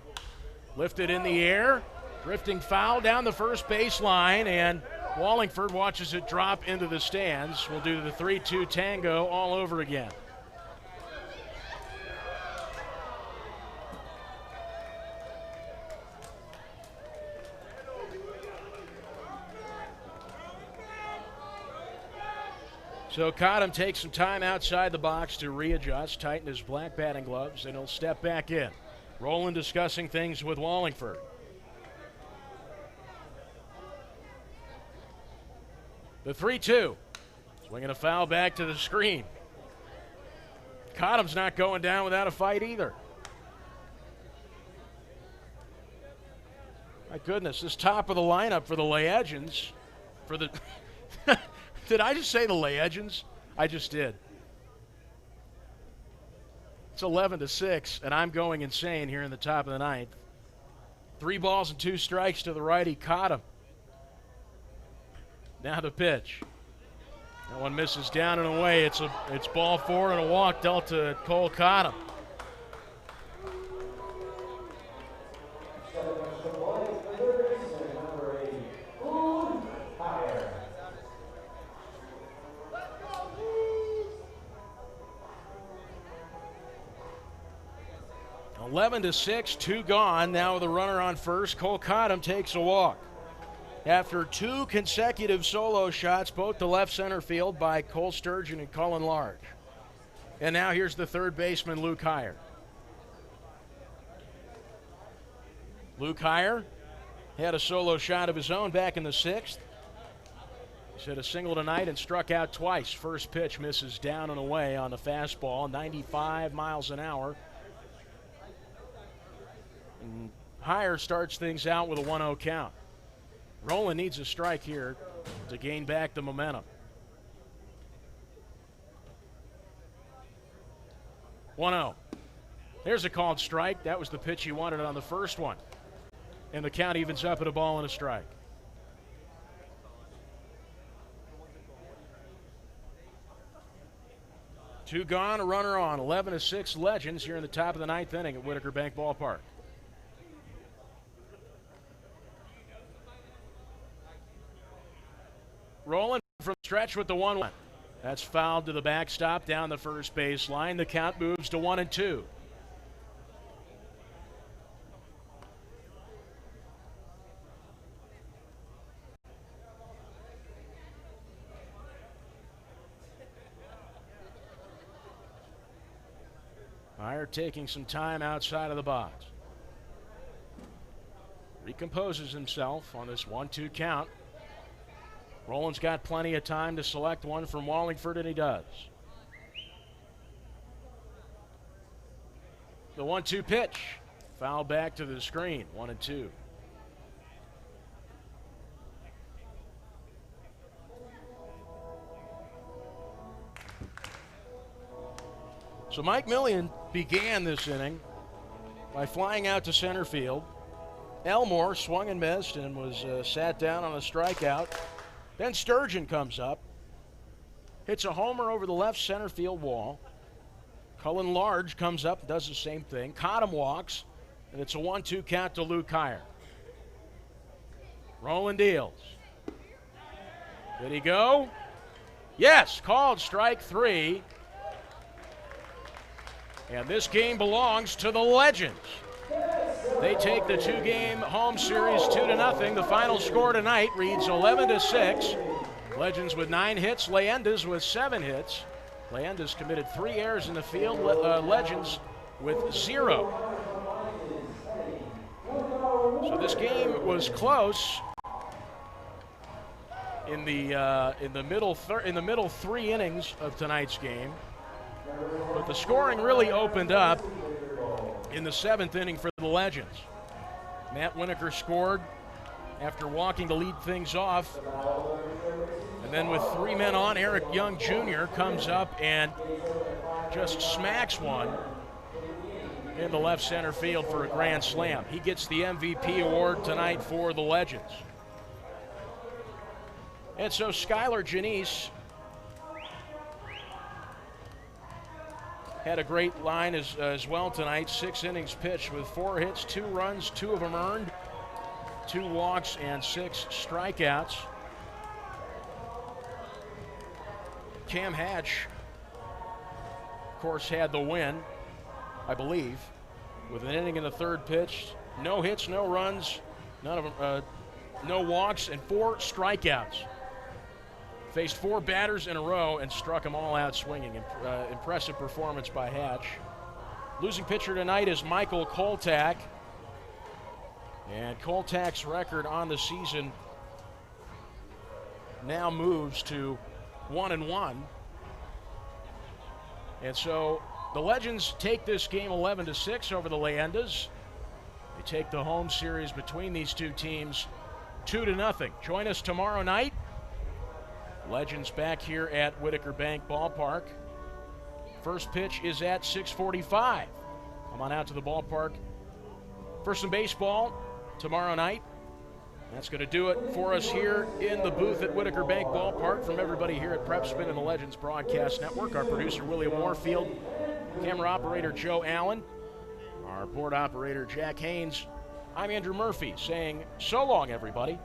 Lifted in the air, drifting foul down the first baseline, and Wallingford watches it drop into the stands. We'll do the 3-2 tango all over again. So Cottom takes some time outside the box to readjust, tighten his black batting gloves, and he'll step back in. Roland discussing things with Wallingford. The 3-2. Swinging a foul back to the screen. Cottom's not going down without a fight either. My goodness, this top of the lineup for the Leyendas, for the... Did I just say the Leyendas? I just did. It's 11-6, and I'm going insane here in the top of the ninth. 3 balls and 2 strikes to the righty, Cottom. Now the pitch. That one misses down and away. It's ball 4 and a walk dealt to Cole Cottom. Umpire. 11-6, 2 gone. Now with a runner on first, Cole Cottom takes a walk. After 2 consecutive solo shots, both to left center field by Cole Sturgeon and Cullen Large. And now here's the third baseman, Luke Heyer. Luke Heyer had a solo shot of his own back in the 6th. He's hit a single tonight and struck out twice. First pitch misses down and away on the fastball, 95 miles an hour. And Heyer starts things out with a 1-0 count. Roland needs a strike here to gain back the momentum. 1-0. There's a called strike. That was the pitch he wanted on the first one. And the count evens up at a ball and a strike. Two gone, a runner on. 11-6 Legends here in the top of the 9th inning at Winiker Bank Ballpark. Roland from stretch with the 1-1. That's fouled to the backstop down the first base line. The count moves to 1-2. Heyer taking some time outside of the box. Recomposes himself on this 1-2 count. Roland's got plenty of time to select one from Wallingford, and he does. The 1-2 pitch. Foul back to the screen, 1-2. So Mike Millian began this inning by flying out to center field. Elmore swung and missed and was sat down on a strikeout. Then Sturgeon comes up, hits a homer over the left center field wall. Cullen Large comes up and does the same thing. Cottom walks, and it's a 1-2 count to Luke Heyer. Roland deals. Did he go? Yes, called strike 3. And this game belongs to the Legends. They take the 2-game home series 2-0. The final score tonight reads 11-6. Legends with 9 hits, Leyendas with 7 hits. Leyendas committed 3 errors in the field, Legends with 0. So this game was close in the middle 3 innings of tonight's game. But the scoring really opened up in the 7th inning for the Legends. Matt Winiker scored after walking to lead things off. And then with 3 men on, Eric Young Jr. comes up and just smacks one in the left center field for a grand slam. He gets the MVP award tonight for the Legends. And so Skylar Janice had a great line as well tonight. 6 innings pitched with 4 hits, 2 runs, 2 of them earned, 2 walks, and 6 strikeouts. Cam Hatch, of course, had the win, I believe, with an inning in the 3rd pitch. No hits, no runs, none of them, no walks, and 4 strikeouts. Faced 4 batters in a row and struck them all out swinging. Impressive performance by Hatch. Losing pitcher tonight is Michael Koltak. And Koltak's record on the season now moves to 1-1. And so the Legends take this game 11-6 over the Leyendas. They take the home series between these two teams 2-0. Join us tomorrow night. Legends back here at Winiker Bank Ballpark. First pitch is at 6:45. Come on out to the ballpark for some baseball tomorrow night. That's going to do it for us here in the booth at Winiker Bank Ballpark. From everybody here at Prep Spin and the Legends Broadcast Network, our producer William Warfield, camera operator Joe Allen, our board operator Jack Haynes, I'm Andrew Murphy saying so long, everybody.